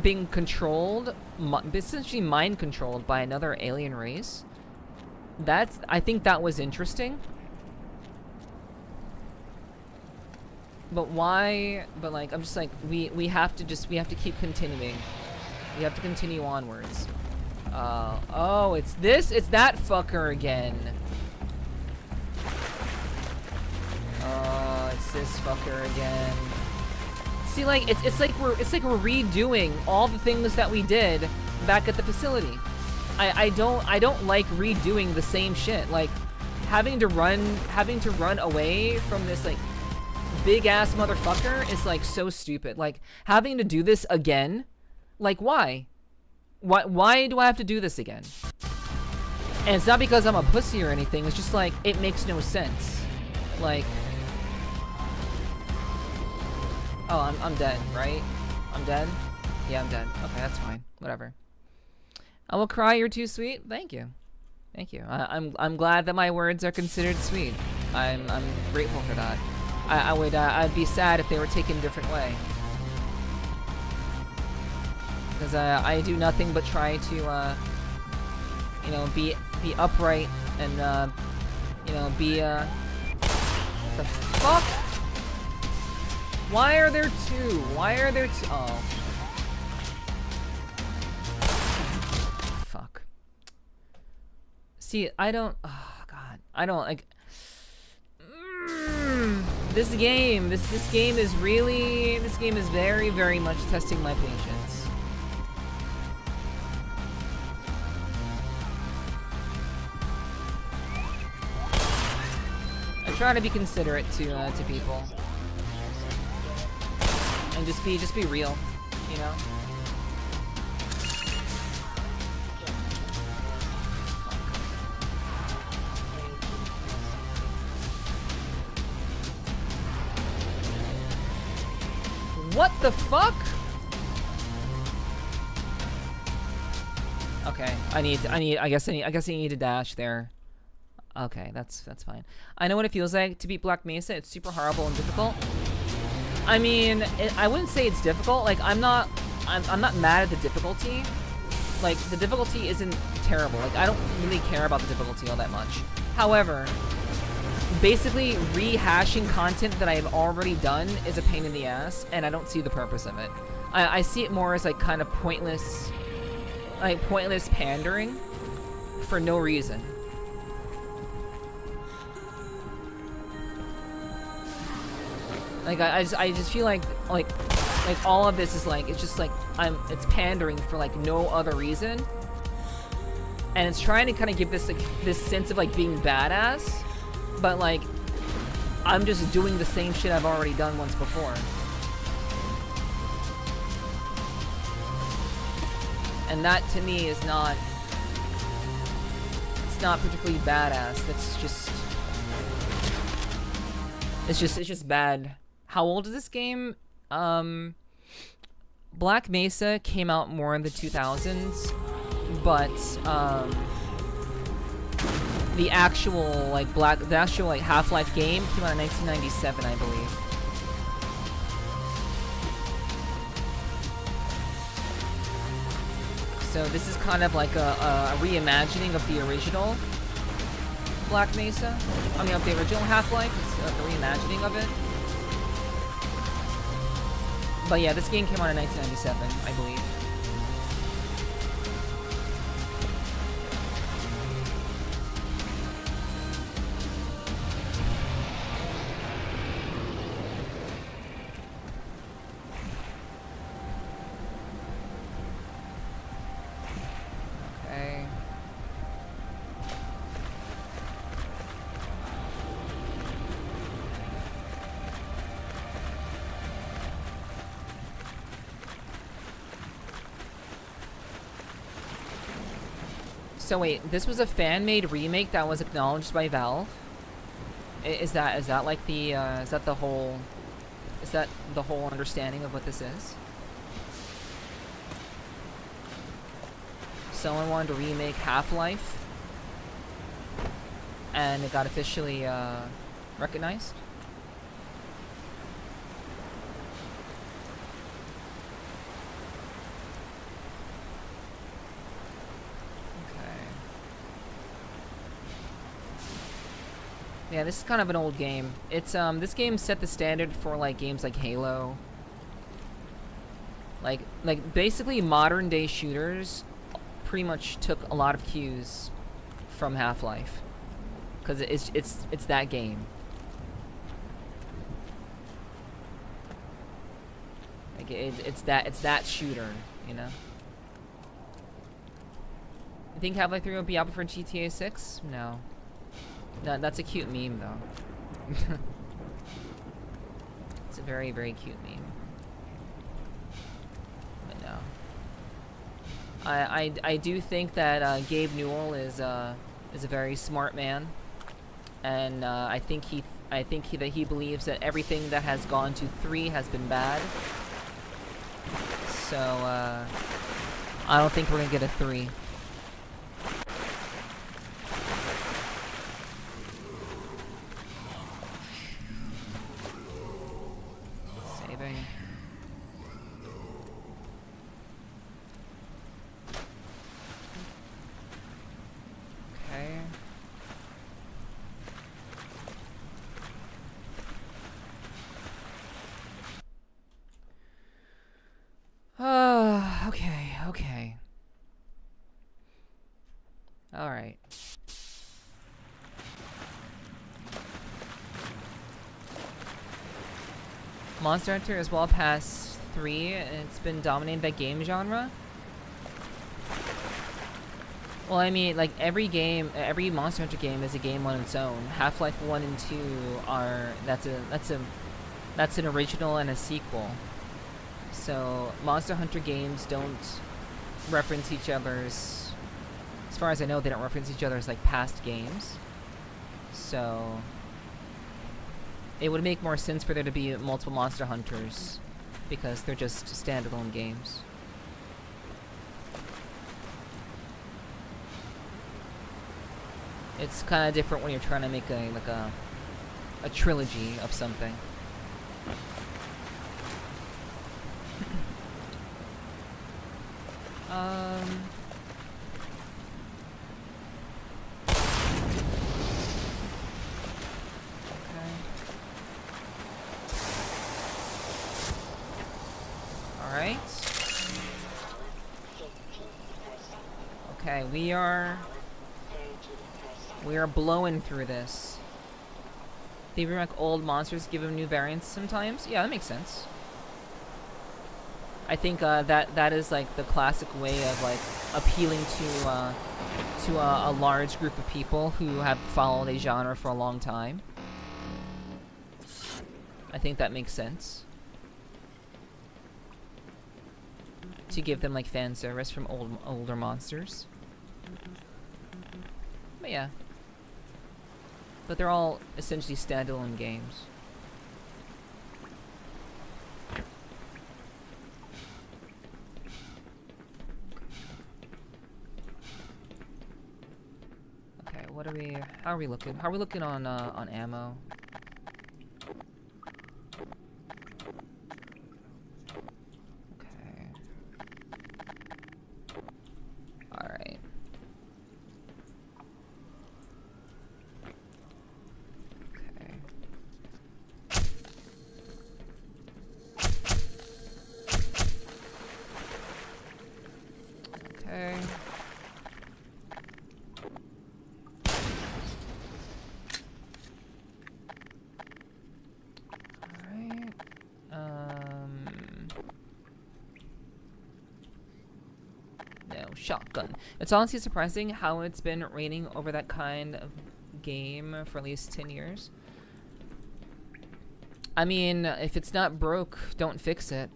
being controlled, essentially mind controlled by another alien race. I think that was interesting. But why? But I'm just we have to keep continuing. We have to continue onwards. Oh, it's that fucker again. Oh, it's this fucker again. See, it's like we're redoing all the things that we did back at the facility. I don't like redoing the same shit. Having to run away from this big ass motherfucker is so stupid. Having to do this again, why? Why do I have to do this again? And it's not because I'm a pussy or anything. It's just it makes no sense. Oh, I'm dead, right? I'm dead? Yeah, I'm dead. Okay, that's fine. Whatever. I will cry, you're too sweet. Thank you. Thank you. I'm glad that my words are considered sweet. I'm grateful for that. I'd be sad if they were taken a different way. Because I do nothing but try to you know, be upright and you know, be the fuck? Why are there two? Why are there two? Oh. Fuck. See, I don't. Oh god, I don't like. This game is really. This game is very, very much testing my patience. I try to be considerate to people, and just be real, you know. What the fuck? Okay, I guess I need to dash there. Okay, that's fine. I know what it feels like to beat Black Mesa. It's super horrible and difficult. I mean, I wouldn't say it's difficult. Like, I'm not mad at the difficulty. Like, the difficulty isn't terrible. Like, I don't really care about the difficulty all that much. However, basically rehashing content that I have already done is a pain in the ass, and I don't see the purpose of it. I see it more as like kind of pointless pandering for no reason. Like I just feel like all of this is like, it's just like it's pandering for like no other reason, and it's trying to kind of give this like this sense of like being badass, but like I'm just doing the same shit I've already done once before. And that to me is not, it's not particularly badass. That's just, it's just bad. How old is this game? Black Mesa came out more in the 2000s, but the actual like Half-Life game came out in 1997, I believe. So this is kind of like a reimagining of the original Black Mesa. I mean, of the original Half-Life. It's a reimagining of it. But yeah, this game came out in 1997, I believe. Okay. So wait, this was a fan-made remake that was acknowledged by Valve? Is that like the is that the whole understanding of what this is? Someone wanted to remake Half-Life, and it got officially recognized. Yeah, this is kind of an old game. It's this game set the standard for like games like Halo. Like basically modern day shooters pretty much took a lot of cues from Half-Life, because it's that game. Like it's that shooter, you know. You think Half-Life 3 would be out for GTA 6? No. No, that's a cute meme, though. It's a very, very cute meme. But no. I do think that Gabe Newell is a very smart man, and I think I think that he believes that everything that has gone to 3 has been bad. So, I don't think we're gonna get a 3. Saving. Okay. Okay. Alright. Monster Hunter is well past 3, and it's been dominated by game genre. Well, I mean, like, every Monster Hunter game is a game on its own. Half-Life 1 and 2 are, that's an original and a sequel. So, Monster Hunter games don't reference each other's, as far as I know, they don't reference each other's, like, past games. So, it would make more sense for there to be multiple Monster Hunters, because they're just standalone games. It's kind of different when you're trying to make a trilogy of something. Okay. Alright. Okay, we are blowing through this. They remake old monsters, give them new variants sometimes. Yeah, that makes sense. I think that is like the classic way of like appealing to a large group of people who have followed a genre for a long time. I think that makes sense. To give them like fan service from older monsters. But yeah. But they're all essentially standalone games. Okay, what are we? How are we looking? How are we looking on ammo? Okay. All right. Okay. Alright. No, shotgun. It's honestly surprising how it's been raining over that kind of game for at least 10 years. I mean, if it's not broke, don't fix it.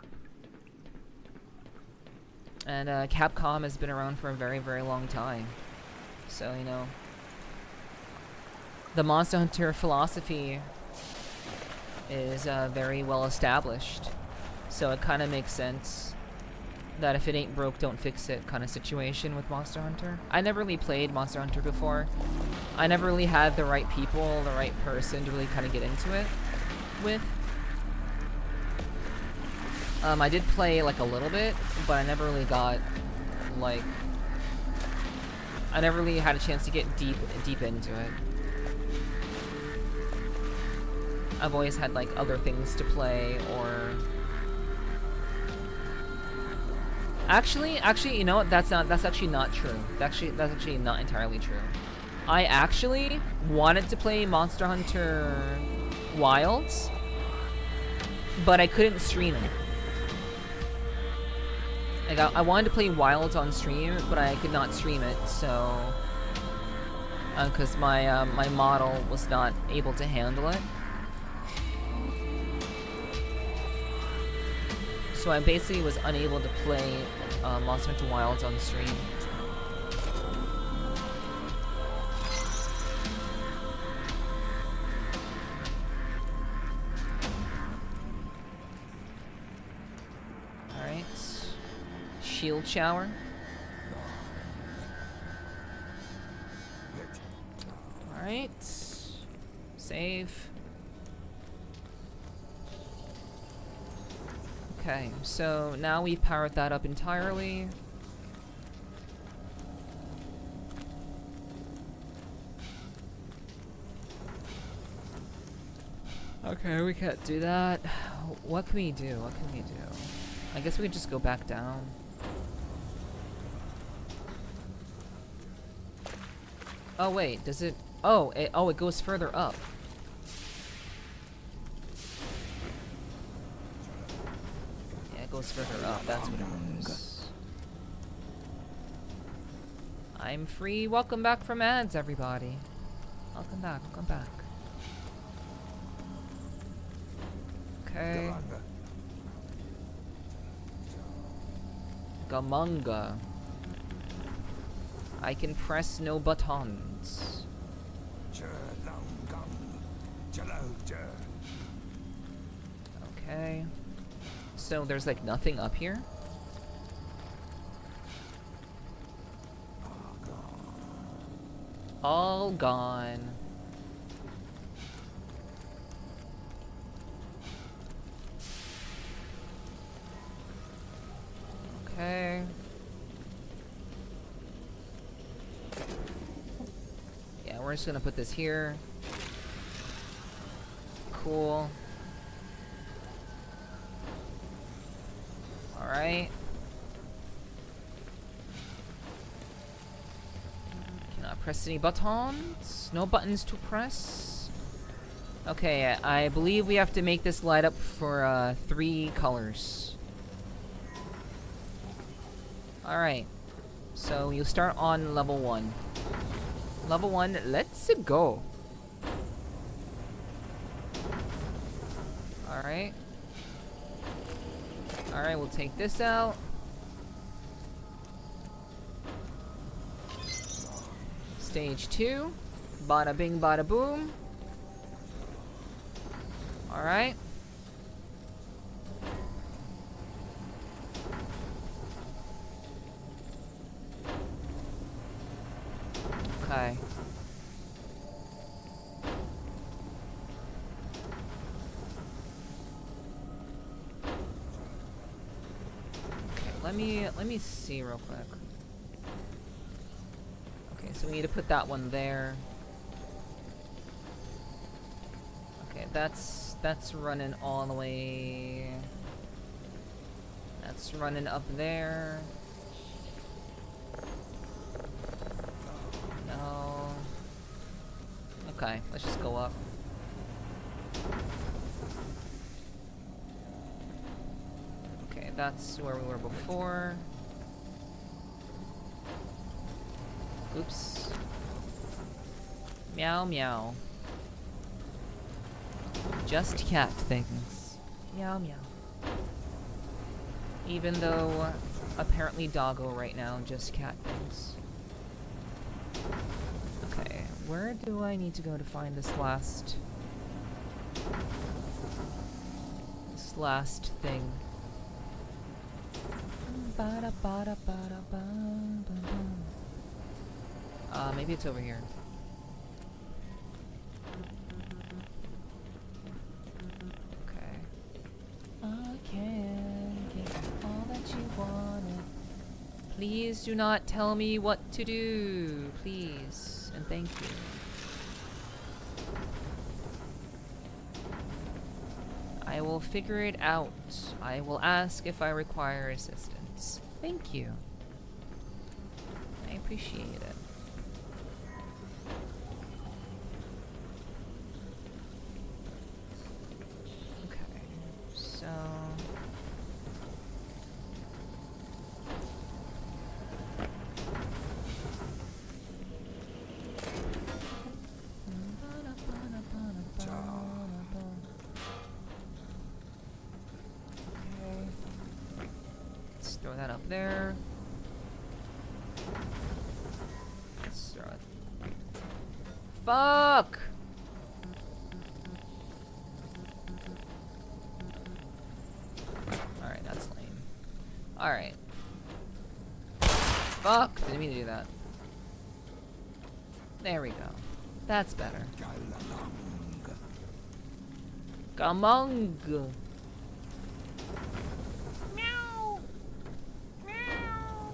And Capcom has been around for a very, very long time. So, you know, the Monster Hunter philosophy is very well established. So it kind of makes sense that if it ain't broke, don't fix it kind of situation with Monster Hunter. I never really played Monster Hunter before. I never really had the right people, the right person to really kind of get into it with. I did play like a little bit, but I never really got like I never really had a chance to get deep into it. I've always had like other things to play, or actually, you know what? That's actually not true. That's actually not entirely true. I actually wanted to play Monster Hunter Wilds, but I couldn't stream it. Like, I wanted to play Wilds on stream, but I could not stream it, so because my model was not able to handle it. So I basically was unable to play Monster Hunter Wilds on stream. shield shower. Alright. Save. Okay, so now we've powered that up entirely. Okay, we can't do that. What can we do? What can we do? I guess we could just go back down. Oh wait, does it? Oh, it goes further up. Yeah, it goes further up. That's what it is. I'm free. Welcome back from ads, everybody. Welcome back. Welcome back. Okay. Gamunga. I can press no buttons. Okay. So there's like nothing up here? All gone. Okay. Yeah, we're just gonna put this here. Cool. Alright. Cannot press any buttons. No buttons to press. Okay, I believe we have to make this light up for 3 colors. Alright. So you start on level 1. Level 1, let's go. Alright. Alright, we'll take this out. Stage 2. Bada bing, bada boom. Alright. Okay. Let me see real quick. Okay, so we need to put that one there. Okay, that's running all the way. That's running up there. No. Okay, let's just go up. Okay, that's where we were before. Oops. Meow meow. Just cat things. Meow meow. Even though apparently doggo right now, just cat things. Okay, where do I need to go to find this last thing? Maybe it's over here. Okay. I can get all that you wanted. Please do not tell me what to do. Please. And thank you. I will figure it out. I will ask if I require assistance. Thank you. I appreciate it. Okay, so... Throw that up there. Let's throw it. Fuck! Alright, that's lame. Alright. Fuck! Didn't mean to do that. There we go. That's better. Gamung. Meow. Meow.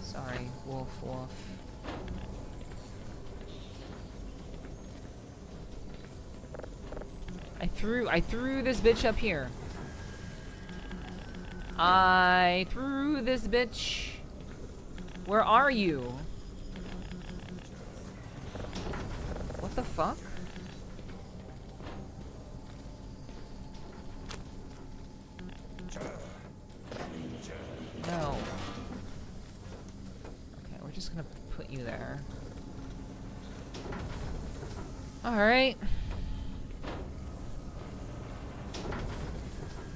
Sorry, wolf. I threw this bitch up here. I threw this bitch. Where are you? What the fuck? No. Okay, we're just gonna put you there. Alright.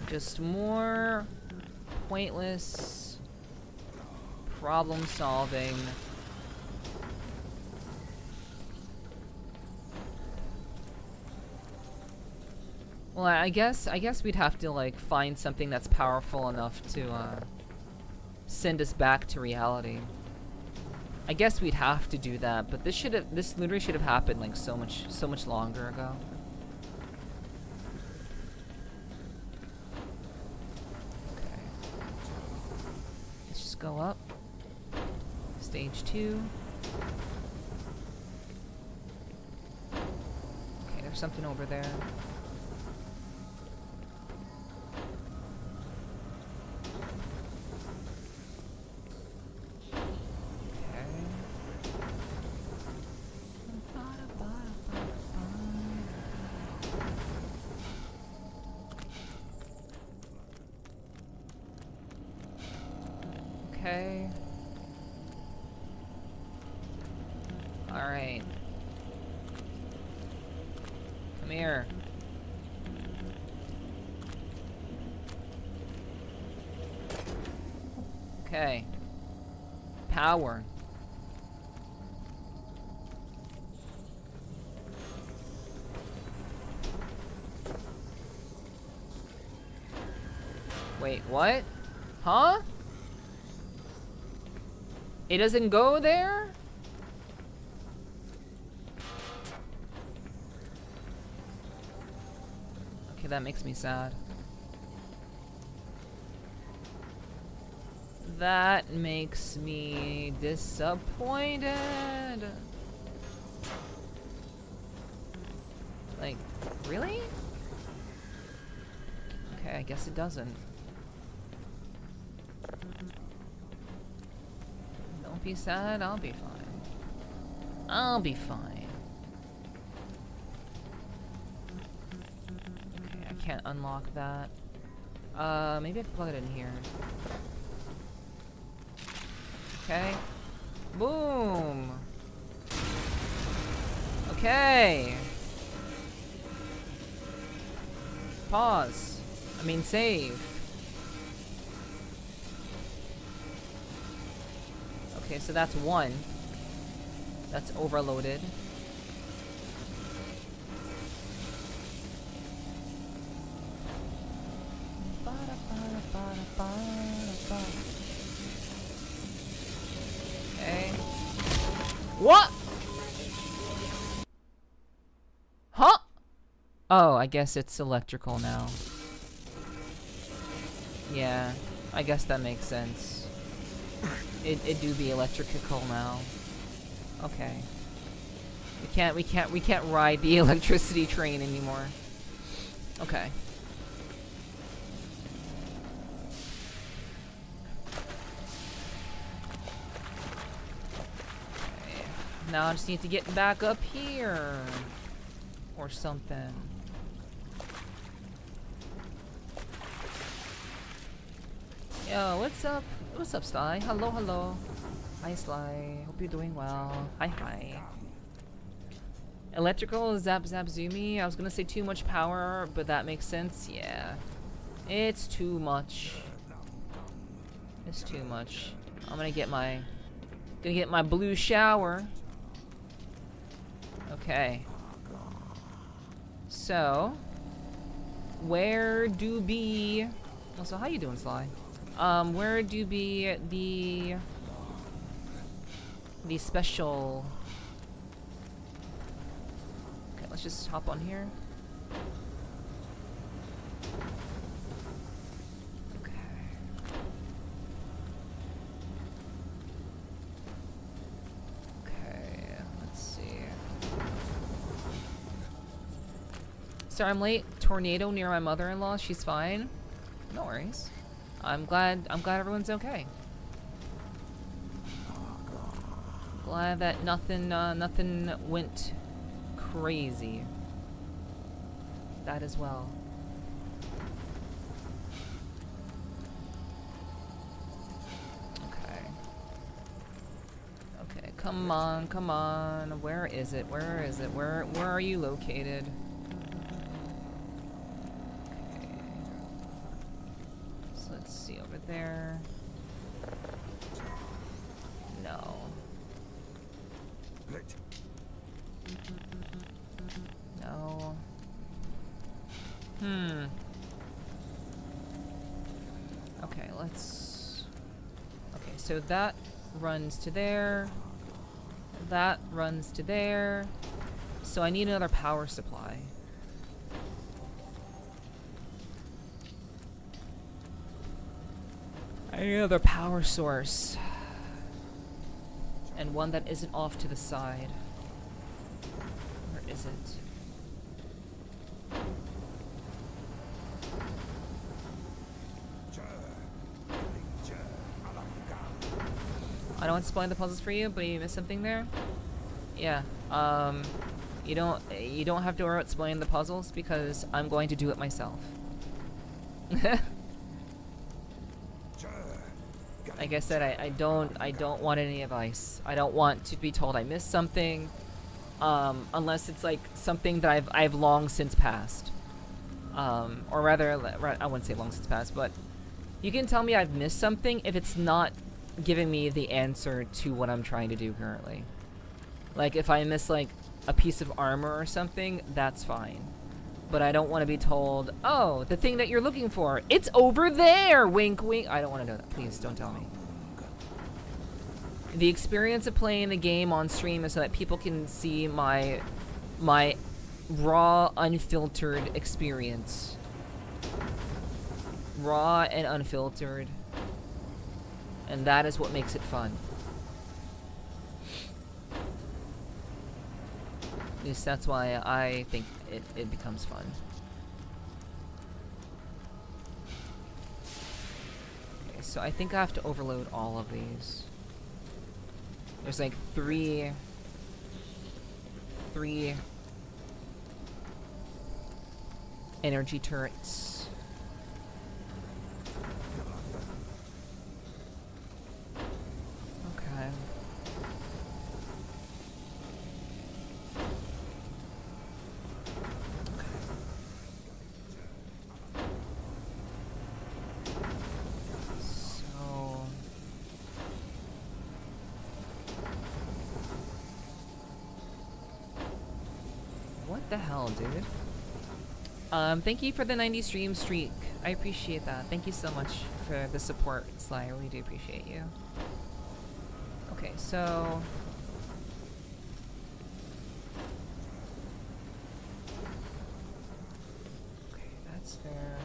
Just more pointless problem solving. Well, I guess we'd have to like find something that's powerful enough to send us back to reality. I guess we'd have to do that, but this literally should have happened like so much longer ago. Okay. Let's just go up. Stage 2. Okay, there's something over there. Okay. Alright. Come here. Okay. Power. Wait, what? Huh? It doesn't go there? Okay, that makes me sad. That makes me disappointed. Like, really? Okay, I guess it doesn't. Don't be sad, I'll be fine. I'll be fine. Okay, I can't unlock that. Maybe I can plug it in here. Okay. Boom! Okay! Pause. I mean, save. Okay, so that's one. That's overloaded. Okay. What? Huh? Oh, I guess it's electrical now. Yeah, I guess that makes sense. It do be electrical now. Okay. We can't ride the electricity train anymore. Okay. Okay. Now I just need to get back up here. Or something. Yo, what's up? What's up, Sly? Hello, hello. Hi, Sly. Hope you're doing well. Hi, hi. Electrical zap zoomy. I was gonna say too much power, but that makes sense. Yeah. It's too much. It's too much. I'm gonna get my blue shower. Okay. So, where do be? Also, how you doing, Sly? Where do be the special? Okay, let's just hop on here. Okay. Okay, let's see. Sorry, I'm late. Tornado near my mother-in-law. She's fine. No worries. I'm glad everyone's okay. Glad that nothing went crazy. That as well. Okay. Okay, come on, come on. Where is it? Where is it? Where are you located? There. No. No. Okay, let's... Okay, so that runs to there. That runs to there. So I need another power supply. I need another power source. And one that isn't off to the side. Where is it? I don't want to spoil the puzzles for you, but you missed something there? Yeah. You don't have to worry about spoiling the puzzles because I'm going to do it myself. Like I said, I don't want any advice. I don't want to be told I missed something, unless it's like something that I've long since passed, or rather, I wouldn't say long since passed, but you can tell me I've missed something if it's not giving me the answer to what I'm trying to do currently. Like if I miss like a piece of armor or something, that's fine. But I don't want to be told, oh, the thing that you're looking for, it's over there, wink, wink. I don't want to know that. Please, don't tell me. The experience of playing the game on stream is so that people can see my raw, unfiltered experience. Raw and unfiltered. And that is what makes it fun. At least that's why I think it becomes fun. Okay, so I think I have to overload all of these. There's like three energy turrets. Okay. What the hell, dude? Thank you for the 90 stream streak. I appreciate that. Thank you so much for the support, Sly. I really do appreciate you. Okay, so... Okay, that's there.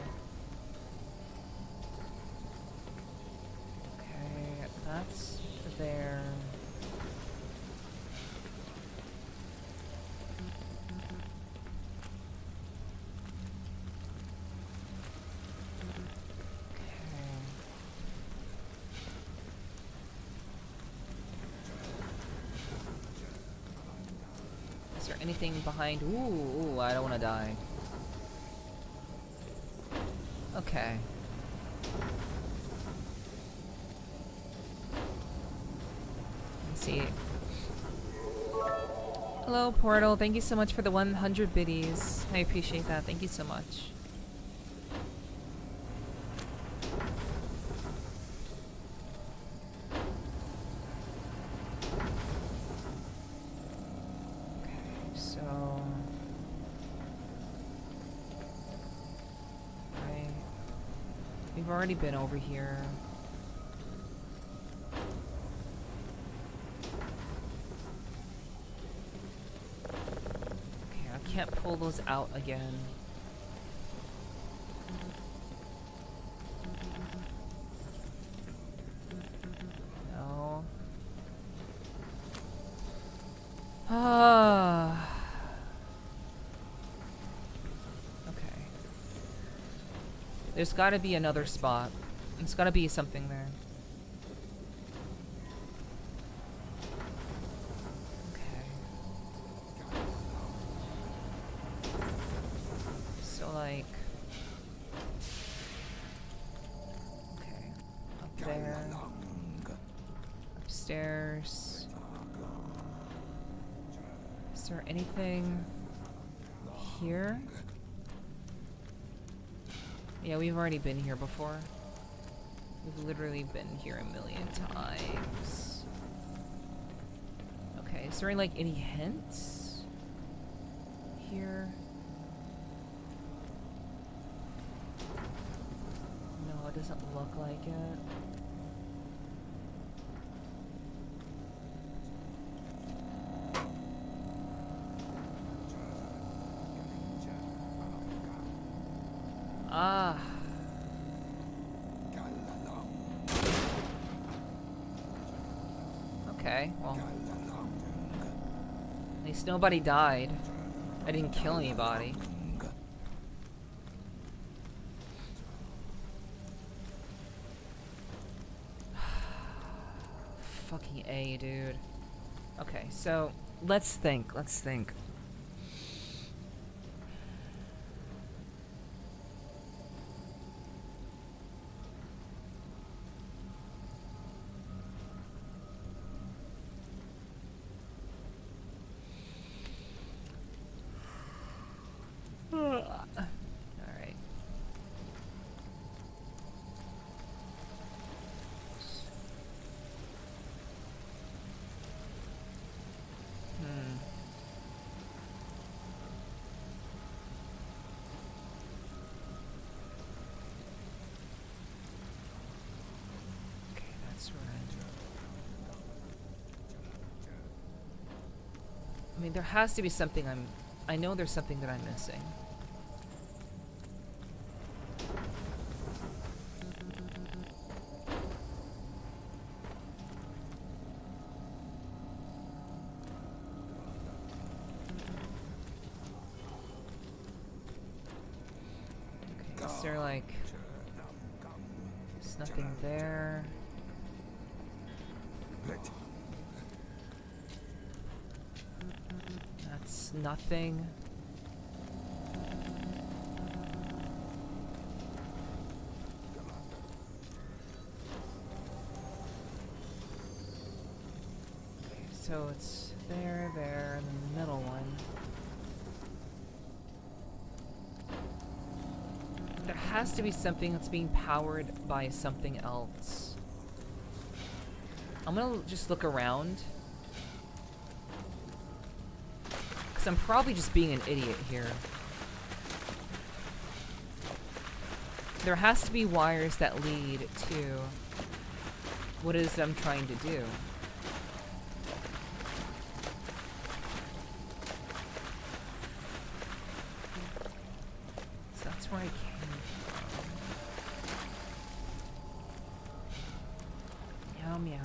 Okay, that's there. Anything behind? Ooh, I don't want to die. Okay. Let's see. Hello, Portal. Thank you so much for the 100 biddies. I appreciate that. Thank you so much. We've already been over here. Okay, I can't pull those out again. No. Ah. Okay. There's gotta be another spot. There's gotta be something there. Okay. So, like... Okay. Up there. Upstairs. Is there anything here? Yeah, we've already been here before. We've literally been here a million times. Okay, is there like any hints here? No, it doesn't look like it. Ah. Okay, well. At least nobody died. I didn't kill anybody. Fucking A, dude. Okay, so let's think. Alright. Okay, that's right. I mean, there has to be something I know there's something that I'm missing. Okay, is there like... There's nothing there. That's nothing. Okay, so it's there, and then the middle one. There has to be something that's being powered by something else. I'm gonna just look around. Because I'm probably just being an idiot here. There has to be wires that lead to what it is I'm trying to do. So that's where I came from. Meow meow.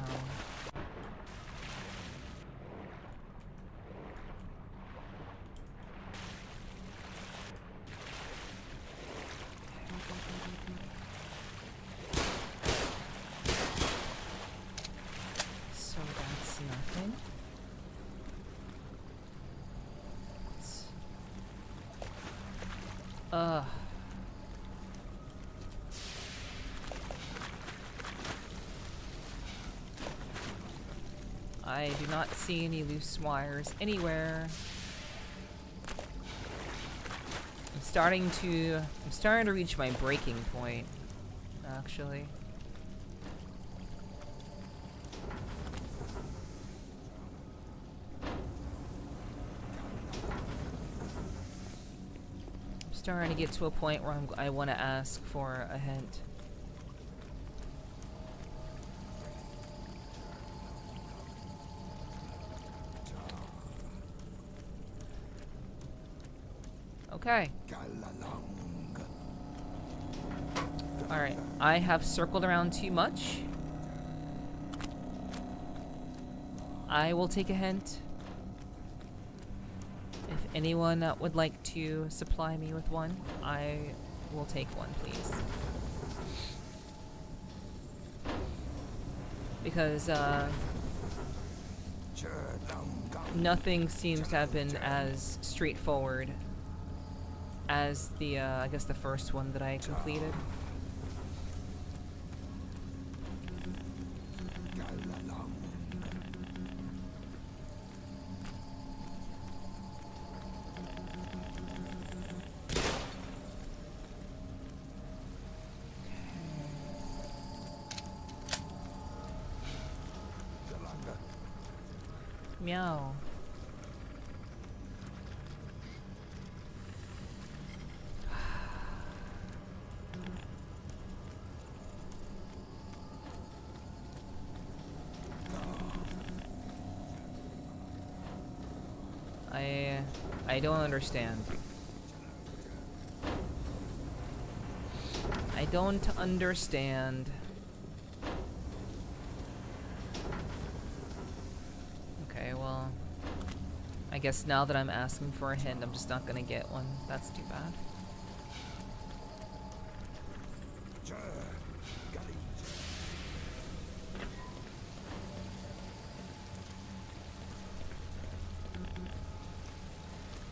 So that's nothing. I do not see any loose wires anywhere. I'm starting to reach my breaking point, actually. I'm starting to get to a point where I want to ask for a hint. Okay. Alright, I have circled around too much. I will take a hint. If anyone would like to supply me with one, I will take one, please. Because, nothing seems to have been as straightforward as the, I guess the first one that I completed. Meow. I don't understand. I don't understand. Okay, well, I guess now that I'm asking for a hint, I'm just not gonna get one. That's too bad.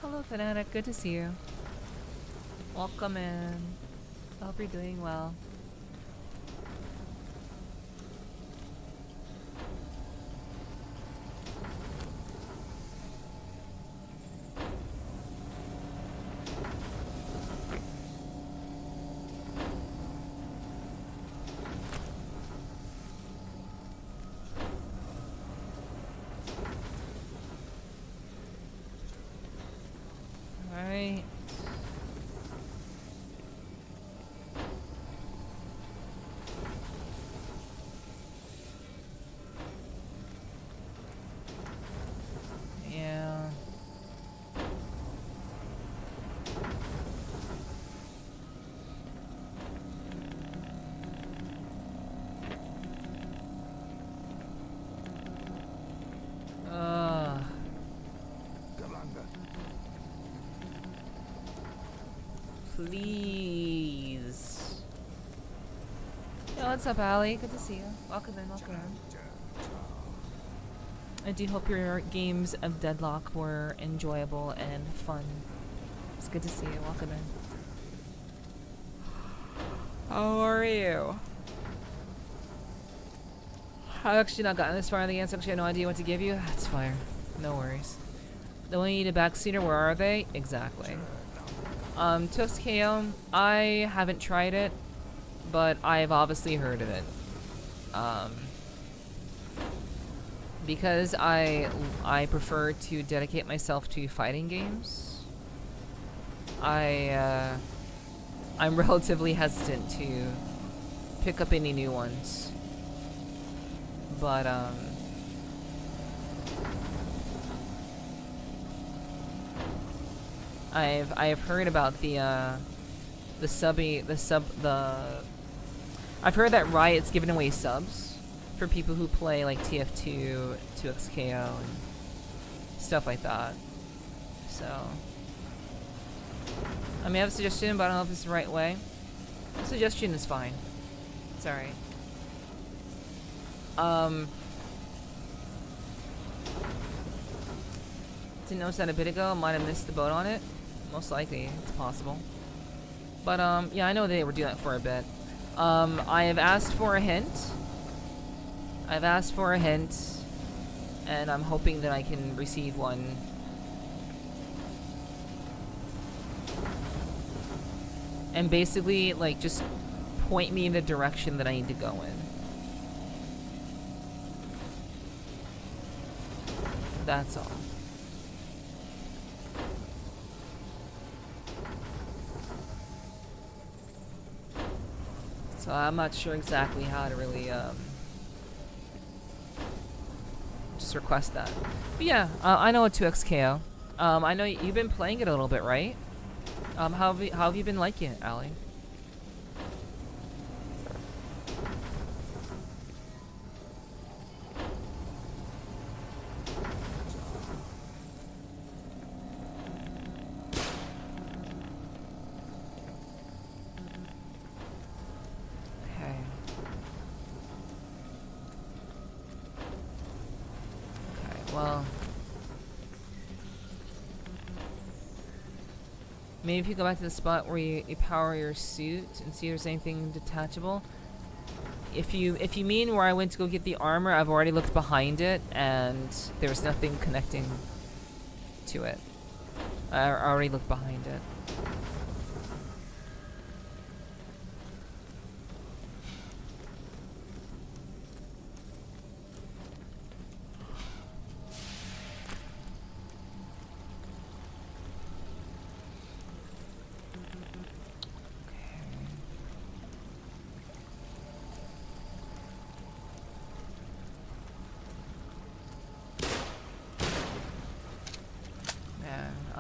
Hello, Fanatic. Good to see you. Welcome in. I hope you're doing well. Alright. Yeah. Please. Yo, what's up, Allie? Good to see you. Welcome in, welcome in. I do hope your games of Deadlock were enjoyable and fun. It's good to see you. Welcome in. How are you? I've actually not gotten this far in the game, so actually I have no idea what to give you. That's fine. No worries. Then we need a backseater. Where are they? Exactly. Toast KO, I haven't tried it, but I've obviously heard of it. Because I prefer to dedicate myself to fighting games, I'm relatively hesitant to pick up any new ones. But I've heard about I've heard that Riot's giving away subs for people who play like TF2, 2XKO, and stuff like that. So I may have a suggestion, but I don't know if it's the right way. Suggestion is fine. It's alright. Didn't notice that a bit ago. Might have missed the boat on it. Most likely, it's possible. But yeah, I know they were doing that for a bit. I have asked for a hint. And I'm hoping that I can receive one. And basically, like, just point me in the direction that I need to go in. That's all. So I'm not sure exactly how to really just request that. But yeah, I know a 2XKO. I know you've been playing it a little bit, right? How have you been liking it, Allie? Okay. Okay, well. Maybe if you go back to the spot where you power your suit and see if there's anything detachable. If you mean where I went to go get the armor, I've already looked behind it and there's nothing connecting to it. I already looked behind it.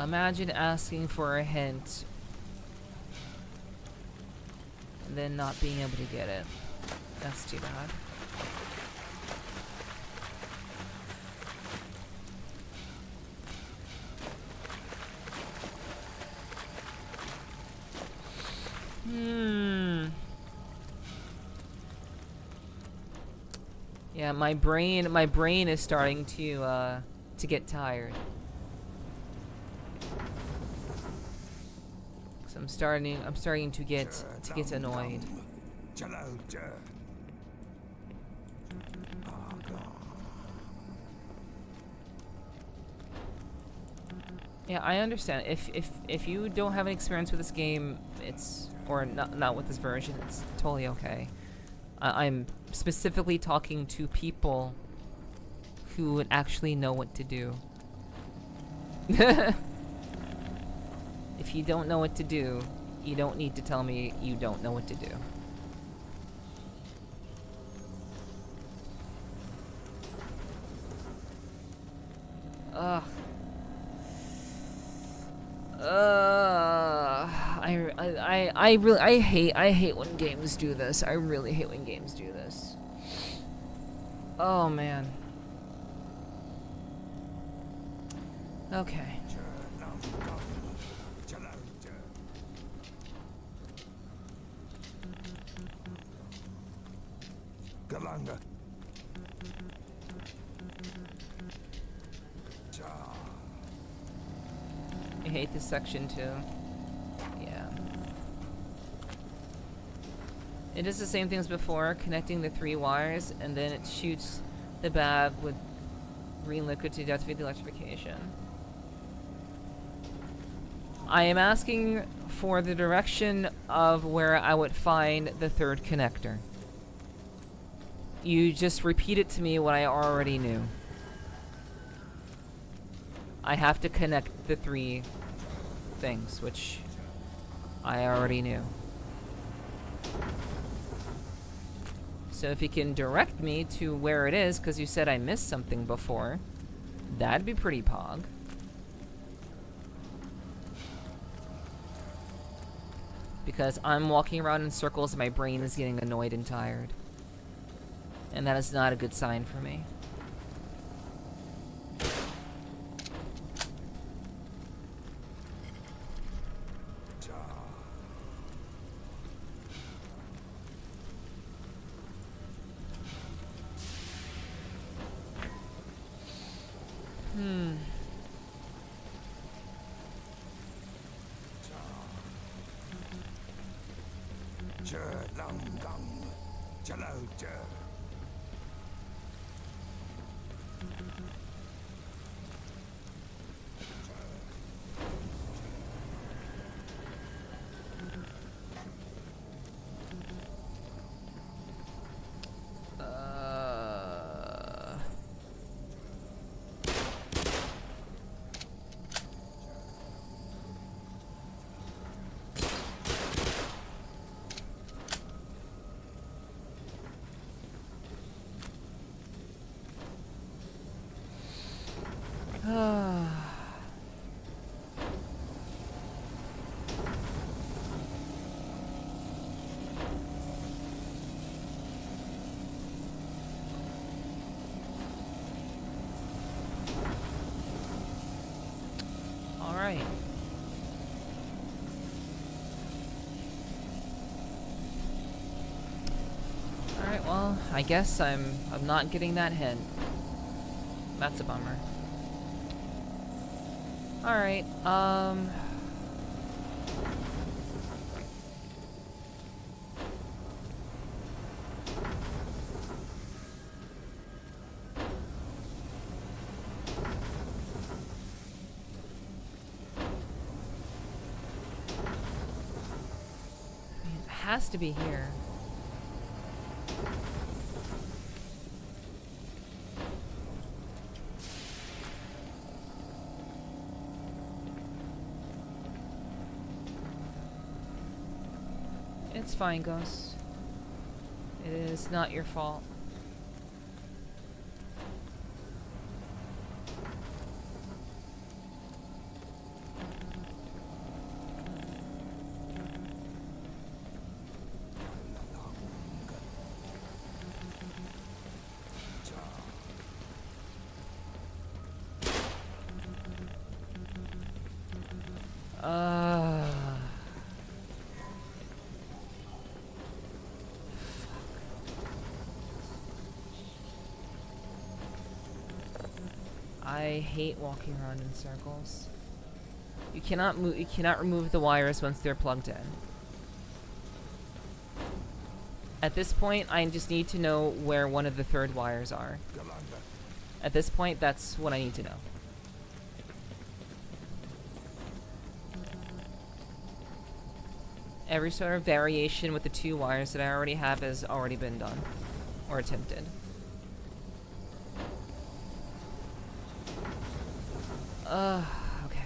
Imagine asking for a hint and then not being able to get it. That's too bad. Yeah, my brain is starting to get tired. I'm starting to get annoyed. Yeah, I understand. If you don't have any experience with this game, or not with this version, it's totally okay. I'm specifically talking to people who would actually know what to do. If you don't know what to do, you don't need to tell me you don't know what to do. Ugh. I hate when games do this. I really hate when games do this. Oh man. Okay. I hate this section too. Yeah. It does the same thing as before, connecting the 3 wires, and then it shoots the bag with green liquid to deactivate the electrification. I am asking for the direction of where I would find the 3rd connector. You just repeated to me what I already knew. I have to connect the 3 things, which I already knew. So if you can direct me to where it is, because you said I missed something before, that'd be pretty pog. Because I'm walking around in circles and my brain is getting annoyed and tired. And that is not a good sign for me. Alright. Alright, well, I guess I'm not getting that hint. That's a bummer. Alright, it has to be here. It's fine, Ghost. It is not your fault. I hate walking around in circles. You cannot move. You cannot remove the wires once they're plugged in. At this point, I just need to know where one of the third wires are. At this point, that's what I need to know. Every sort of variation with the 2 wires that I already have has already been done or attempted. Okay.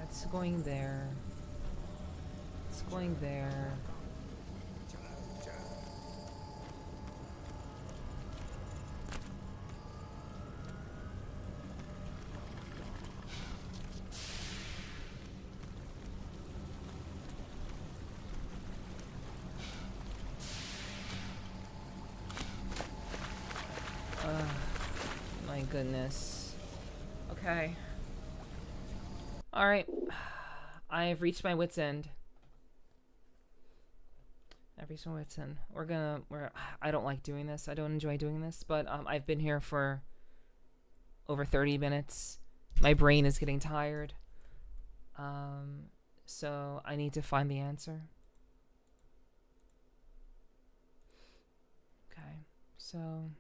It's going there. It's going there. My goodness. Okay. Alright. I have reached my wit's end. I've reached my wit's end. I don't like doing this. I don't enjoy doing this, but I've been here for over 30 minutes. My brain is getting tired. So I need to find the answer. Okay. So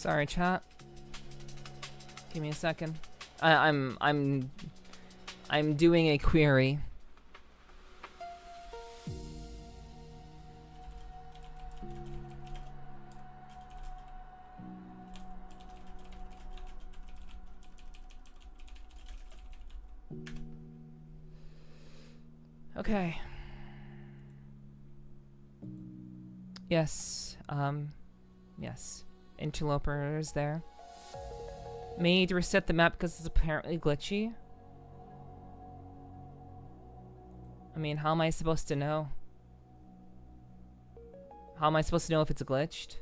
Sorry, chat. Give me a second. I'm doing a query. Okay. Yes. Yes. Interloper is there. May need to reset the map because it's apparently glitchy. I mean, how am I supposed to know? How am I supposed to know if it's glitched?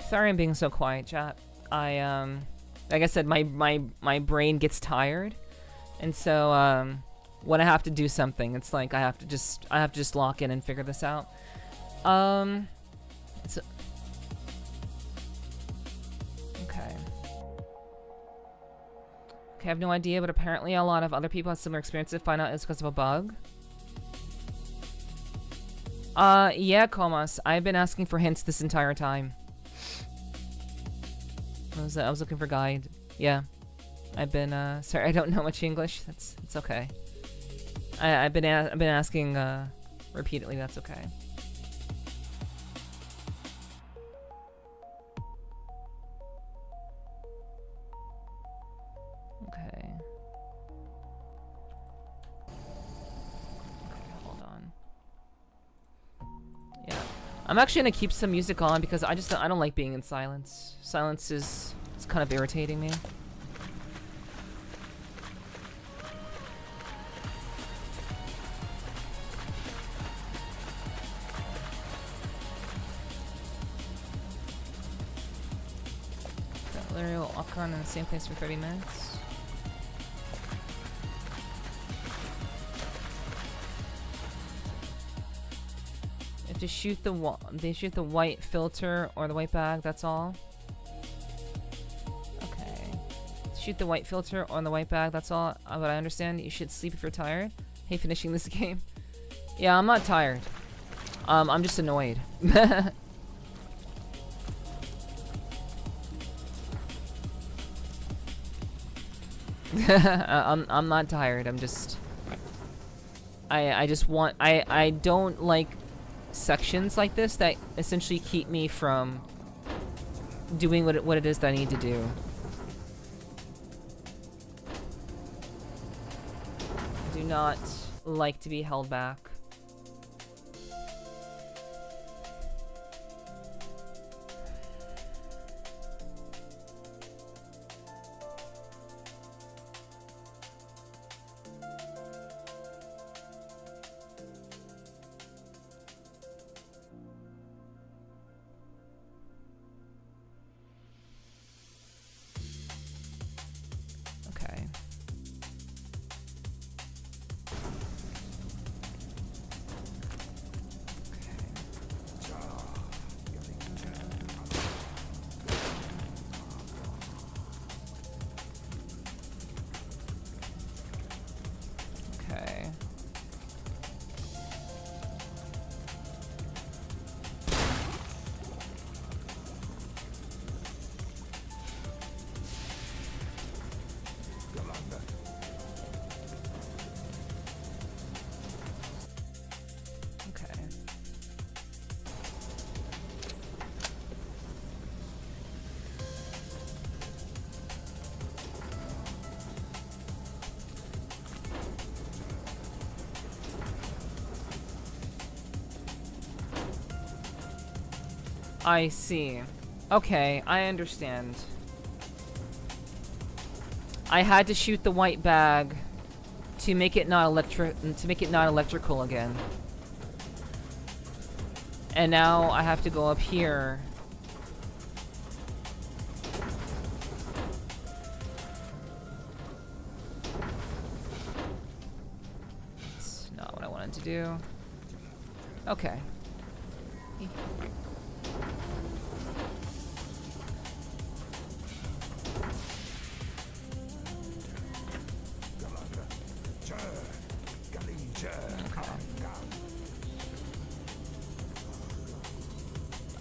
Sorry I'm being so quiet, chat. Like I said, my brain gets tired, and so when I have to do something, it's like I have to just lock in and figure this out. It's okay. I have no idea, but apparently a lot of other people have similar experiences. Find out it's because of a bug. Yeah, Comas. I've been asking for hints this entire time. I was looking for guide. Yeah. I've been, sorry, I don't know much English. It's okay. I've been asking, repeatedly. That's okay. Okay. Okay, hold on. Yeah. I'm actually gonna keep some music on because I don't like being in silence. Silence is kind of irritating me. Literally will walk around in the same place for 30 minutes. If they shoot the white filter or the white bag, that's all. Okay. Shoot the white filter on the white bag, that's all. But I understand you should sleep if you're tired. Hey, finishing this game. Yeah, I'm not tired. I'm just annoyed. I'm not tired. I'm just I don't like sections like this that essentially keep me from doing what it is that I need to do. I do not like to be held back. I see. Okay, I understand. I had to shoot the white bag to make it not electrical again. And now I have to go up here. That's not what I wanted to do. Okay.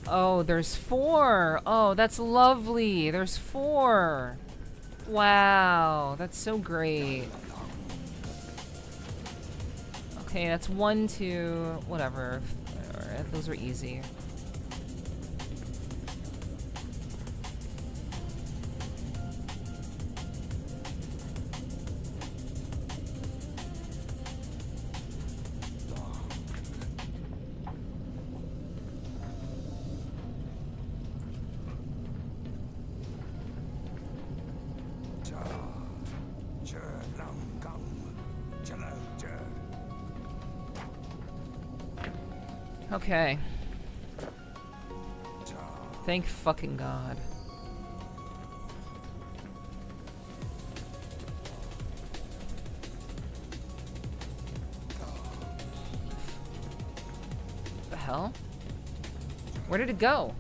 Oh, there's 4. Oh, that's lovely. There's 4. Wow, that's so great. Okay, that's 1, 2, whatever. Alright, those are easy. Okay. Thank fucking God. The hell? Where did it go?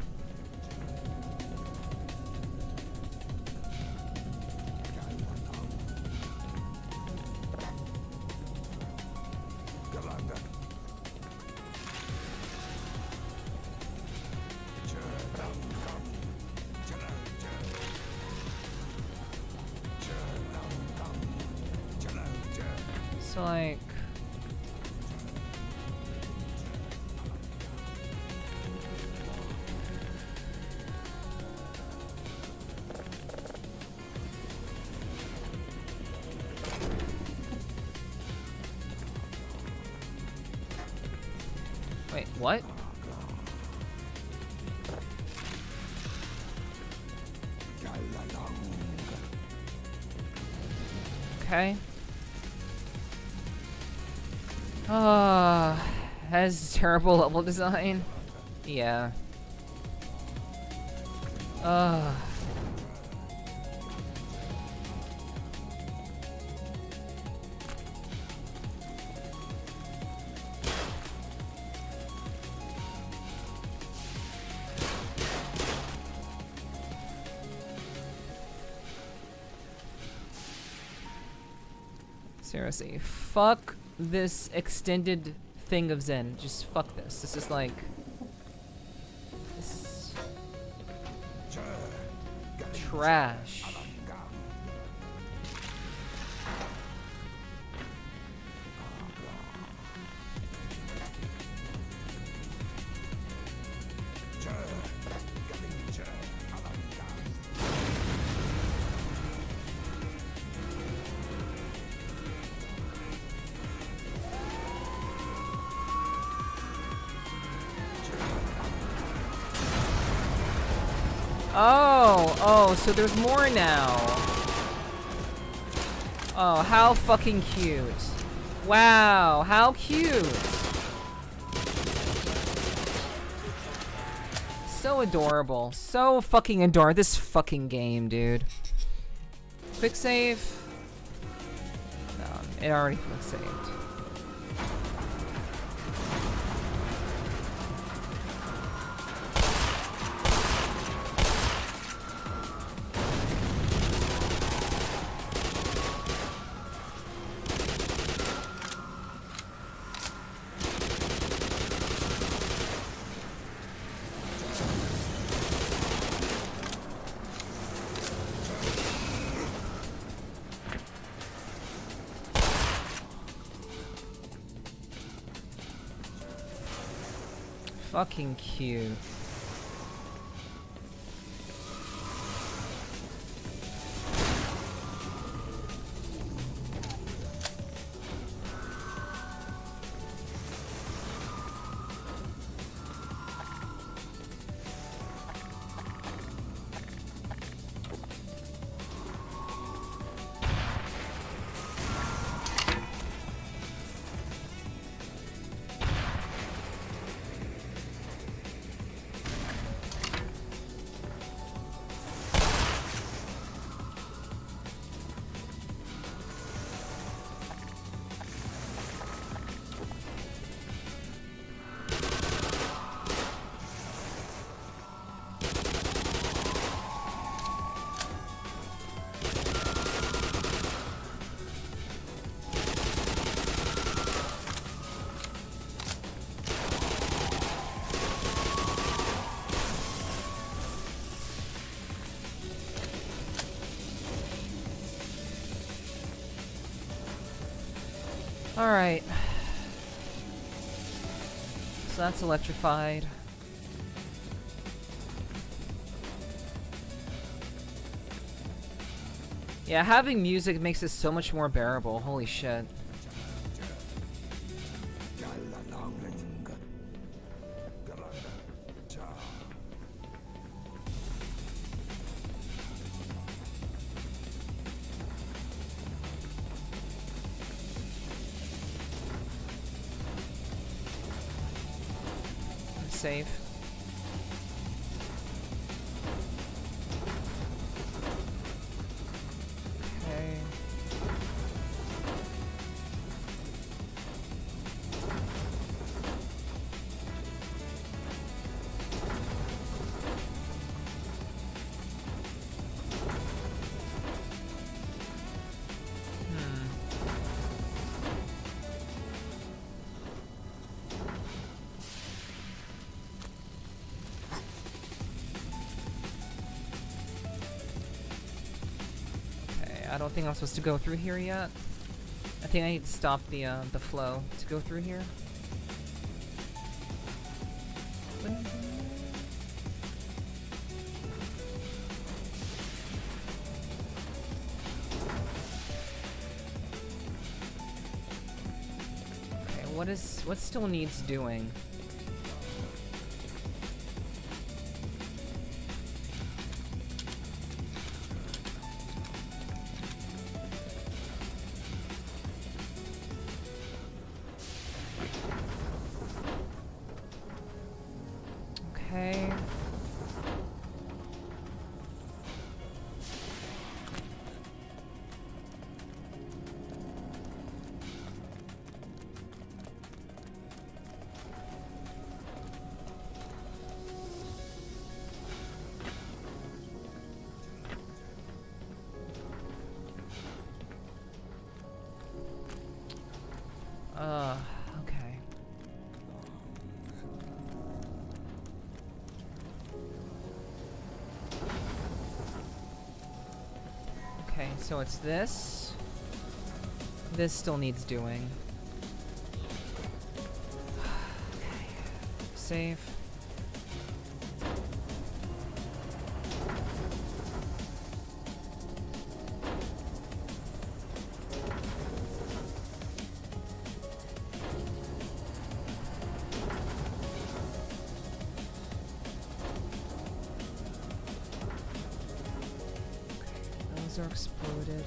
So like... Wait, what? Okay. Has terrible level design. Yeah. Seriously, fuck this extended thing of Zen. Just fuck this. This is like... This is... trash. Oh, so there's more now. Oh, how fucking cute. Wow, how cute. So adorable. So fucking adorable. This fucking game, dude. Quick save. No, it already quick saved. Fucking cute. Alright. So that's electrified. Yeah, having music makes it so much more bearable. Holy shit. Save. Okay. I don't think I'm supposed to go through here yet. I think I need to stop the flow to go through here. Okay, what still needs doing? Okay. Okay. Okay, so it's this. This still needs doing. Okay. Save. Those are exploded.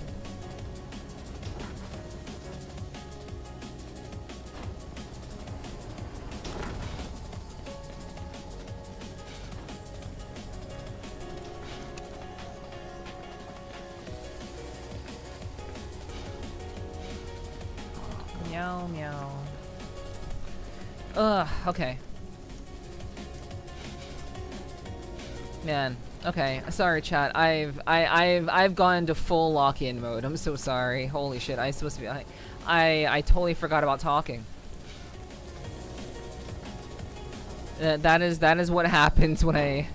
Meow meow. Ugh, okay. Man, okay. Sorry, chat. I've gone into full lock-in mode. I'm so sorry. Holy shit. I supposed to be. I totally forgot about talking. That is what happens when I.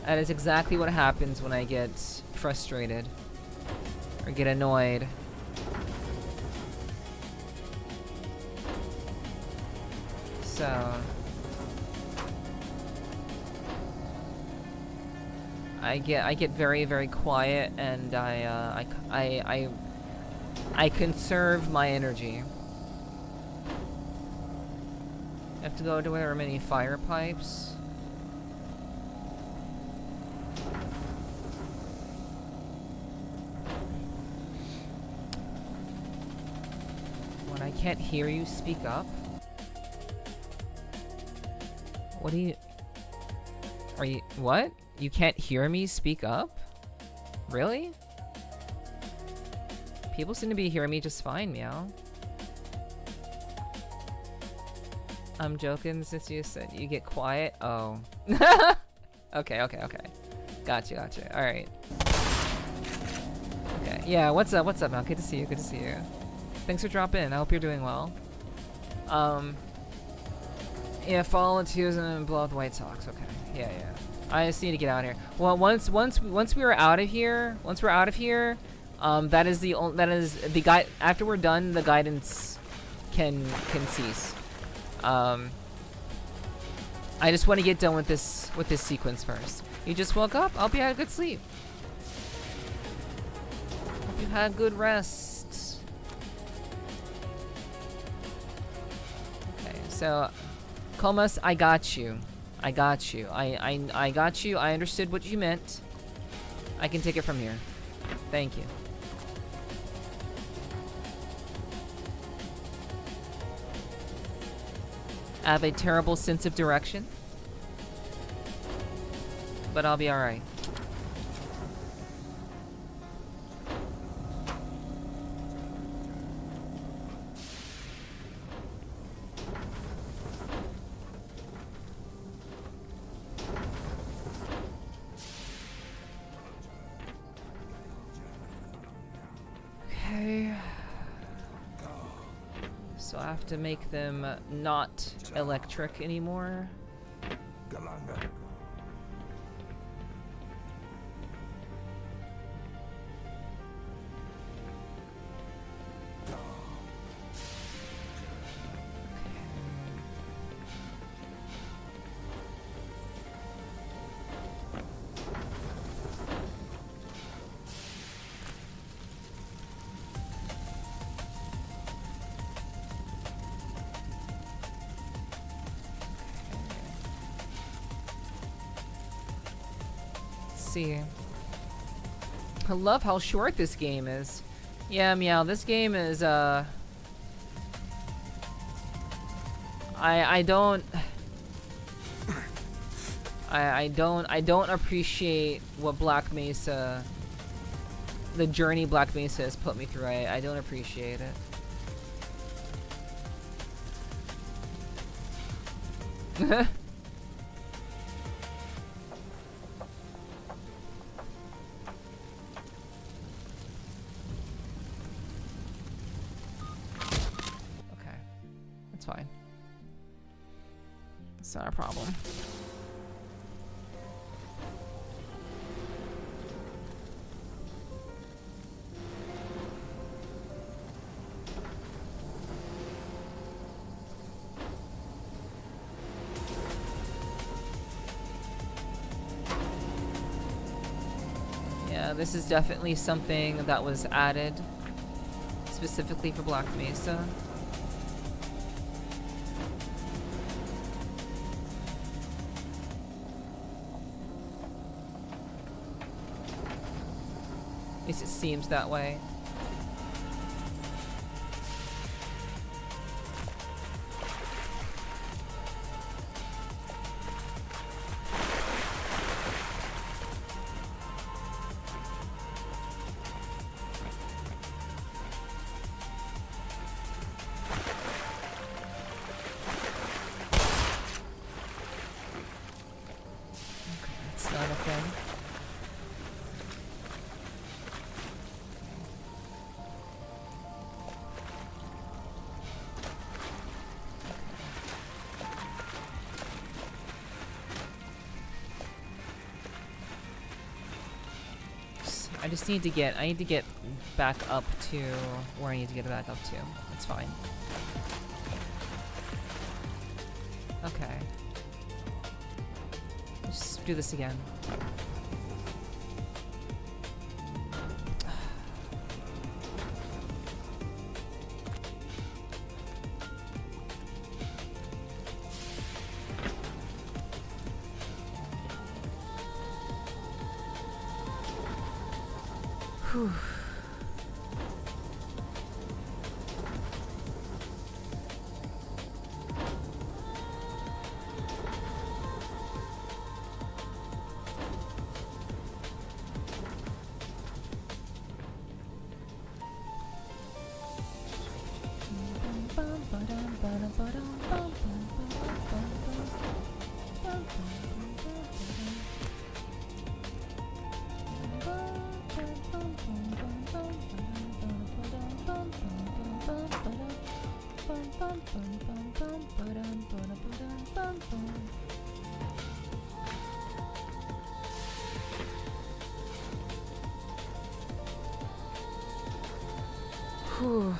That is exactly what happens when I get frustrated or get annoyed. So. I get very, very quiet, and I conserve my energy. I have to go to where there are many fire pipes. When I can't hear you speak up? What do you... Are you... What? You can't hear me speak up? Really? People seem to be hearing me just fine, meow. I'm joking since you said you get quiet. Oh. Okay. Gotcha. Alright. Okay. Yeah, what's up, man? Good to see you. Thanks for dropping in. I hope you're doing well. Yeah, follow the twos and blow out the White Sox. Okay. Yeah. I just need to get out of here. Well, once we're out of here, that is the guide. After we're done the guidance can cease. I just want to get done with this sequence first. You just woke up? I hope you had a good sleep. Hope you had a good rest. Okay, so Comas, I got you. I got you. I got you. I understood what you meant. I can take it from here. Thank you. I have a terrible sense of direction, but I'll be alright. Okay. So I have to make them not electric anymore. See. I love how short this game is. Yeah, Meow, this game is I don't appreciate what Black Mesa, the journey Black Mesa has put me through. I don't appreciate it. Fine. It's not a problem. Yeah, this is definitely something that was added specifically for Black Mesa. At least it seems that way. Okay, that's not a thing. I just need to get, back up to where I need to get back up to. That's fine. Okay. Just do this again. Whew. Whew.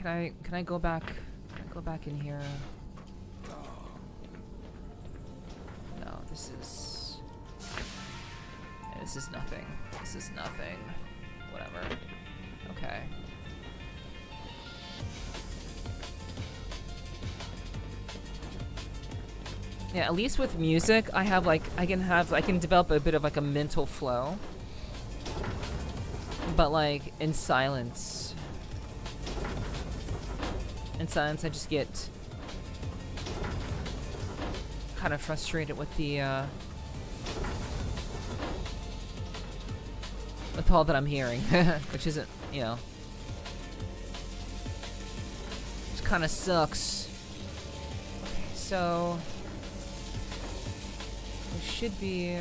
Can I go back? Can I go back in here? No, this is nothing. This is nothing. Whatever. Okay. Yeah, at least with music, I have like I can develop a bit of like a mental flow. But like in silence, I just get kind of frustrated with the with all that I'm hearing, which isn't, you know, which kind of sucks. Okay, so there should be.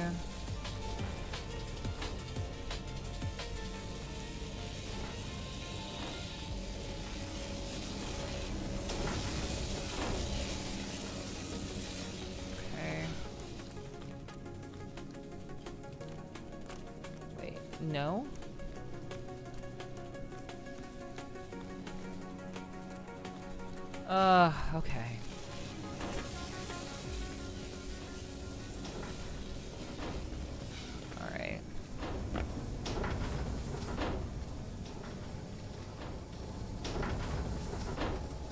No. Okay. All right.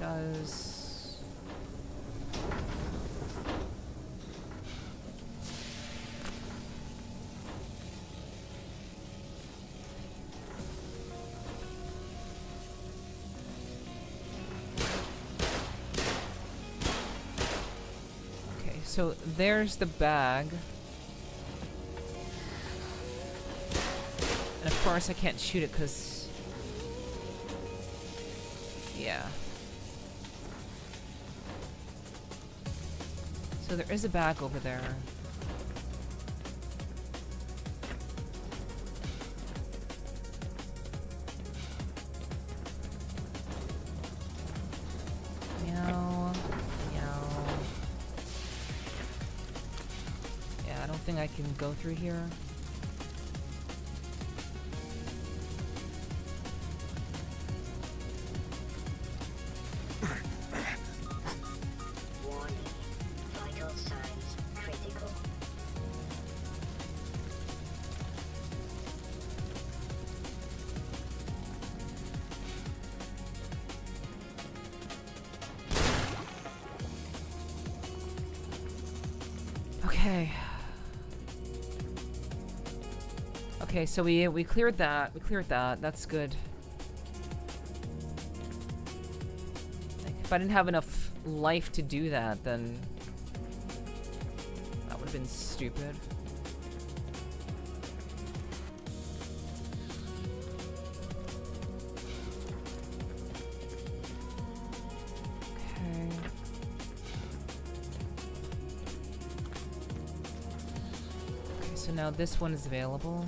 Does So there's the bag. And of course I can't shoot it because... yeah. So there is a bag over there. I can go through here. Warning. Vital signs critical. Okay. Okay, so we cleared that. We cleared that. That's good. Like, if I didn't have enough life to do that, then that would have been stupid. Okay. Okay, so now this one is available.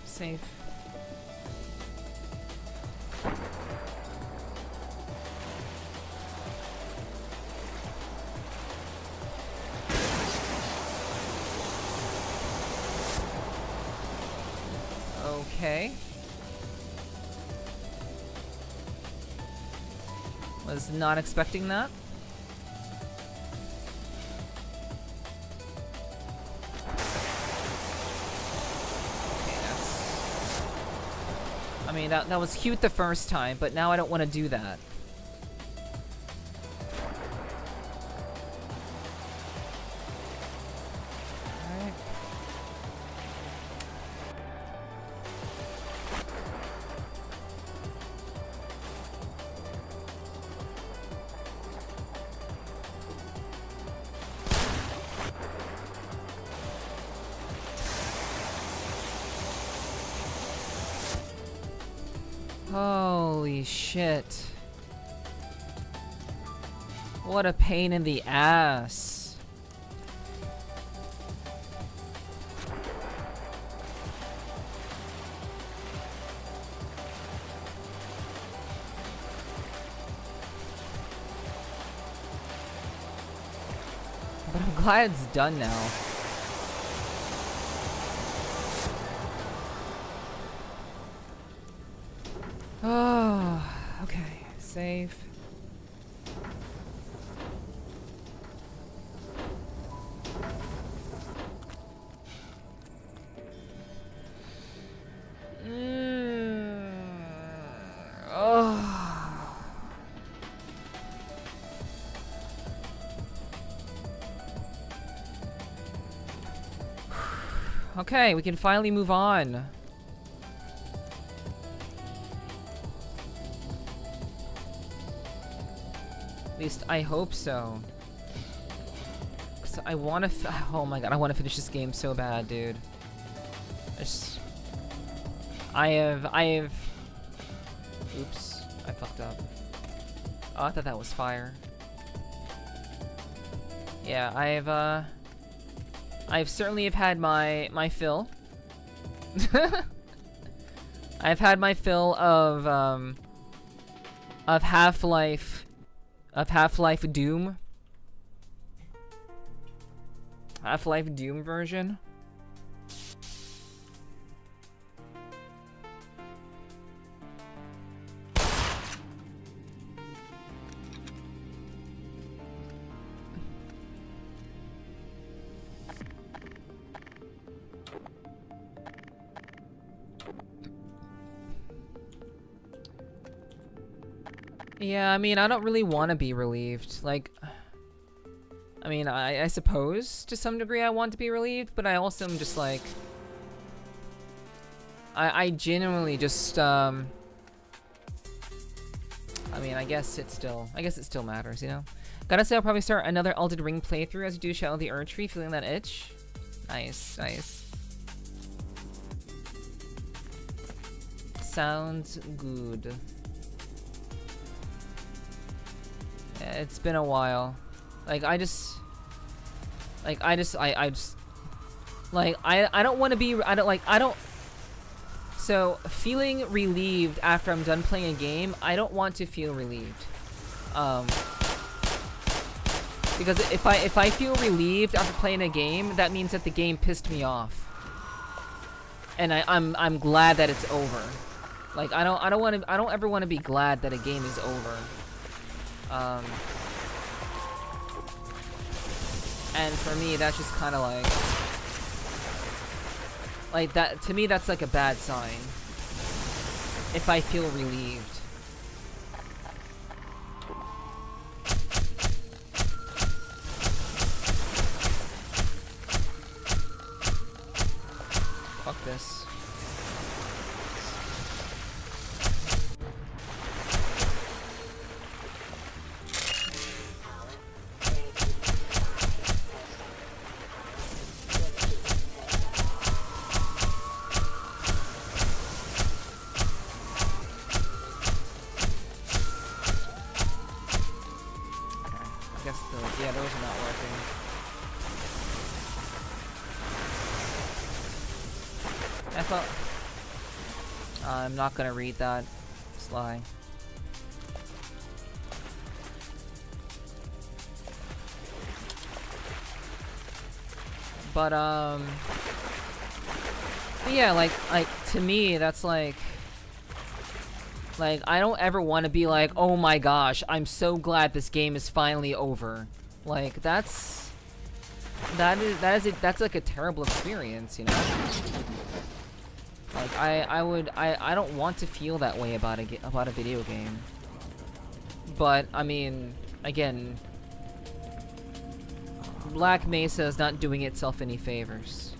Safe. Okay. Was not expecting that. I mean, that was cute the first time, but now I don't want to do that. Alright. shit. What a pain in the ass. But I'm glad it's done now. Oh, okay. Save. Oh. Okay, we can finally move on. At least I hope so. 'Cause I want to. Oh my god, I want to finish this game so bad, dude. I have. Oops, I fucked up. Oh, I thought that was fire. Yeah, I've certainly have had my fill. I've had my fill of Half-Life Doom. Half-Life Doom version. Yeah, I mean, I don't really want to be relieved. Like, I mean, I suppose to some degree I want to be relieved, but I also am just like, I genuinely just, I mean, I guess it still matters, you know? Gotta say, I'll probably start another Elden Ring playthrough as you do Shadow of the Erdtree, feeling that itch. Nice, nice. Sounds good. Yeah, it's been a while. Like, I don't want to be, so, feeling relieved after I'm done playing a game, I don't want to feel relieved. Because if I feel relieved after playing a game, that means that the game pissed me off. And I'm glad that it's over. Like, I don't ever want to be glad that a game is over. And for me, that's just kind of like that, to me, that's like a bad sign. If I feel relieved. Fuck this. Yeah, those are not working. I thought... I'm not gonna read that. Sly. But, yeah, like, to me, that's like, I don't ever want to be like, oh my gosh, I'm so glad this game is finally over. Like, that's like a terrible experience, you know? Like, I don't want to feel that way about a video game. But, I mean, again, Black Mesa is not doing itself any favors.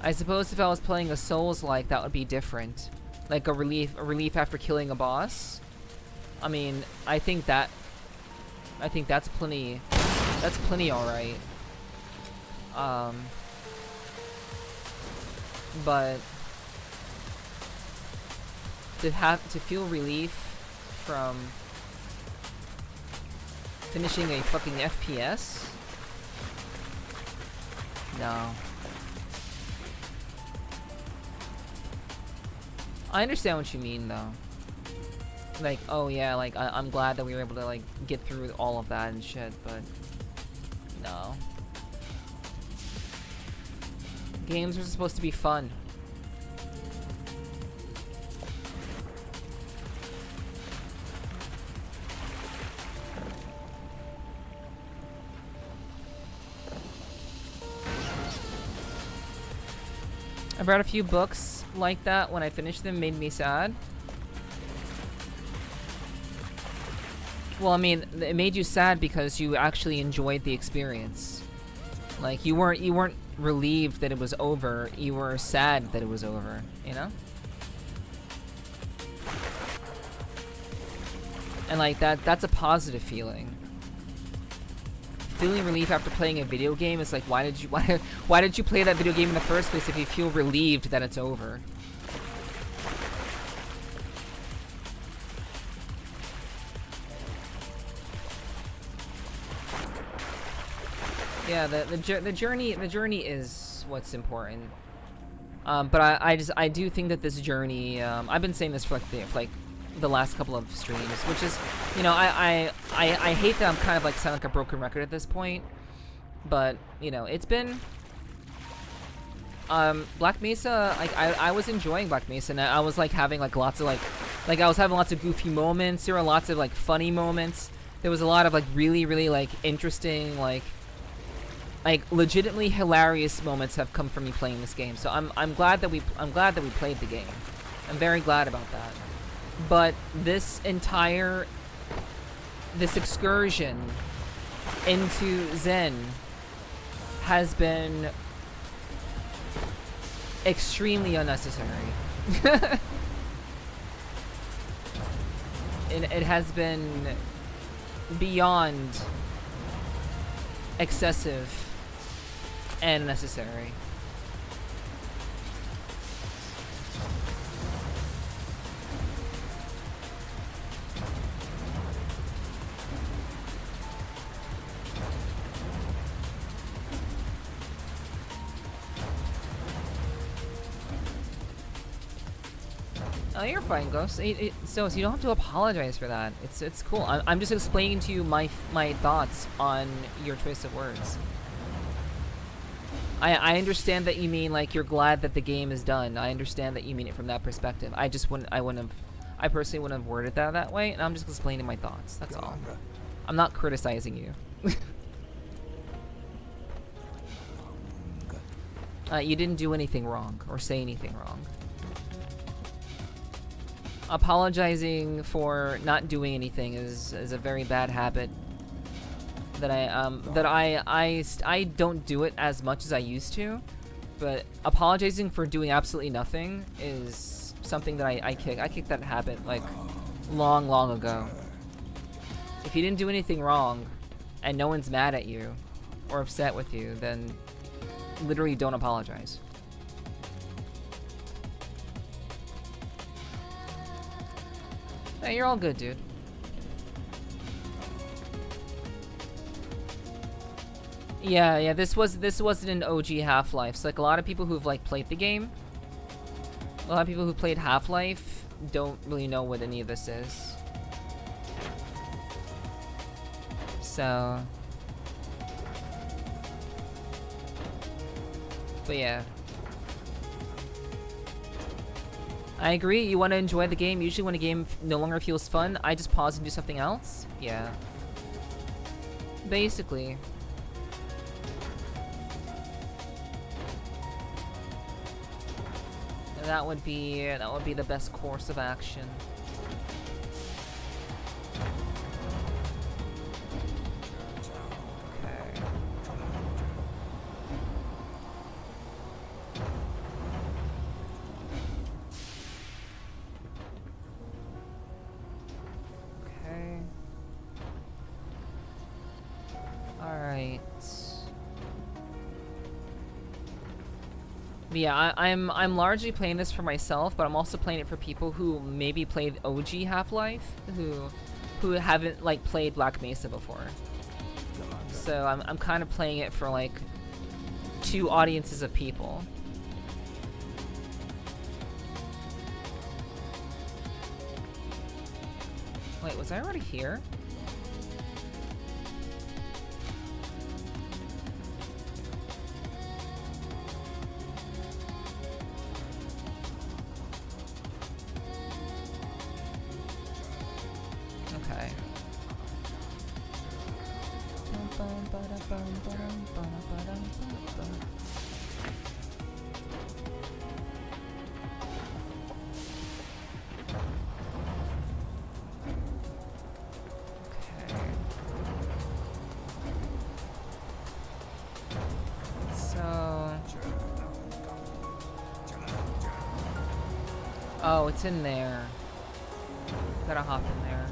I suppose if I was playing a Souls-like, that would be different. Like a relief after killing a boss. I mean, I think that's plenty. That's plenty alright. But to feel relief from finishing a fucking FPS? No. I understand what you mean, though. Like, oh yeah, like, I'm glad that we were able to, like, get through all of that and shit, but... No. Games are supposed to be fun. I read a few books like that. When I finished them, made me sad. Well, I mean, it made you sad because you actually enjoyed the experience. Like, you weren't relieved that it was over. You were sad that it was over, you know? And like that's a positive feeling. Feeling relief after playing a video game is like, why did you play that video game in the first place if you feel relieved that it's over? Yeah, the journey is what's important. But I do think that this journey, I've been saying this for like the last couple of streams, which is, you know, I hate that I'm kind of like sound like a broken record at this point, but you know, it's been Black Mesa. Like I was enjoying Black Mesa, and I was like having like lots of like I was having lots of goofy moments. There were lots of like funny moments. There was a lot of like really like interesting like legitimately hilarious moments have come from me playing this game. So I'm glad that we played the game. I'm very glad about that. But this excursion into Zen has been extremely unnecessary. It has been beyond excessive and necessary. Oh, you're fine, Ghost. So you don't have to apologize for that. It's cool. I'm just explaining to you my thoughts on your choice of words. I understand that you mean like you're glad that the game is done. I understand that you mean it from that perspective. I personally wouldn't have worded that way, and I'm just explaining my thoughts. That's all. I'm not criticizing you. You didn't do anything wrong or say anything wrong. Apologizing for not doing anything is a very bad habit that I don't do it as much as I used to, but apologizing for doing absolutely nothing is something that I kicked that habit like long ago. If you didn't do anything wrong and no one's mad at you or upset with you, then literally don't apologize. Hey, you're all good, dude. Yeah, this wasn't an OG Half-Life. So like a lot of people who've like played the game, a lot of people who played Half-Life don't really know what any of this is. So, but yeah. I agree, you want to enjoy the game. Usually when a game no longer feels fun, I just pause and do something else. Yeah. Basically. That would be the best course of action. Yeah, I'm largely playing this for myself, but I'm also playing it for people who maybe played OG Half-Life, who haven't like played Black Mesa before. So I'm kind of playing it for like two audiences of people. Wait, was I already here? Okay. Oh, it's in there. Gotta hop in there.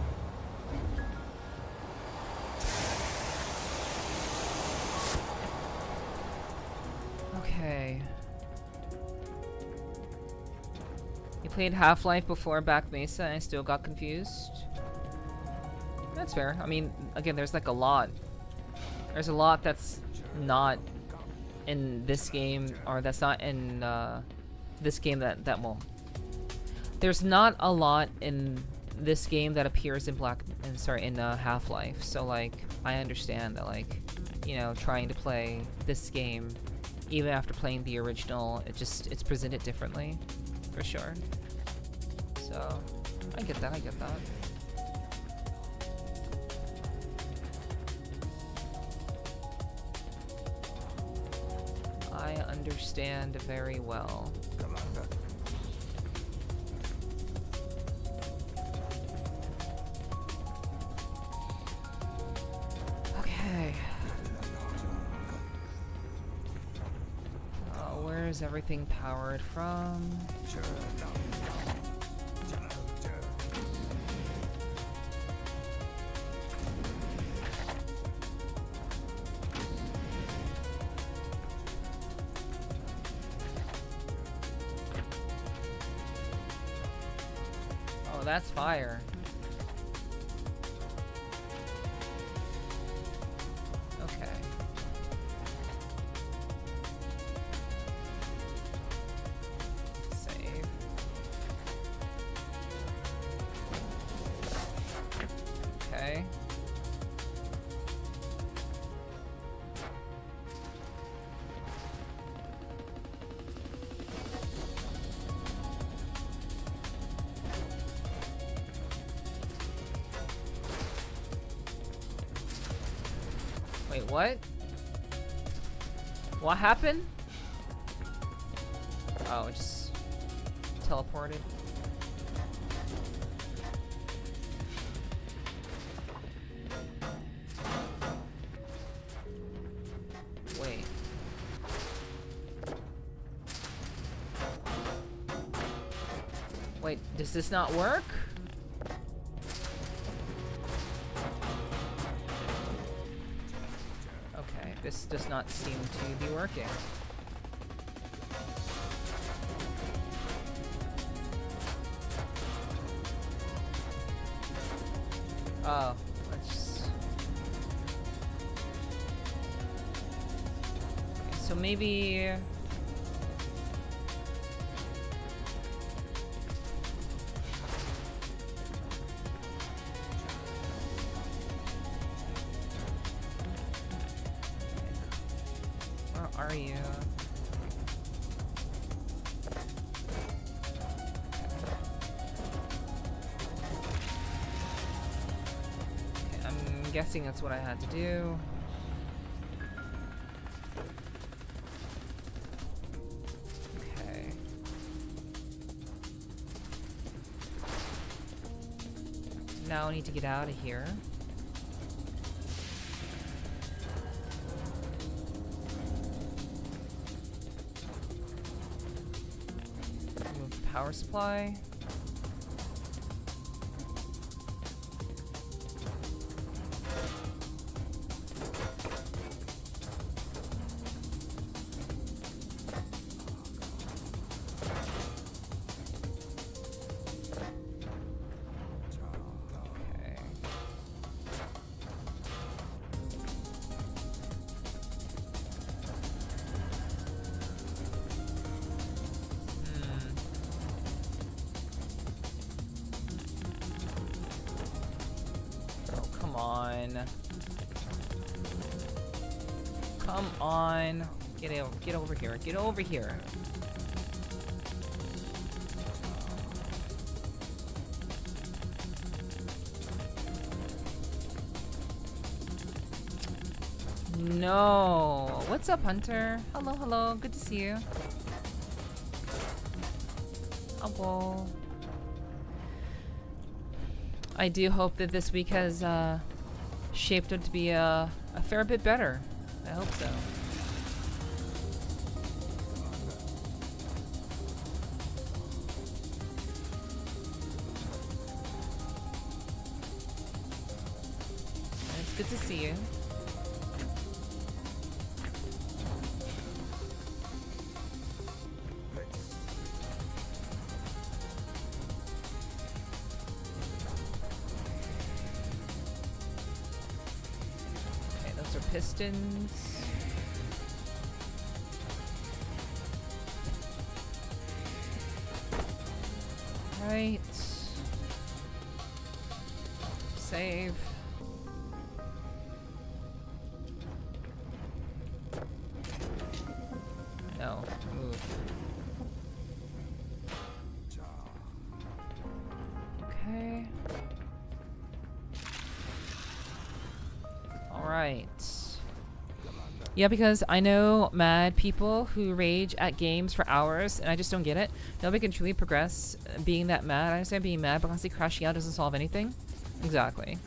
Okay. You played Half-Life before Back Mesa and I still got confused? That's fair. I mean, again, there's like a lot. There's a lot that's not in this game, or that's not in this game that well. There's not a lot in this game that appears in Half-Life. So like, I understand that, like, you know, trying to play this game, even after playing the original, it's presented differently, for sure. So, I get that. I understand very well. Okay. Where is everything powered from? Oh, that's fire. Okay. Save. Okay. Wait, what? What happened? Oh, it just teleported. Wait. Wait, does this not work? Okay, this does not seem to be working. Oh, let's... Okay, so maybe... Where are you? Okay, I'm guessing that's what I had to do. Okay. Now I need to get out of here. Power supply. on. Come on. Get over here. Get over here. No. What's up, Hunter? Hello, hello. Good to see you. Hello. I do hope that this week has shaped up to be a fair bit better. I hope so. It's good to see you. Pistons. Right. Save. No, move. Okay. All right. Yeah, because I know mad people who rage at games for hours, and I just don't get it. Nobody can truly progress being that mad. I understand being mad, but constantly crashing out doesn't solve anything. Exactly.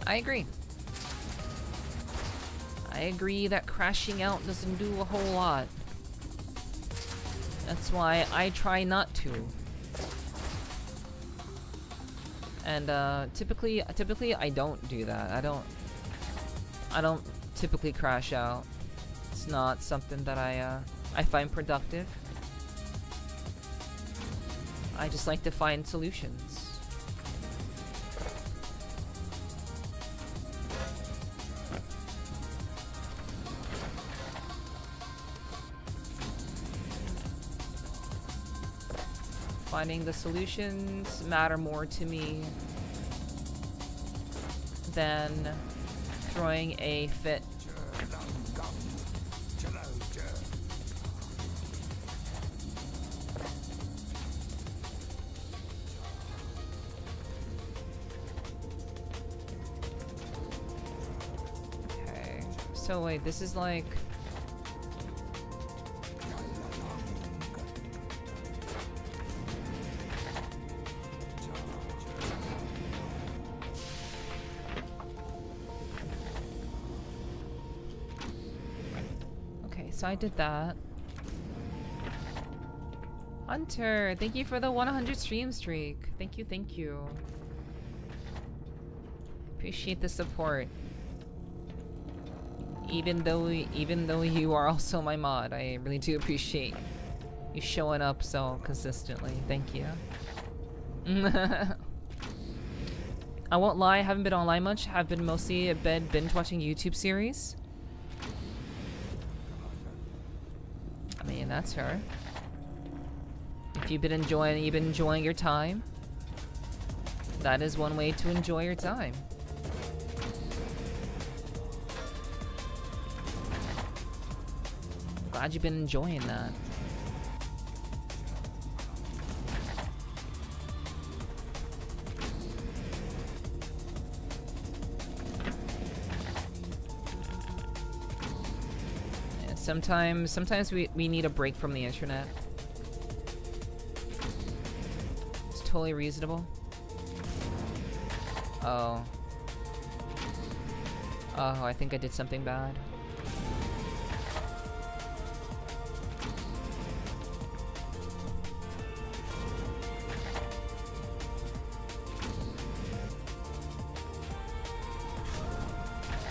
I agree. I agree that crashing out doesn't do a whole lot. That's why I try not to. And typically I don't do that. I don't typically crash out. It's not something that I find productive. I just like to find solutions. Finding the solutions matter more to me than throwing a fit. Okay, so wait, this is like... So I did that. Hunter, thank you for the 100 stream streak. Thank you, thank you. Appreciate the support. Even though you are also my mod, I really do appreciate you showing up so consistently. Thank you. I won't lie, I haven't been online much. I've been mostly in bed binge watching YouTube series. I mean, that's her. If you've been enjoying your time, that is one way to enjoy your time. Glad you've been enjoying that. Sometimes we need a break from the internet. It's totally reasonable. Oh. Oh, I think I did something bad.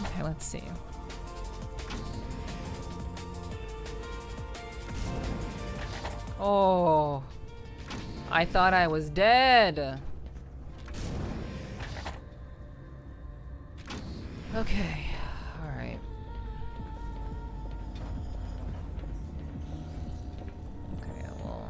Okay, let's see. Oh, I thought I was dead. Okay, all right. Okay, well.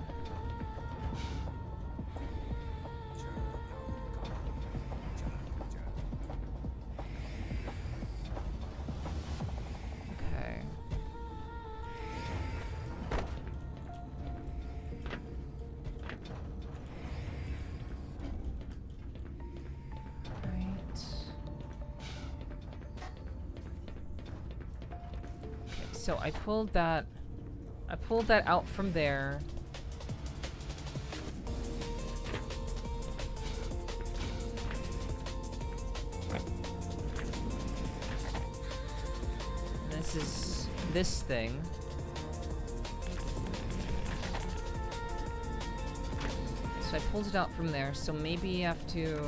so I pulled that out from there. This is this thing. So I pulled it out from there, so maybe you have to...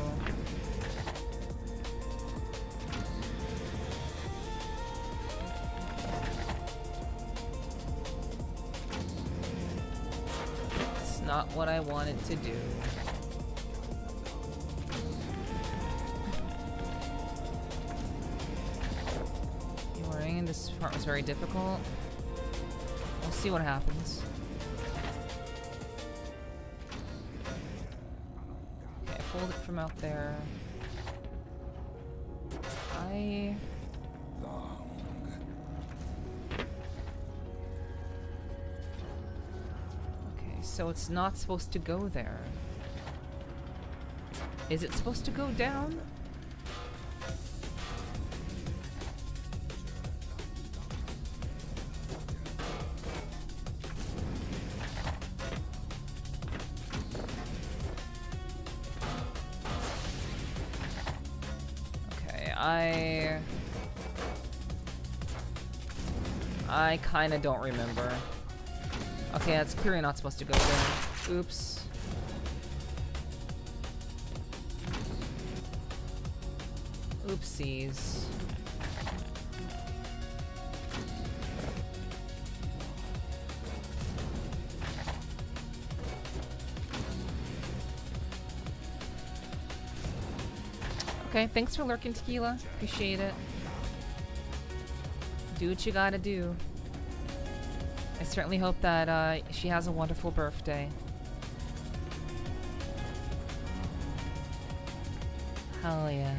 It's not what I wanted to do. This part was very difficult. We'll see what happens. Okay, I pulled it from out there. Okay, so it's not supposed to go there. Is it supposed to go down? I kinda don't remember. Okay, that's clearly not supposed to go there. Oops. Oopsies. Okay, thanks for lurking, Tequila. Appreciate it. Do what you gotta do. I certainly hope that she has a wonderful birthday. Hell yeah.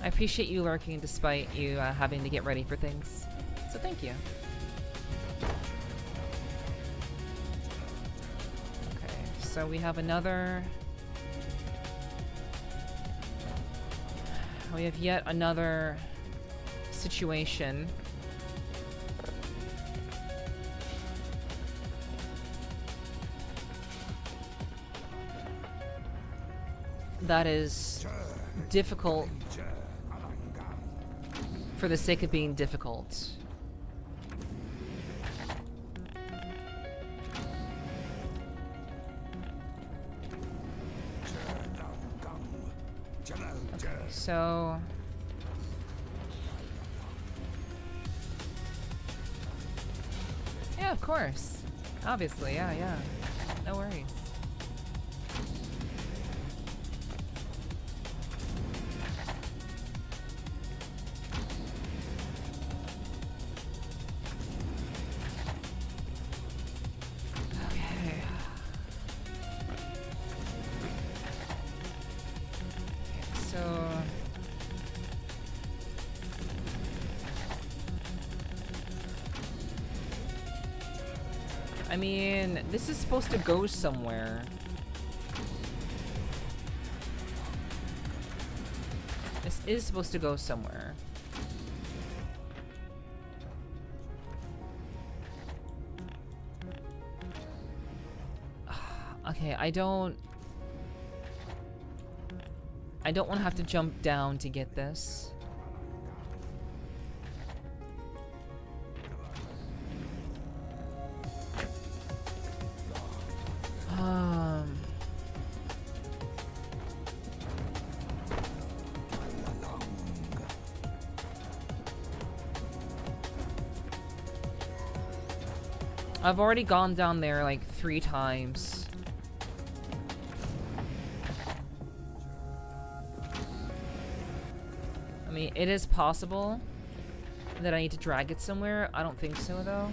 I appreciate you lurking despite you having to get ready for things. So thank you. Okay, so we have another... We have yet another situation. That is difficult for the sake of being difficult. So... Yeah, of course. Obviously, yeah. No worries. Okay. So... I mean, this is supposed to go somewhere. This is supposed to go somewhere. Okay, I don't want to have to jump down to get this. I've already gone down there like 3 times. I mean, it is possible that I need to drag it somewhere. I don't think so, though.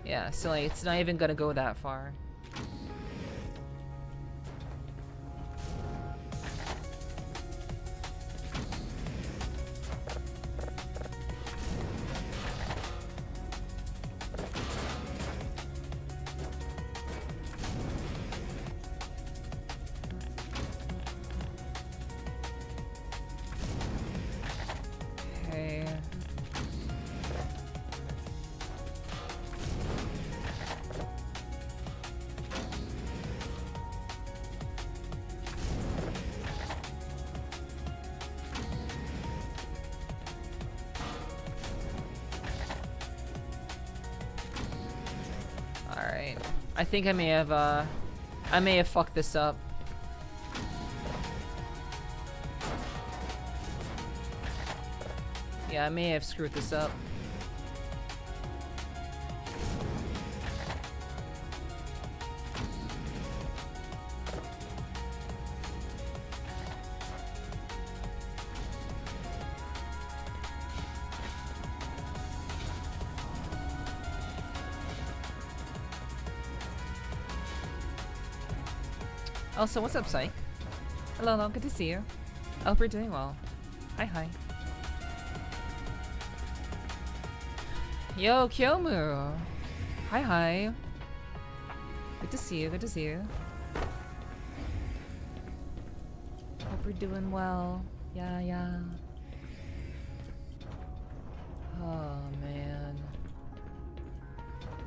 Yeah, so like, it's not even gonna go that far. I think I may have fucked this up. Yeah, I may have screwed this up. Also, what's up, Psych? Hello, hello, good to see you. I hope you're doing well. Hi, hi. Yo, Kyomu! Hi, hi. Good to see you, good to see you. Hope you're doing well. Yeah, yeah. Oh, man.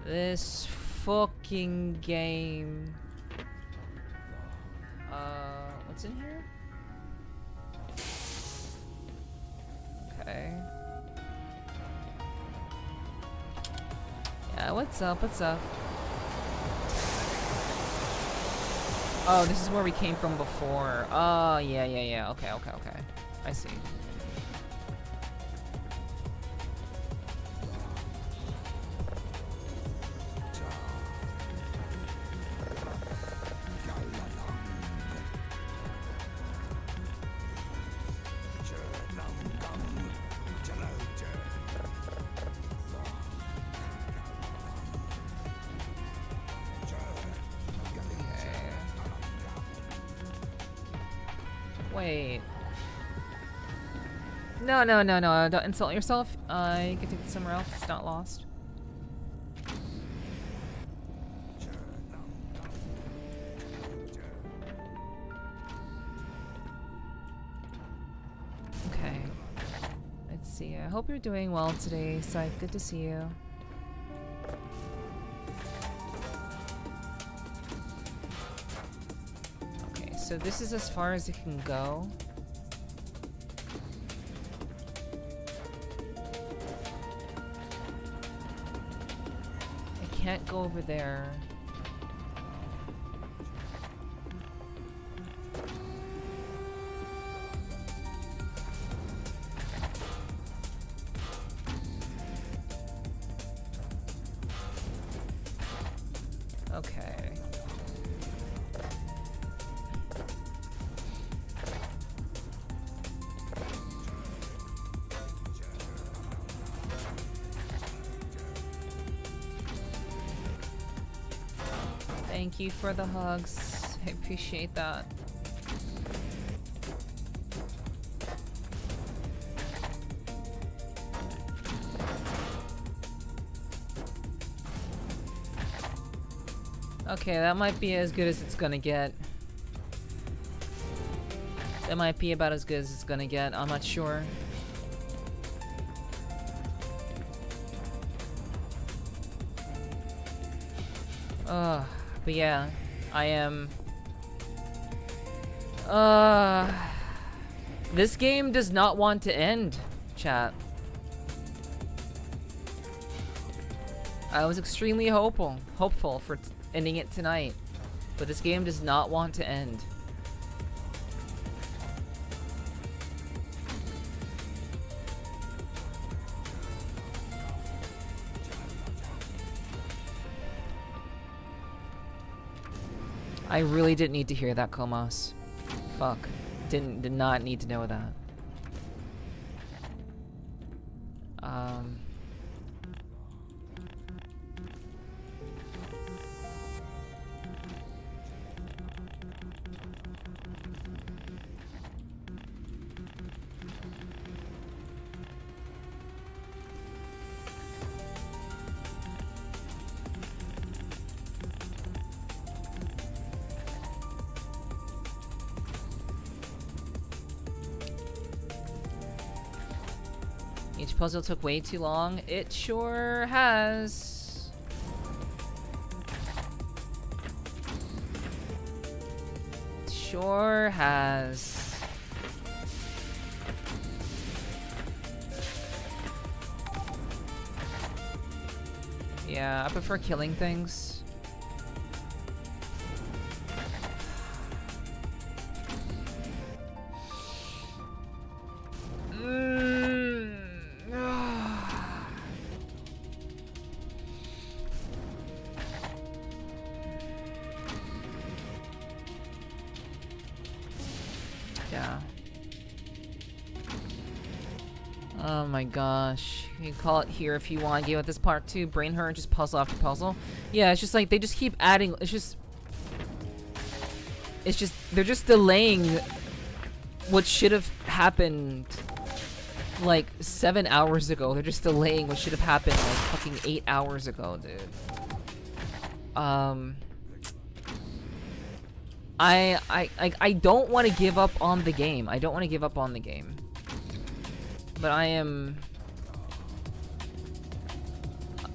This fucking game. What's in here? Okay. Yeah, what's up, what's up? Oh, this is where we came from before. Oh, yeah, yeah, yeah. Okay, okay, okay. I see. Wait. No, no, no, no. Don't insult yourself. You can take it somewhere else. It's not lost. Okay. Let's see. I hope you're doing well today, Psych. Good to see you. So this is as far as it can go. I can't go over there. Okay. Thank you for the hugs. I appreciate that. Okay, that might be as good as it's gonna get. That might be about as good as it's gonna get. I'm not sure. But yeah, I am... This game does not want to end, chat. I was extremely hopeful for ending it tonight, but this game does not want to end. I really didn't need to hear that, Komos. Fuck. Did not need to know that. Each puzzle took way too long. It sure has. It sure has. Yeah, I prefer killing things. Yeah. Oh my gosh. You can call it here if you want. Give it this part 2. Brain hurt, just puzzle after puzzle. Yeah, it's just like they just keep adding. It's just they're just delaying what should have happened like 7 hours ago. They're just delaying what should have happened like fucking 8 hours ago, dude. I don't want to give up on the game. I don't want to give up on the game. But I am...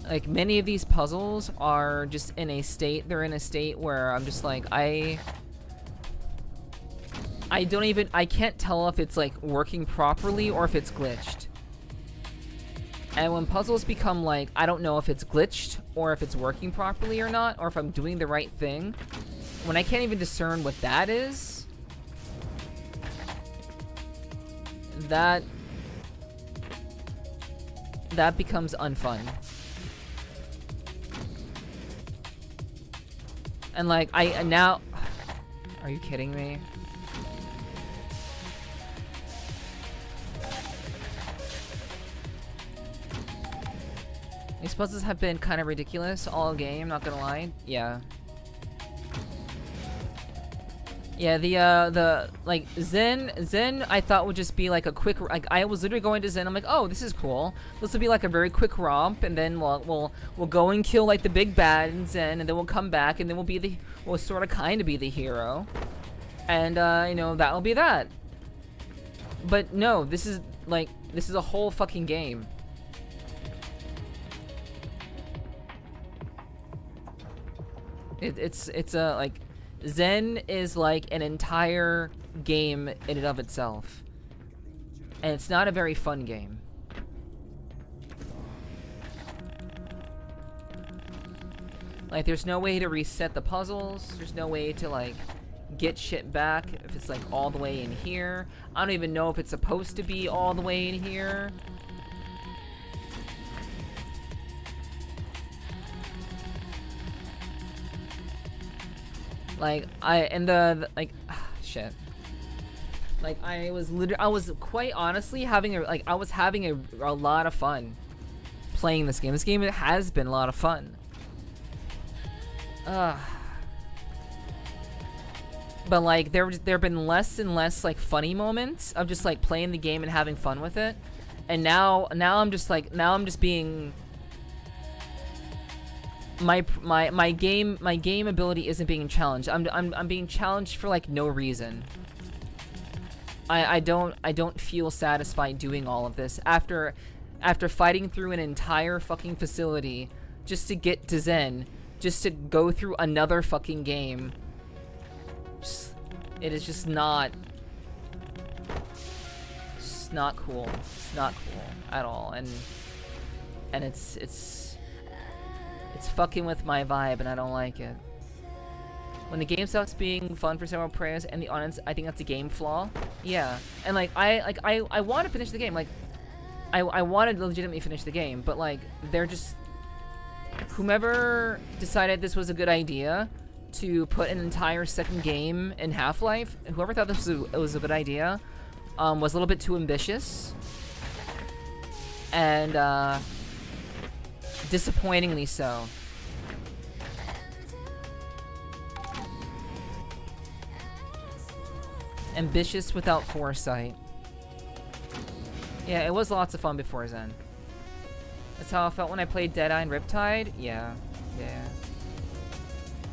Like, many of these puzzles are just in a state... They're in a state where I'm just like, I don't even... I can't tell if it's, like, working properly or if it's glitched. And when puzzles become, like, I don't know if it's glitched or if it's working properly or not, or if I'm doing the right thing, when I can't even discern what that is, that becomes unfun. And like, I now... Are you kidding me? These puzzles have been kind of ridiculous all game, not gonna lie. Yeah. Yeah, the like Zen I thought would just be like a quick, like I was literally going to Zen, I'm like, oh, this is cool. This will be like a very quick romp, and then we'll go and kill like the big bad in Zen, and then we'll come back, and then we'll sort of kind of be the hero, and you know, that'll be that. But no, this is a whole fucking game. It's a like, Zen is like an entire game in and of itself, and it's not a very fun game. Like, there's no way to reset the puzzles. There's no way to like get shit back if it's like all the way in here. I don't even know if it's supposed to be all the way in here. Like, shit. Like, I was quite honestly having a lot of fun playing this game. This game has been a lot of fun. But like, there have been less and less like funny moments of just like playing the game and having fun with it. And now I'm just being... My game ability isn't being challenged. I'm being challenged for like no reason. I don't feel satisfied doing all of this after fighting through an entire fucking facility just to get to Zen, just to go through another fucking game. It is just not cool. It's not cool at all, and it's fucking with my vibe, and I don't like it. When the game stops being fun for several players and the audience, I think that's a game flaw. Yeah, and like I want to finish the game. Like I want to legitimately finish the game, but like they're just, whomever decided this was a good idea to put an entire second game in Half-Life, whoever thought this was a good idea, was a little bit too ambitious, and disappointingly so. Ambitious without foresight. Yeah, it was lots of fun before Zen. That's how I felt when I played Deadeye and Riptide. Yeah.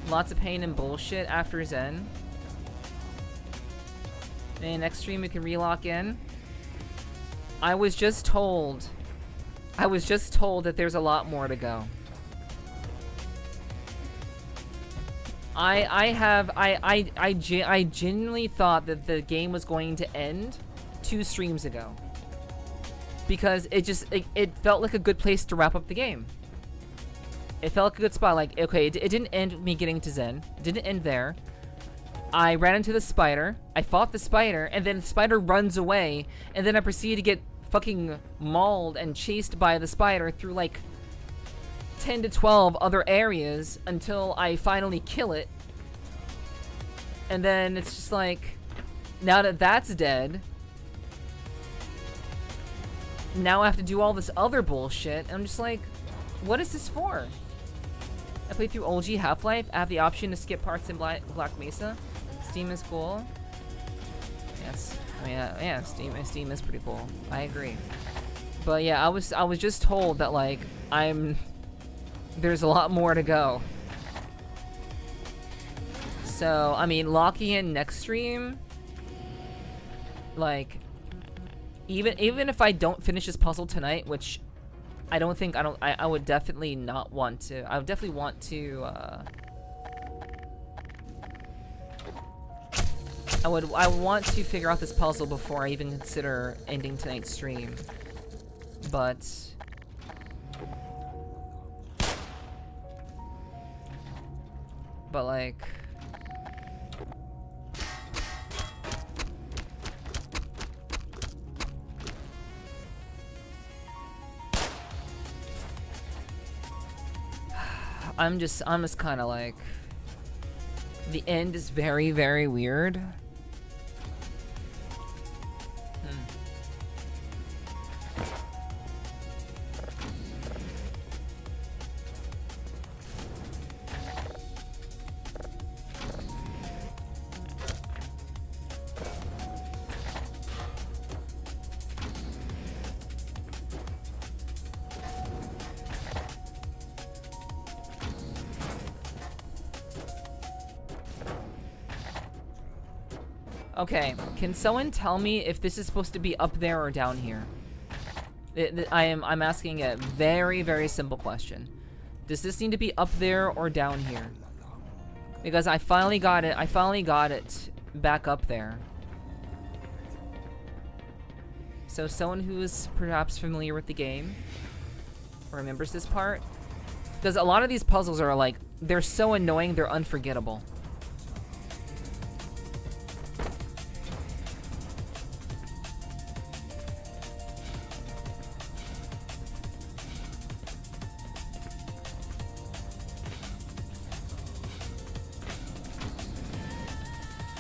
Lots of pain and bullshit after Zen. And next stream we can relock in. I was just told that there's a lot more to go. I genuinely thought that the game was going to end 2 streams ago, because it felt like a good place to wrap up the game. It felt like a good spot. Like, okay, it didn't end with me getting to Zen. It didn't end there. I ran into the spider. I fought the spider, and then the spider runs away, and then I proceed to get fucking mauled and chased by the spider through like 10 to 12 other areas until I finally kill it. And then it's just like, now that that's dead, now I have to do all this other bullshit. And I'm just like, what is this for? I played through OG Half-Life. I have the option to skip parts in Black Mesa. Steam is cool. Yes. I mean, yeah, Steam is pretty cool. I agree. But yeah, I was just told that like there's a lot more to go. So I mean, locking in next stream, like even if I don't finish this puzzle tonight, which I would definitely not want to. I would definitely want to. I want to figure out this puzzle before I even consider ending tonight's stream. But like, I'm just kind of like, the end is very, very weird. Okay, can someone tell me if this is supposed to be up there or down here? I'm asking a very, very simple question. Does this need to be up there or down here? Because I finally got it back up there. So someone who is perhaps familiar with the game or remembers this part, because a lot of these puzzles are like, they're so annoying, they're unforgettable.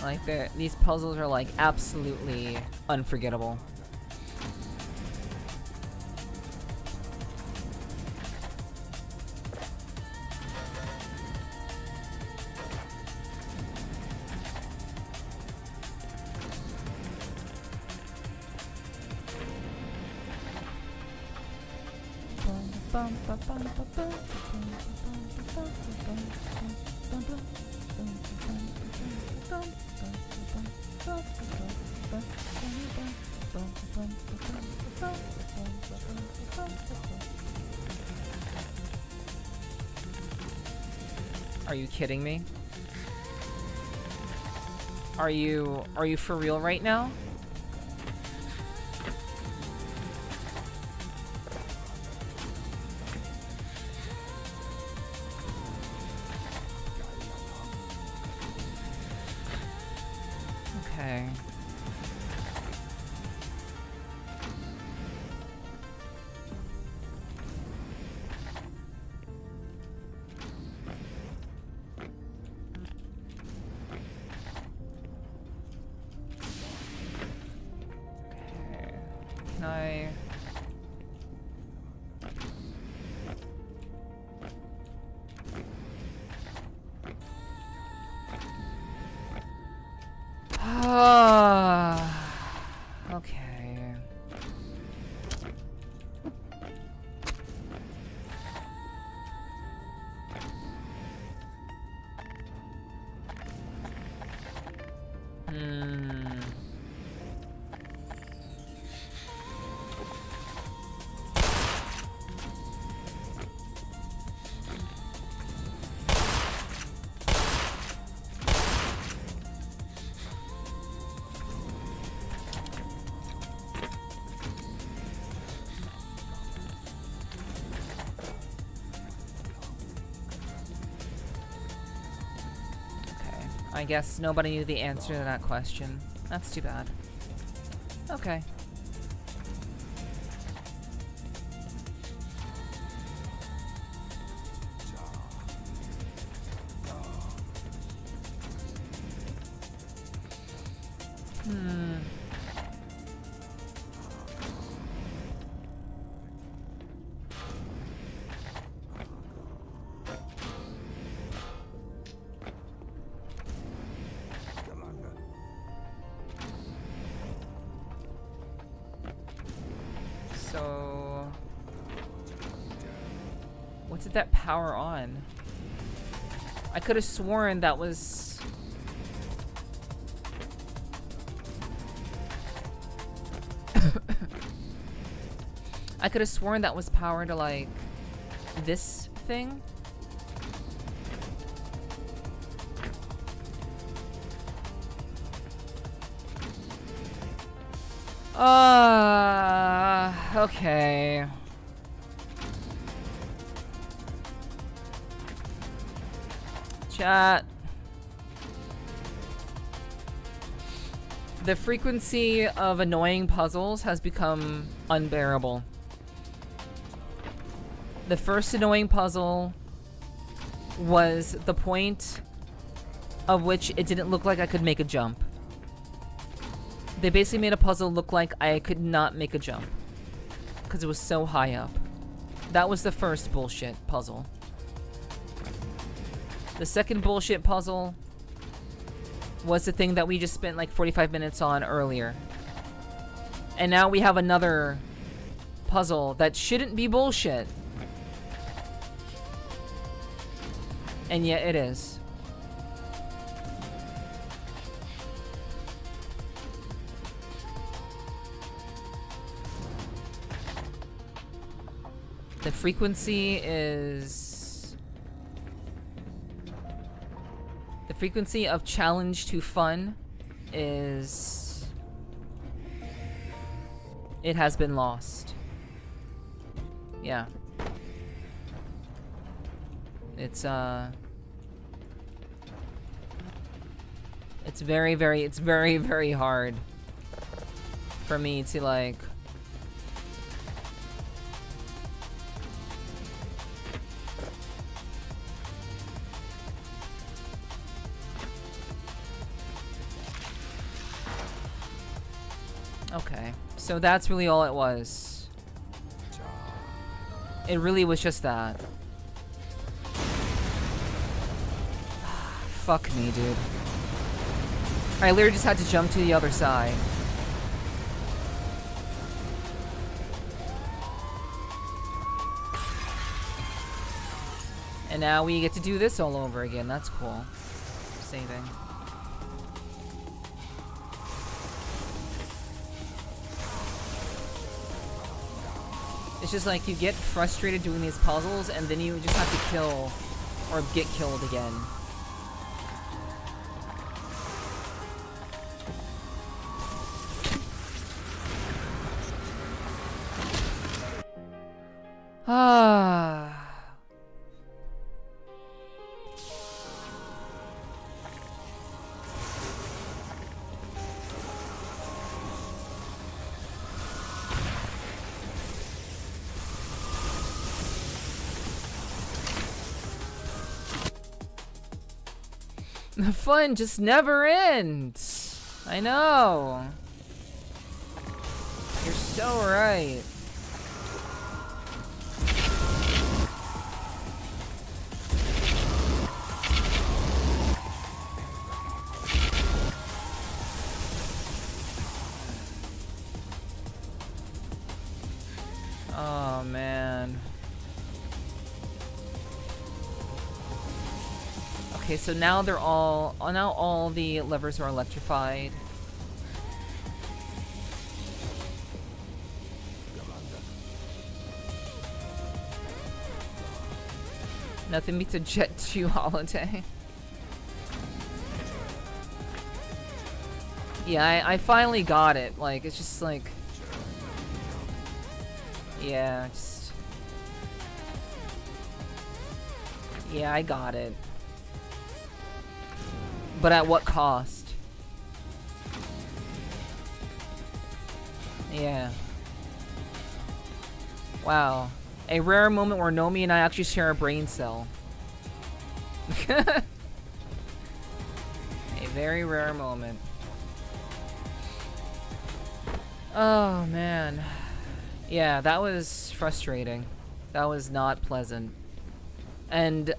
Like, these puzzles are like absolutely unforgettable. Are you kidding me? Are you for real right now? Okay. Okay. I guess nobody knew the answer to that question. That's too bad. Okay. So... What's it that power on? I could have sworn that was... I could have sworn that was power to, like, this thing. Okay. Chat. The frequency of annoying puzzles has become unbearable. The first annoying puzzle was the point of which it didn't look like I could make a jump. They basically made a puzzle look like I could not make a jump because it was so high up. That was the first bullshit puzzle. The second bullshit puzzle was the thing that we just spent like 45 minutes on earlier. And now we have another puzzle that shouldn't be bullshit. And yet it is. The frequency is... The frequency of challenge to fun is... It has been lost. Yeah. It's very, very hard for me to, like... Okay, so that's really all it was. It really was just that. Fuck me, dude. I literally just had to jump to the other side. And now we get to do this all over again. That's cool. Saving. It's just like you get frustrated doing these puzzles and then you just have to kill or get killed again. Ah. The fun just never ends. I know. You're so right. Oh man. Okay, so now they're all... now all the levers are electrified. Nothing beats a Jet 2 holiday. Yeah, I finally got it. Like, it's just like... Yeah, just... Yeah, I got it. But at what cost? Yeah. Wow. A rare moment where Nomi and I actually share a brain cell. A very rare moment. Oh man. Yeah, that was frustrating. That was not pleasant. And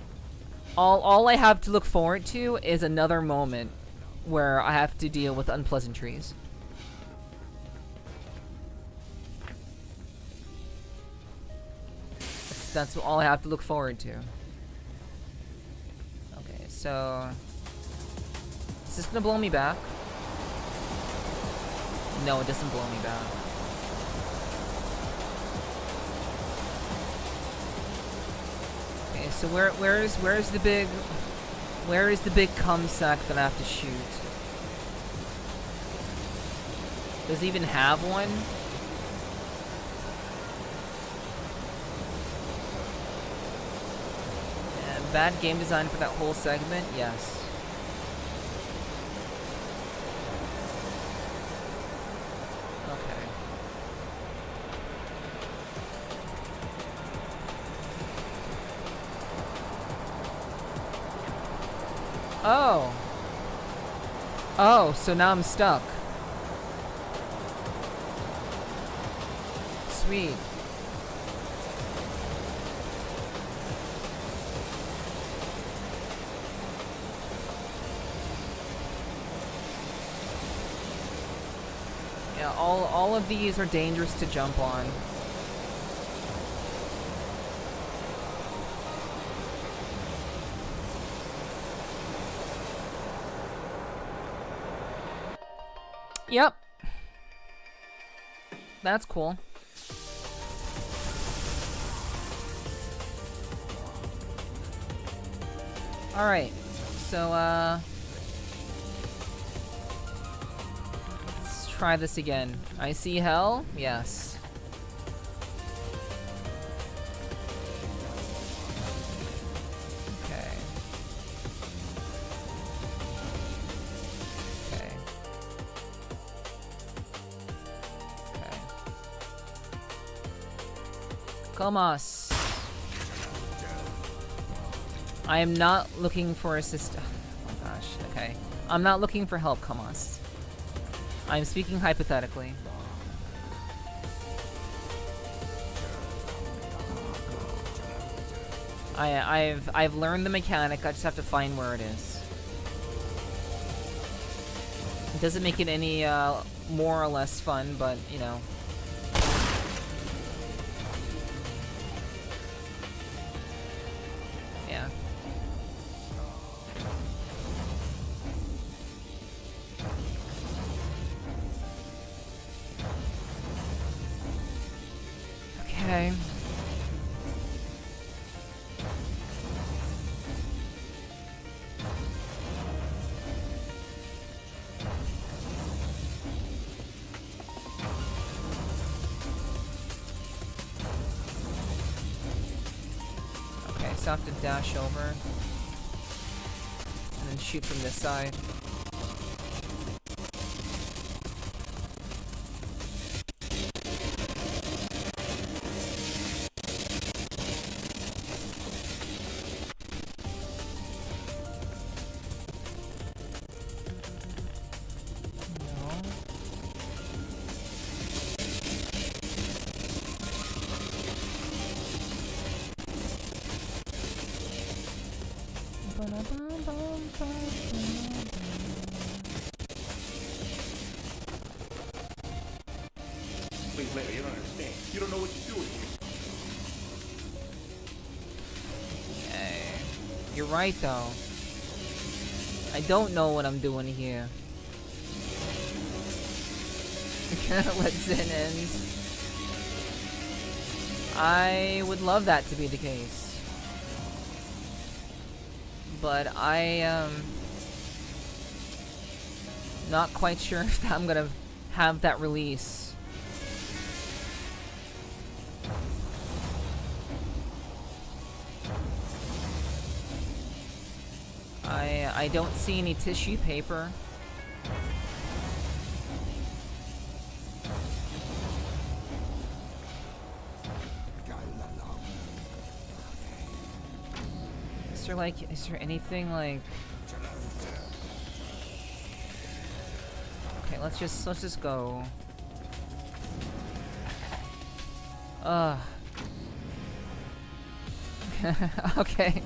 all I have to look forward to is another moment where I have to deal with unpleasantries. That's all I have to look forward to. Okay, so is this gonna blow me back? No, it doesn't blow me back. Okay, so where is the big cum sack that I have to shoot? Does it even have one? And bad game design for that whole segment? Yes. Okay. Oh. Oh, so now I'm stuck. Sweet. Yeah, all of these are dangerous to jump on. Yep. That's cool. Alright, so, let's try this again. I see hell? Yes. Okay. Okay. Okay. Come on. I am not looking for assist. Oh my gosh, okay. I'm not looking for help, Kamas. I'm speaking hypothetically. I've learned the mechanic, I just have to find where it is. It doesn't make it any more or less fun, but you know. Yeah. Okay. Okay, so I have to dash over and then shoot from this side. Please, later, you don't understand. You don't know what you're doing here. Okay. You're right though. I don't know what I'm doing here. I can't let Zen end. I would love that to be the case. But I am not quite sure if I'm gonna have that release. I don't see any tissue paper. Is there anything like? Okay, let's just go. Ugh. Okay.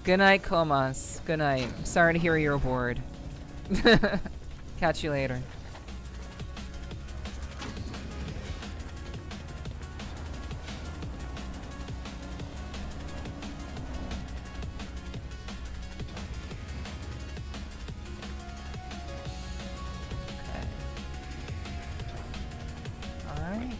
Good night, Comas. Good night. Sorry to hear you're bored. Catch you later. Okay. Alright.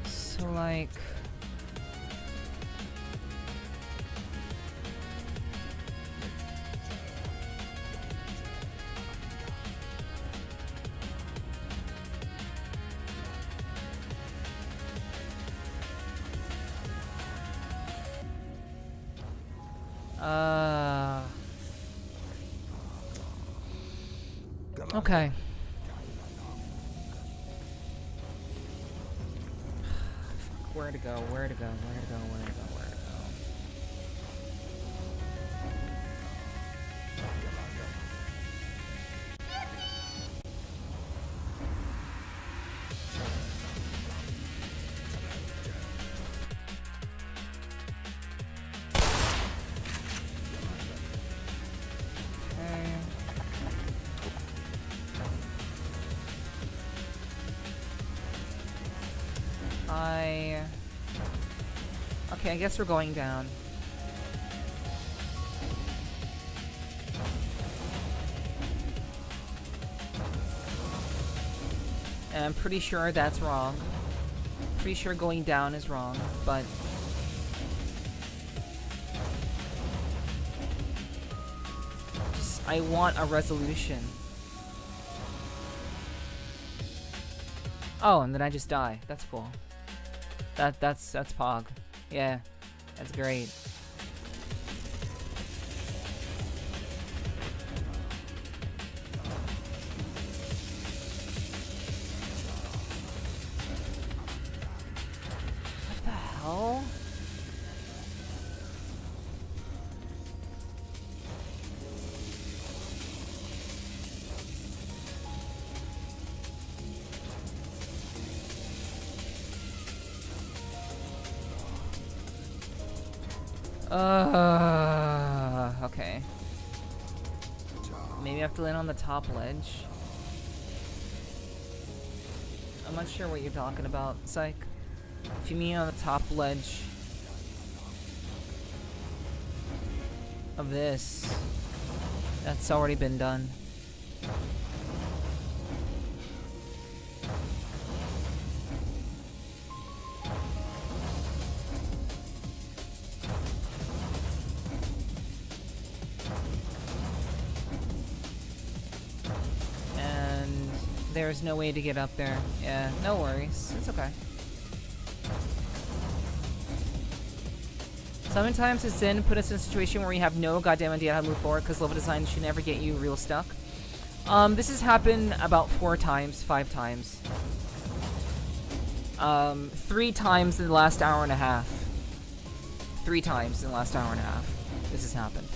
So, like... Okay. Where to go? Where to go? Where to go? Where to go? Where to go? Okay, I guess we're going down. And I'm pretty sure that's wrong. Pretty sure going down is wrong, but... I want a resolution. Oh, and then I just die. That's cool. That's Pog. Yeah, that's great. What the hell? Okay. Maybe I have to land on the top ledge. I'm not sure what you're talking about, Psych. If you mean on the top ledge of this, that's already been done. There's no way to get up there. Yeah, no worries. It's okay. Sometimes it's in put us in a situation where we have no goddamn idea how to move forward because level design should never get you real stuck. This has happened about 4 times, 5 times. 3 times in the last hour and a half. 3 times in the last hour and a half. This has happened.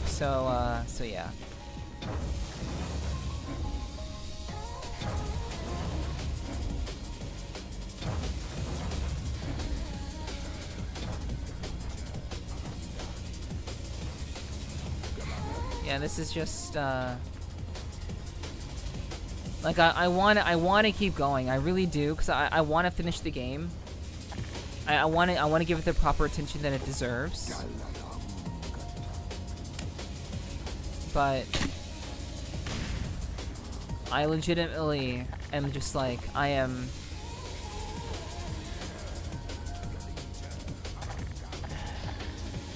So yeah. Yeah, this is just, like, I wanna keep going. I really do, because I wanna finish the game. I wanna give it the proper attention that it deserves. But I legitimately am just like, I am...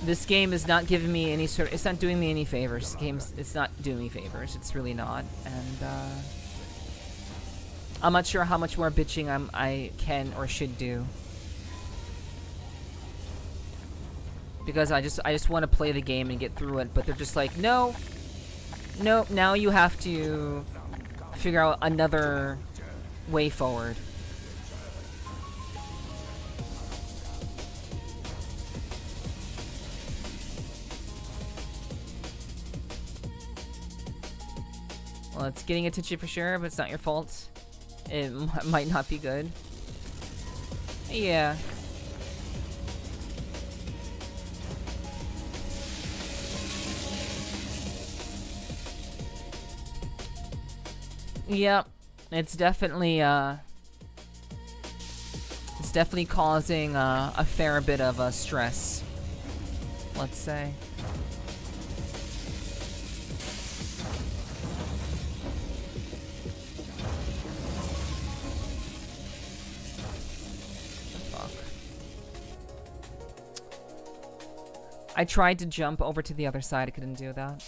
This game is not giving me any sort of... It's not doing me any favors. It's not doing me favors. It's really not. And, I'm not sure how much more bitching I can or should do. because I just want to play the game and get through it, but they're just like, no, now you have to figure out another way forward. Well, it's getting attention for sure, but it's not your fault. It might not be good. Yeah. Yep. It's definitely causing a fair bit of stress, let's say. I tried to jump over to the other side, I couldn't do that.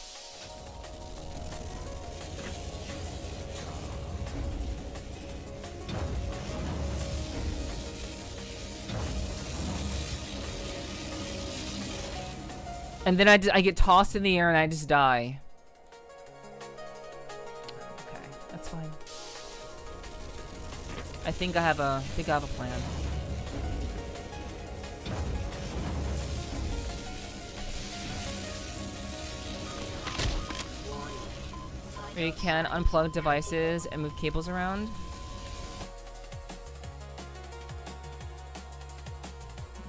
And then I get tossed in the air and I just die. Okay, that's fine. I think I have a plan. Where you can unplug devices and move cables around.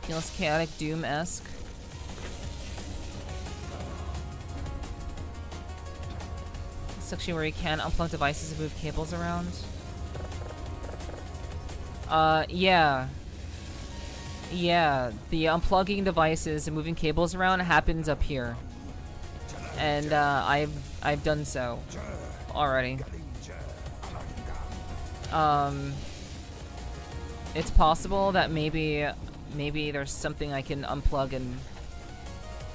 Feels chaotic, Doom-esque. Section where you can unplug devices and move cables around. Yeah. Yeah, the unplugging devices and moving cables around happens up here. And I've done so already. It's possible that maybe there's something I can unplug and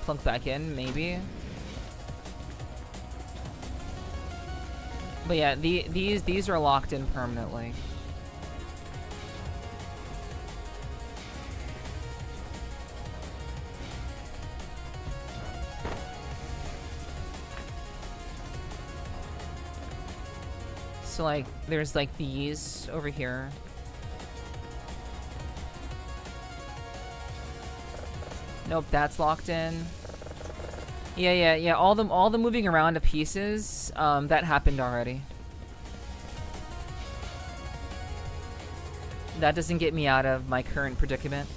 plug back in, maybe. But yeah, these are locked in permanently. So like, there's like these over here. Nope, that's locked in. Yeah. All the moving around of pieces, that happened already. That doesn't get me out of my current predicament.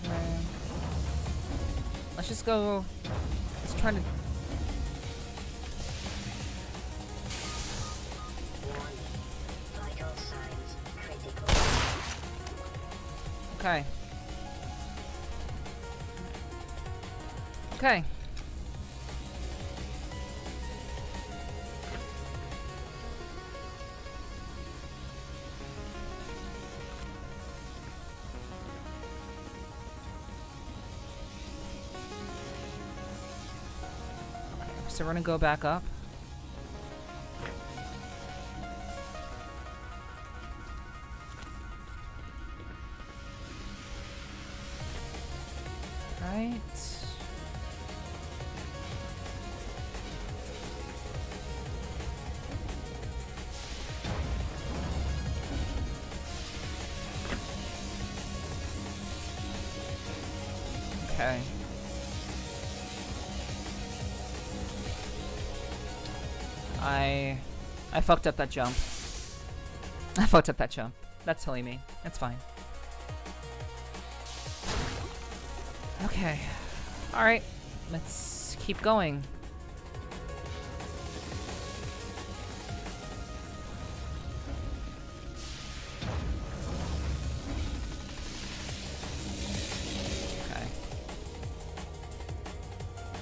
Okay. Let's just go. Let's try to. Vital signs critical. Okay. Okay. So we're gonna go back up. Right. Okay. I fucked up that jump. I fucked up that jump. That's silly me. That's fine. Okay. Alright. Let's keep going. Okay.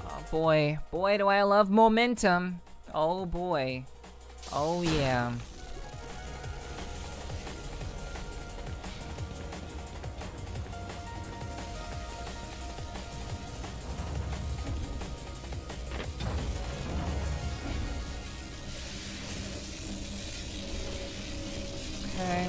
Oh boy. Boy, do I love momentum. Oh boy. Oh yeah. Okay.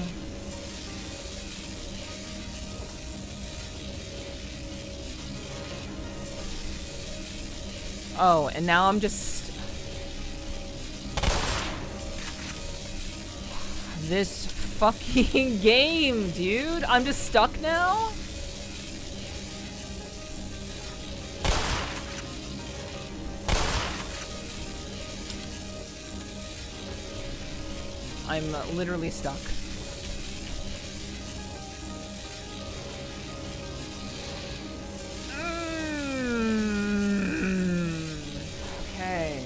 Oh, and now I'm just... This fucking game, dude. I'm just stuck now? I'm literally stuck. Okay.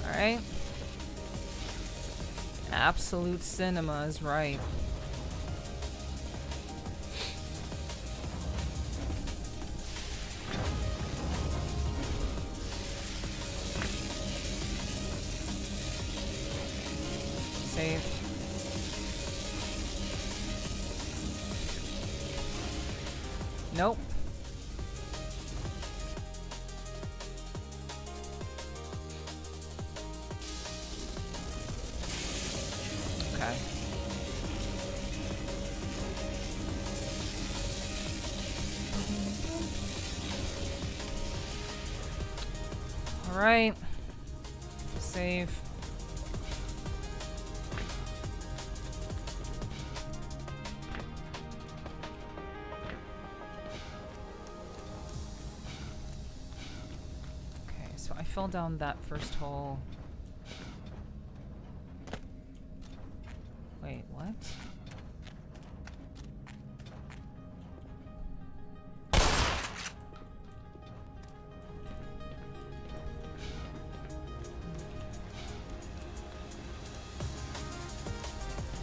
Alright. Absolute cinema is right. Save. Nope. Okay. All right. Save. Okay, so I fell down that first hole. Wait, what?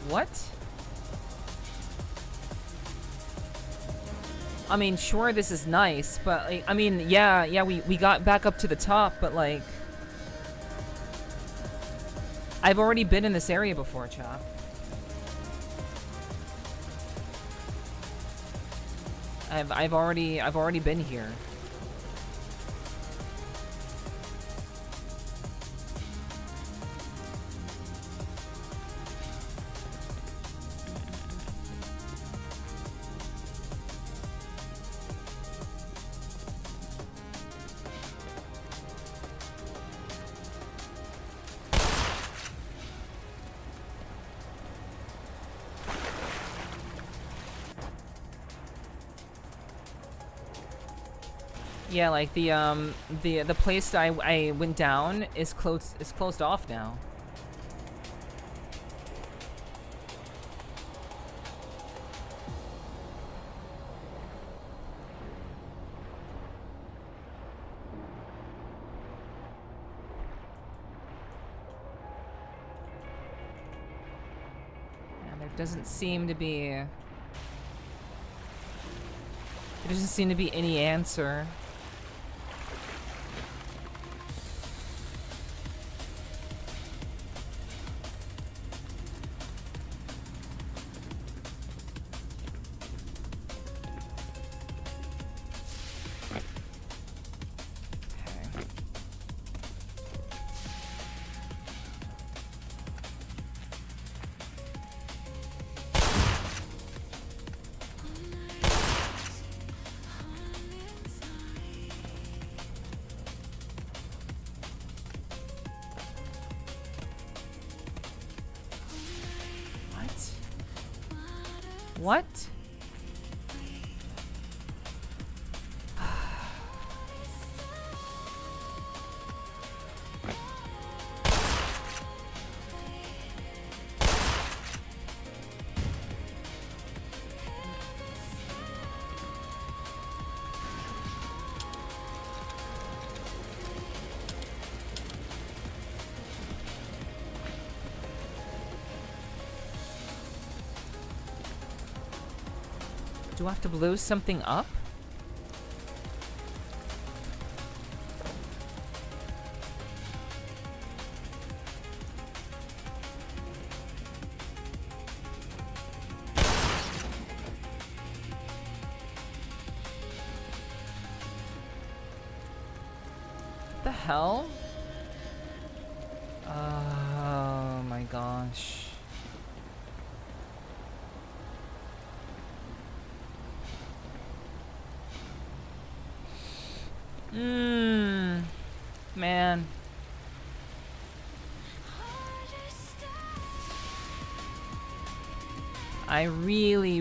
What? I mean, sure, this is nice, but like, I mean, yeah, we got back up to the top, but like, I've already been in this area before, chap. I've already been here. Yeah, like the place that I went down is closed off now. And there doesn't seem to be any answer. What? Do I have to blow something up? hell? Oh my gosh. Man. I really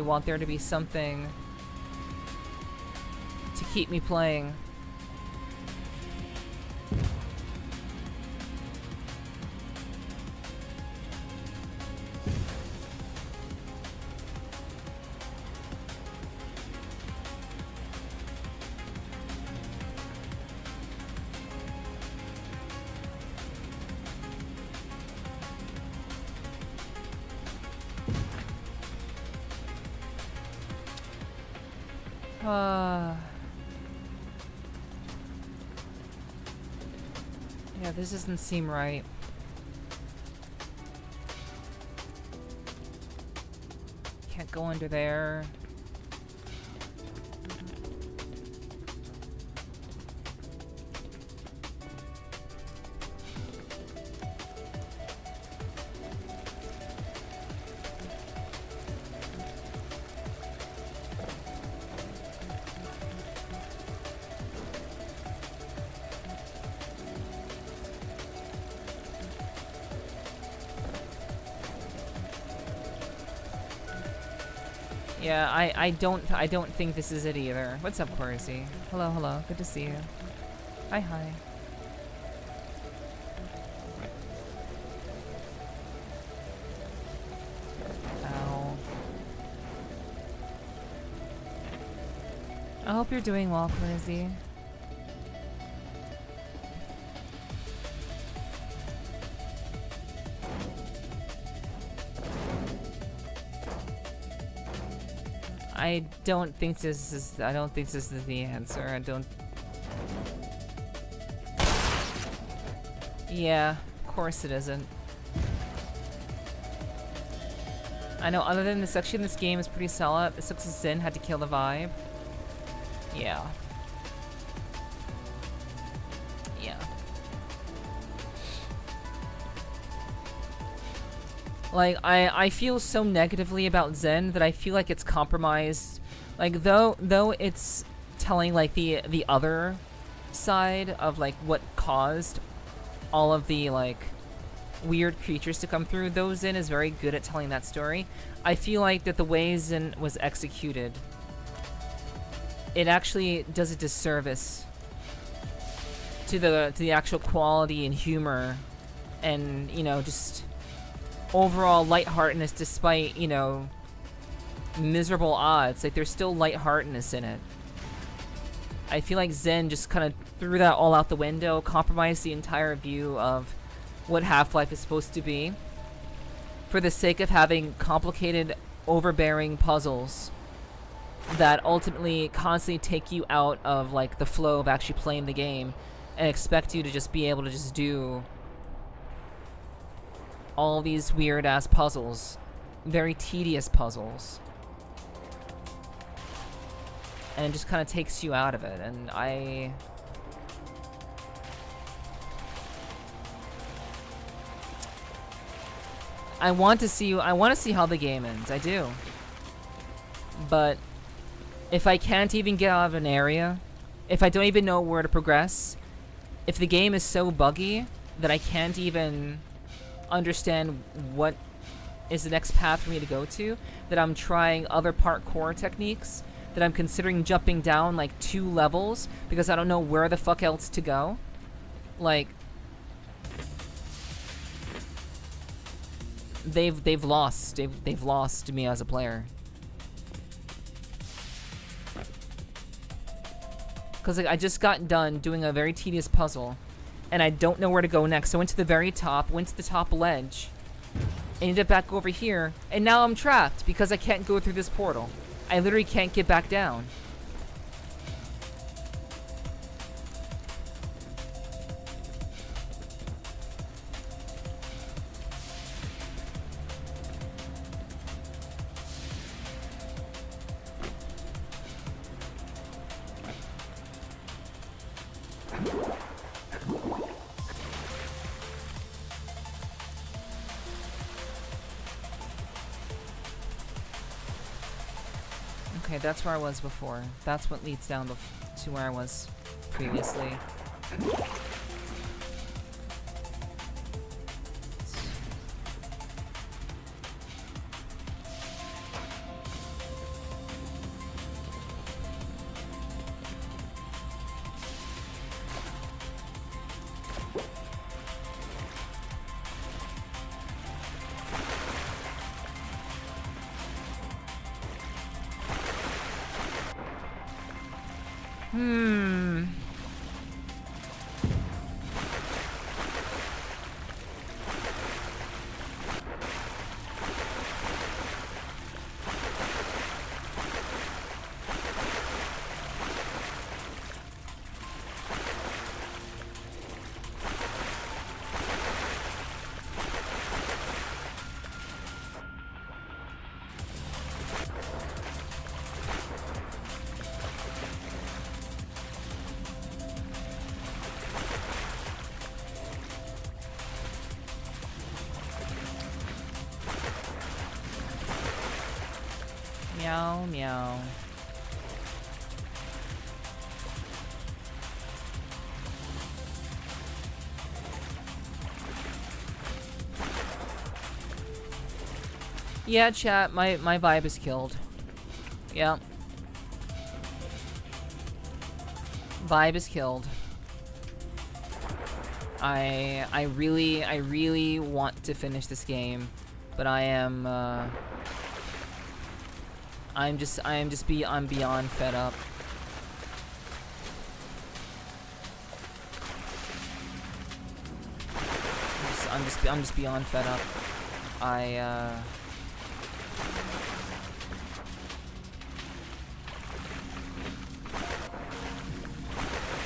want there to be something to keep me playing. Yeah, this doesn't seem right. Can't go under there. Yeah, I don't think this is it either. What's up, Corsi? Hello. Good to see you. Hi. Ow. I hope you're doing well, Corsi. I don't think this is the answer. I don't. Yeah, of course it isn't. I know, other than the section in this game is pretty solid, it looks as Zen had to kill the vibe. Yeah. Like, I feel so negatively about Zen that I feel like it's compromised. Like, though it's telling, like, the other side of, like, what caused all of the, like, weird creatures to come through, though Zen is very good at telling that story. I feel like that the way Zen was executed, it actually does a disservice to the actual quality and humor and, you know, just overall lightheartedness despite, you know, miserable odds. Like, there's still lightheartedness in it. I feel like Zen just kind of threw that all out the window, compromised the entire view of what Half-Life is supposed to be for the sake of having complicated, overbearing puzzles that ultimately constantly take you out of, like, the flow of actually playing the game and expect you to just be able to just do all these weird-ass puzzles. Very tedious puzzles. And it just kind of takes you out of it, and I want to see how the game ends, I do. But if I can't even get out of an area, if I don't even know where to progress, if the game is so buggy that I can't even understand what is the next path for me to go to, that I'm trying other parkour techniques, that I'm considering jumping down like 2 levels because I don't know where the fuck else to go. Like, they've lost me as a player. Cause like, I just got done doing a very tedious puzzle and I don't know where to go next. So I went to the very top, went to the top ledge, ended up back over here, and now I'm trapped because I can't go through this portal. I literally can't get back down. Okay, that's where I was before. That's what leads down to where I was previously. Meow, meow. Yeah, chat, my vibe is killed. Yeah. Vibe is killed. I really want to finish this game, but I'm beyond fed up. I'm just beyond fed up.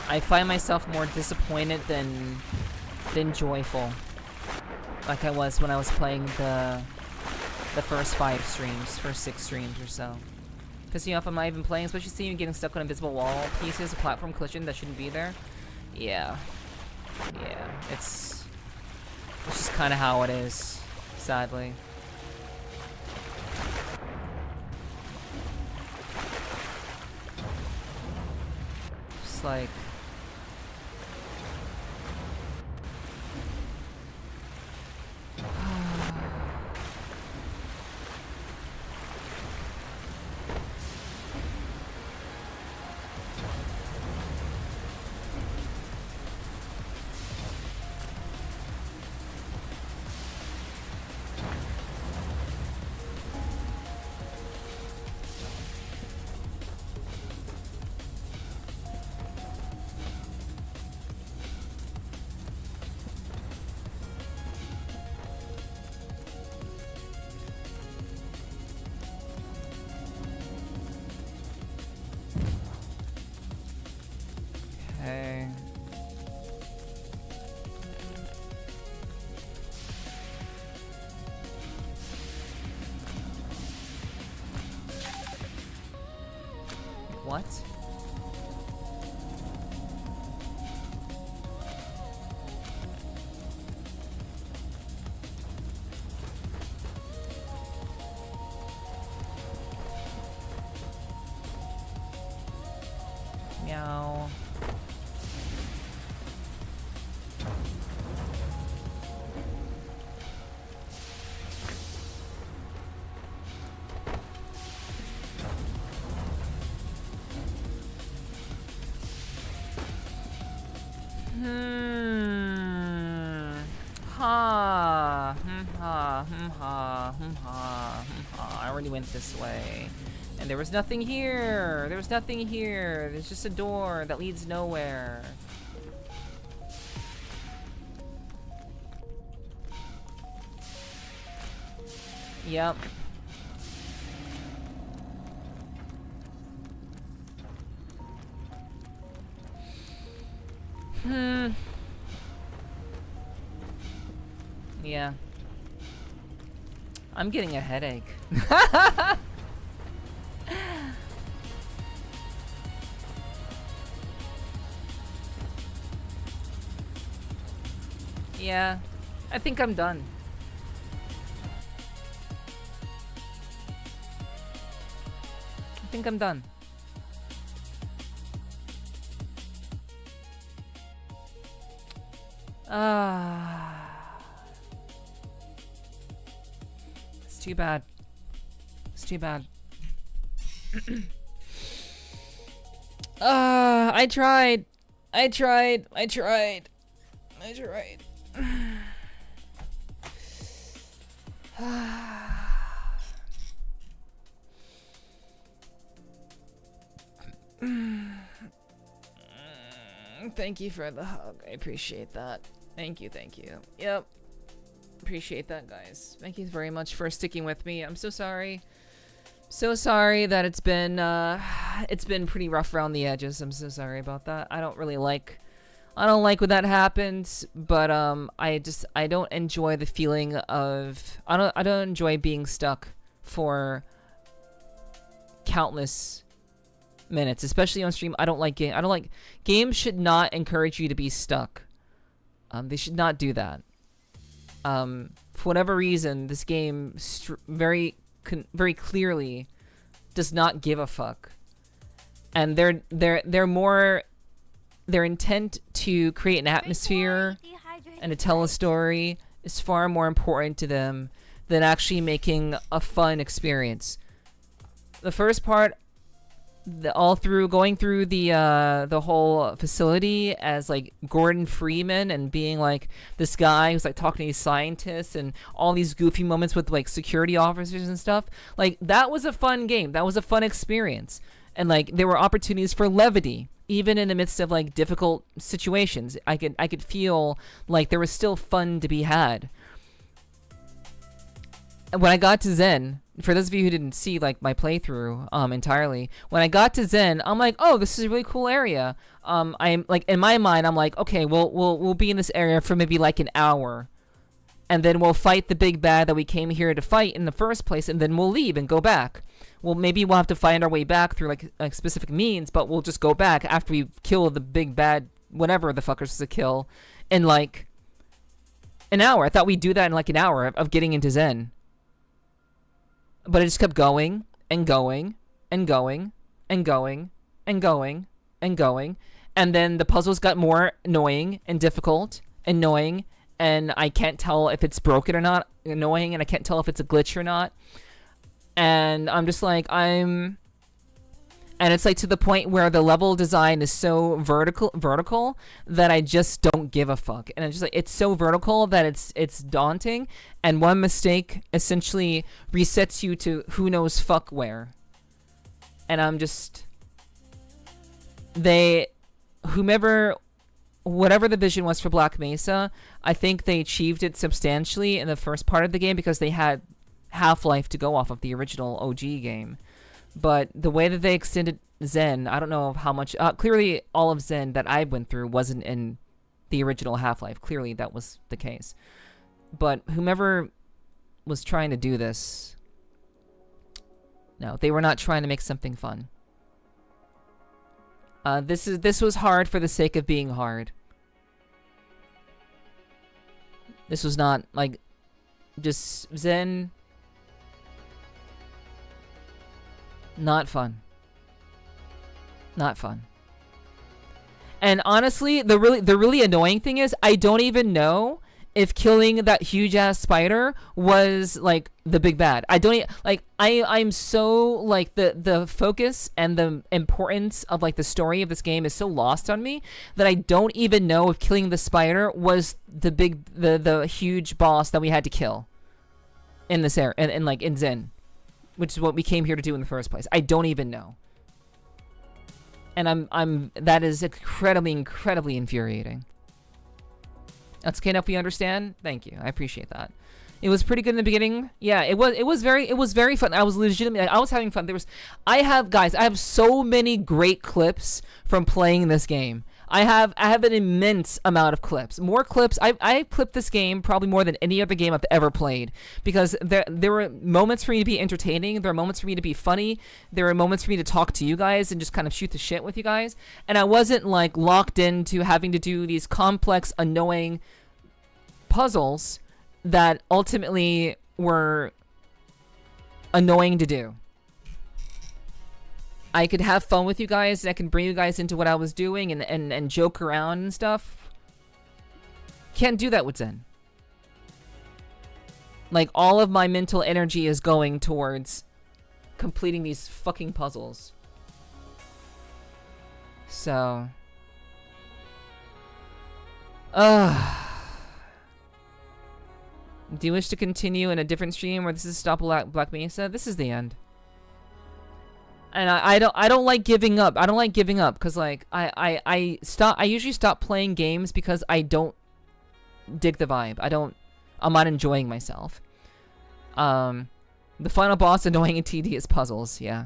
I find myself more disappointed than joyful, like I was when I was playing the first 6 streams or so. Pissing you off, am I even playing? Especially seeing you getting stuck on invisible wall pieces, a platform collision that shouldn't be there. Yeah. Yeah, it's just kind of how it is, sadly. Just like... Okay. What? Meow. I already went this way. And there was nothing here! There was nothing here! There's just a door that leads nowhere. Yep. Yeah. I'm getting a headache. Yeah, I think I'm done. I think I'm done. It's too bad. It's too bad. I tried. I tried. I tried. I tried. Thank you for the hug. I appreciate that. Thank you, thank you. Yep. Appreciate that, guys. Thank you very much for sticking with me. I'm so sorry. So sorry that it's been pretty rough around the edges. I'm so sorry about that. I don't like when that happens, but I don't enjoy the feeling of I don't enjoy being stuck for countless minutes, especially on stream. I don't like games should not encourage you to be stuck. They should not do that. For whatever reason, this game very clearly does not give a fuck, and their intent to create an atmosphere and to tell a story is far more important to them than actually making a fun experience. The first part, going through the whole facility as like Gordon Freeman and being like this guy who's like talking to these scientists and all these goofy moments with like security officers and stuff, like that was a fun game. That was a fun experience, and like there were opportunities for levity even in the midst of like difficult situations. I could feel like there was still fun to be had. When I got to Zen, for those of you who didn't see like my playthrough entirely, when I got to Zen, I'm like, oh, this is a really cool area. I'm like, in my mind, I'm like, okay, we'll be in this area for maybe like an hour, and then we'll fight the big bad that we came here to fight in the first place, and then we'll leave and go back. Well, maybe we'll have to find our way back through like specific means, but we'll just go back after we kill the big bad, whatever the fuckers to kill, in like an hour. I thought we'd do that in like an hour of getting into Zen. But it just kept going and going and going and going and going and going. And then the puzzles got more annoying and difficult, annoying, and I can't tell if it's broken or not, annoying, and I can't tell if it's a glitch or not. And I'm just like, and it's like to the point where the level design is so vertical that I just don't give a fuck. And it's just like, it's so vertical that it's daunting, and one mistake essentially resets you to who knows fuck where. And I'm just, whatever the vision was for Black Mesa, I think they achieved it substantially in the first part of the game because they had Half-Life to go off of the original OG game. But the way that they extended Zen, I don't know how much. Clearly, all of Zen that I went through wasn't in the original Half-Life. Clearly, that was the case. But whomever was trying to do this, no, they were not trying to make something fun. This was hard for the sake of being hard. This was not like just Zen. Not fun. Not fun. And honestly, the really annoying thing is I don't even know if killing that huge ass spider was like the big bad. I don't like I'm so like the focus and the importance of like the story of this game is so lost on me that I don't even know if killing the spider was the huge boss that we had to kill in this area and like in Zen, which is what we came here to do in the first place. I don't even know. And that is incredibly infuriating. That's okay enough, we understand? Thank you. I appreciate that. It was pretty good in the beginning. Yeah, it was very fun. I was legitimately, I was having fun. I have so many great clips from playing this game. I have an immense amount of clips. More clips. I clipped this game probably more than any other game I've ever played because there were moments for me to be entertaining. There were moments for me to be funny. There were moments for me to talk to you guys and just kind of shoot the shit with you guys. And I wasn't like locked into having to do these complex, annoying puzzles that ultimately were annoying to do. I could have fun with you guys, and I can bring you guys into what I was doing and joke around and stuff. Can't do that with Zen. Like, all of my mental energy is going towards completing these fucking puzzles. So... Do you wish to continue in a different stream where this is Stop Black Mesa? This is the end. And I don't like giving up. I don't like giving up because like I usually stop playing games because I don't dig the vibe. I'm not enjoying myself. The final boss annoying and tedious puzzles, yeah.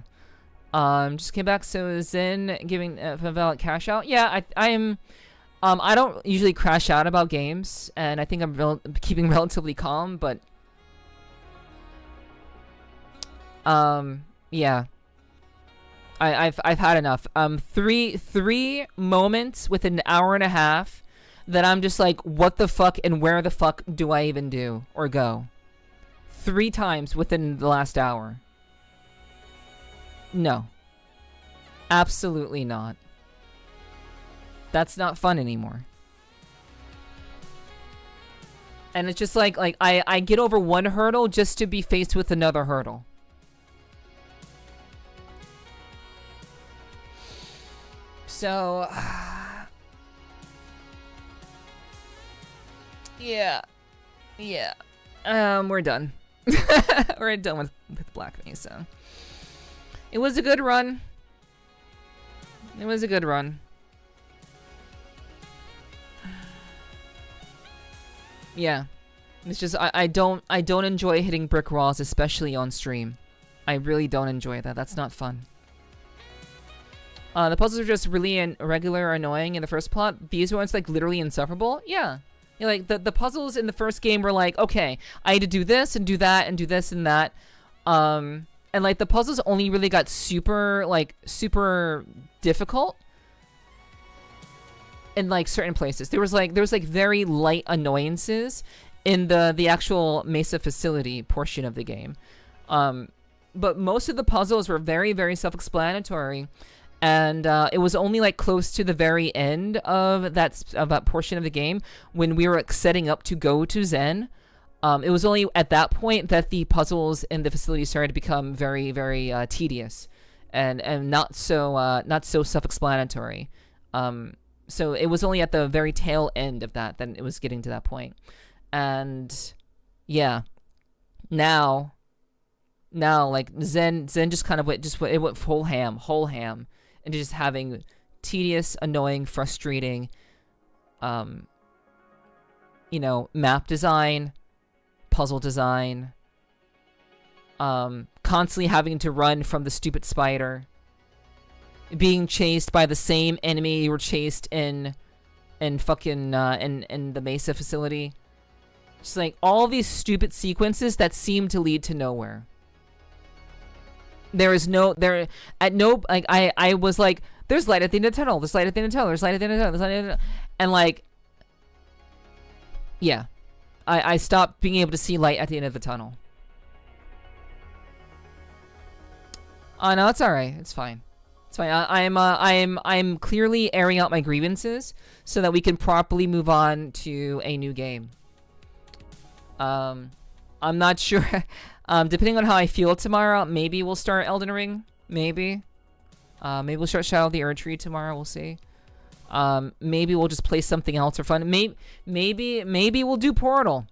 Just came back, so Zen giving a valid cash out. Yeah, I am. I don't usually crash out about games, and I think I'm keeping relatively calm, but yeah. I've had enough. Three moments within an hour and a half that I'm just like, what the fuck and where the fuck do I even do or go? 3 times within the last hour. No. Absolutely not. That's not fun anymore. And it's just like I get over one hurdle just to be faced with another hurdle. So, yeah, we're done. We're done with Black Mesa. It was a good run. It was a good run. Yeah, it's just I don't enjoy hitting brick walls, especially on stream. I really don't enjoy that. That's not fun. The puzzles are just really irregular or annoying in the first plot. These ones, like, literally insufferable. Yeah. You know, like, the puzzles in the first game were like, okay, I had to do this and do that and do this and that. And, like, the puzzles only really got super difficult in, like, certain places. There was very light annoyances in the actual Mesa facility portion of the game. But most of the puzzles were very, very self-explanatory. And it was only like close to the very end of that portion of the game when we were like, setting up to go to Zen. It was only at that point that the puzzles in the facility started to become very, very tedious and not so self-explanatory. So it was only at the very tail end of that it was getting to that point. And yeah, now like Zen just kind of went whole ham. And just having tedious, annoying, frustrating, map design, puzzle design, constantly having to run from the stupid spider, being chased by the same enemy you were chased in fucking in the Mesa facility. Just like all these stupid sequences that seem to lead to nowhere. I was like, there's light at the end of the tunnel, there's light at the end of the tunnel, there's light at the end of the tunnel, there's light at the end of the tunnel. And like, yeah. I stopped being able to see light at the end of the tunnel. Oh no, it's alright, it's fine. It's fine. I'm clearly airing out my grievances so that we can properly move on to a new game. I'm not sure. Depending on how I feel tomorrow, maybe we'll start Elden Ring. Maybe. Maybe we'll start Shadow of the Erdtree tomorrow. We'll see. Maybe we'll just play something else for fun. Maybe we'll do Portal.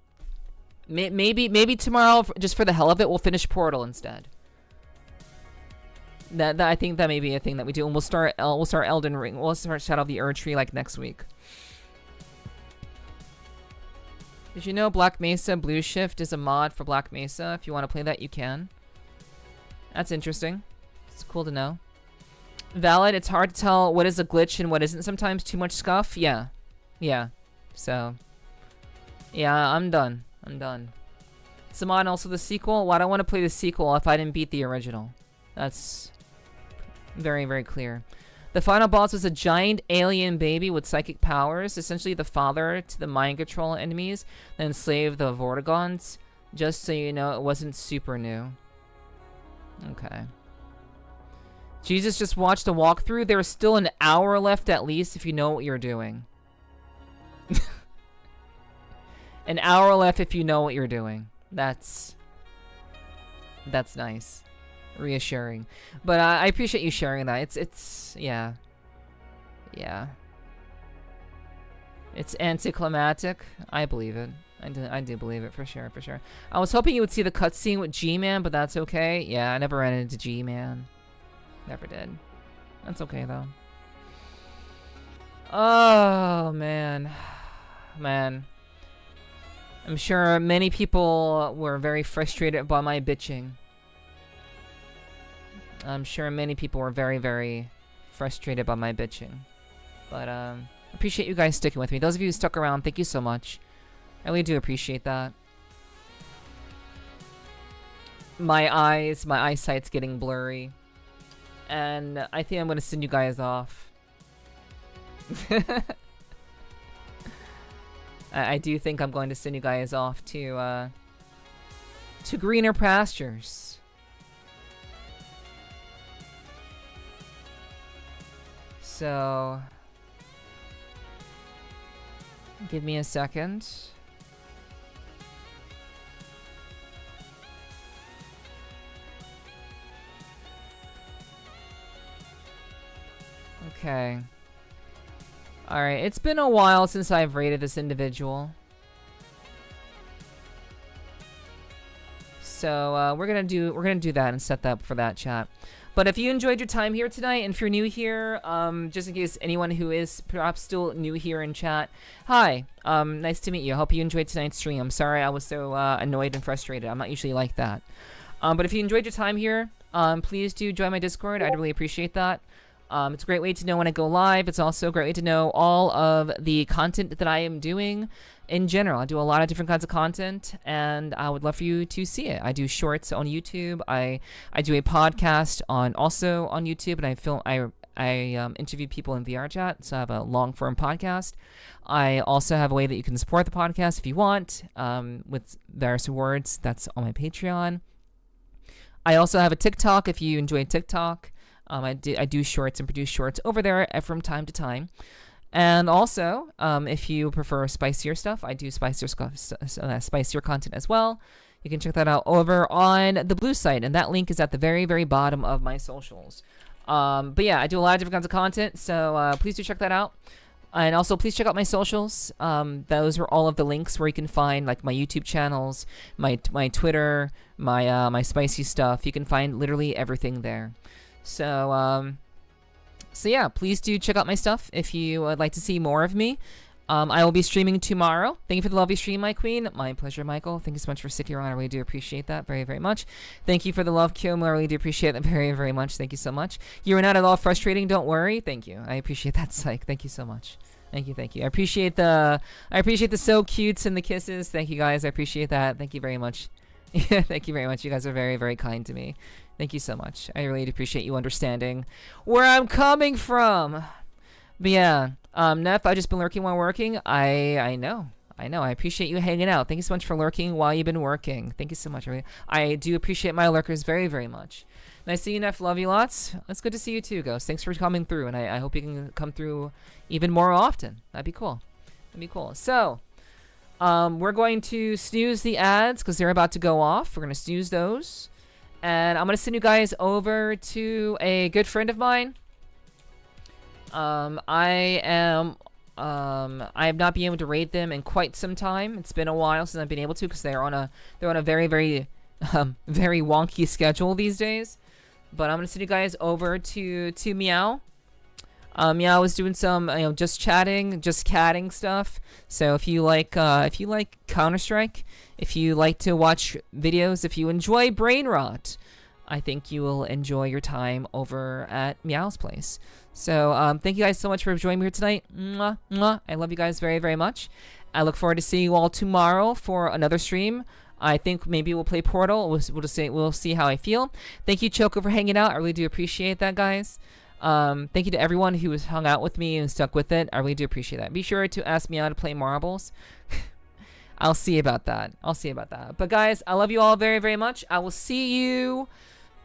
Maybe tomorrow, just for the hell of it, we'll finish Portal instead. That I think that may be a thing that we do, and we'll start Elden Ring. We'll start Shadow of the Erdtree like next week. Did you know Black Mesa Blue Shift is a mod for Black Mesa? If you want to play that, you can. That's interesting. It's cool to know. Valid, it's hard to tell what is a glitch and what isn't sometimes. Too much scuff? Yeah. Yeah. So. Yeah, I'm done. Is the mod also the sequel? Well, I don't want to play the sequel if I didn't beat the original. That's very, very clear. The final boss was a giant alien baby with psychic powers, essentially the father to the mind control enemies that enslaved the Vortigons. Just so you know, it wasn't super new. Okay. Jesus just watched a walkthrough. There's still an hour left at least if you know what you're doing. An hour left if you know what you're doing. That's nice. Reassuring. But I appreciate you sharing that. Yeah. Yeah. It's anticlimactic. I believe it. I do believe it, for sure, for sure. I was hoping you would see the cutscene with G-Man, but that's okay. Yeah, I never ran into G-Man. Never did. That's okay, though. Oh, man. Man. I'm sure many people were very frustrated by my bitching. I'm sure many people were very, very frustrated by my bitching. But, appreciate you guys sticking with me. Those of you who stuck around, thank you so much. I really do appreciate that. My eyesight's getting blurry. And I think I'm gonna send you guys off. I do think I'm going to send you guys off to greener pastures. So, give me a second. Okay. Alright, it's been a while since I've rated this individual. So, we're gonna do that and set that up for that chat. But if you enjoyed your time here tonight, and if you're new here, just in case anyone who is perhaps still new here in chat, hi, nice to meet you. I hope you enjoyed tonight's stream. I'm sorry I was so annoyed and frustrated. I'm not usually like that. But if you enjoyed your time here, please do join my Discord. I'd really appreciate that. It's a great way to know when I go live. It's also a great way to know all of the content that I am doing in general. I do a lot of different kinds of content, and I would love for you to see it. I do shorts on YouTube. I do a podcast also on YouTube, and I interview people in VR chat, so I have a long-form podcast. I also have a way that you can support the podcast if you want, with various rewards. That's on my Patreon. I also have a TikTok if you enjoy TikTok. I do shorts and produce shorts over there from time to time. And also, if you prefer spicier stuff, I do spicier content as well. You can check that out over on the blue site, and that link is at the very, very bottom of my socials. But yeah, I do a lot of different kinds of content, so please do check that out. And also, please check out my socials. Those are all of the links where you can find like my YouTube channels, my Twitter, my spicy stuff. You can find literally everything there. So yeah, please do check out my stuff if you would like to see more of me. I will be streaming tomorrow. Thank you for the lovely stream, my queen. My pleasure, Michael. Thank you so much for sticking around. I really do appreciate that very, very much. Thank you for the love, Kyo. I really do appreciate that very, very much. Thank you so much. You were not at all frustrating. Don't worry. Thank you. I appreciate that, Psych. Thank you so much. Thank you, thank you. I appreciate the so cutes and the kisses. Thank you, guys. I appreciate that. Thank you very much. Yeah, thank you very much. You guys are very, very kind to me. Thank you so much. I really appreciate you understanding where I'm coming from. But yeah, Neff, I've just been lurking while working. I know. I appreciate you hanging out. Thank you so much for lurking while you've been working. Thank you so much. I do appreciate my lurkers very, very much. Nice to see you, Neff. Love you lots. It's good to see you too, Ghost. Thanks for coming through, and I hope you can come through even more often. That'd be cool. That'd be cool. So, we're going to snooze the ads because they're about to go off. We're going to snooze those. And I'm going to send you guys over to a good friend of mine. I have not been able to rate them in quite some time. It's been a while since I've been able to because they're on a very, very, very wonky schedule these days. But I'm going to send you guys over to Meow. Meow is doing some, just catting stuff. So if you like Counter-Strike, if you like to watch videos, if you enjoy brain rot, I think you will enjoy your time over at Meow's place. So thank you guys so much for joining me here tonight. Mwah, mwah. I love you guys very, very much. I look forward to seeing you all tomorrow for another stream. I think maybe we'll play Portal. We'll see how I feel. Thank you, Choco, for hanging out. I really do appreciate that, guys. Thank you to everyone who has hung out with me and stuck with it. I really do appreciate that. Be sure to ask me how to play marbles. I'll see about that. But guys, I love you all very, very much. I will see you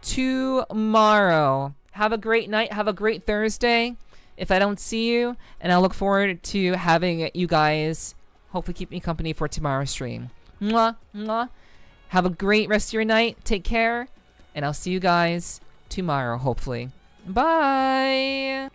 tomorrow. Have a great night. Have a great Thursday if I don't see you. And I look forward to having you guys hopefully keep me company for tomorrow's stream. Mwah, mwah. Have a great rest of your night. Take care. And I'll see you guys tomorrow, hopefully. Bye.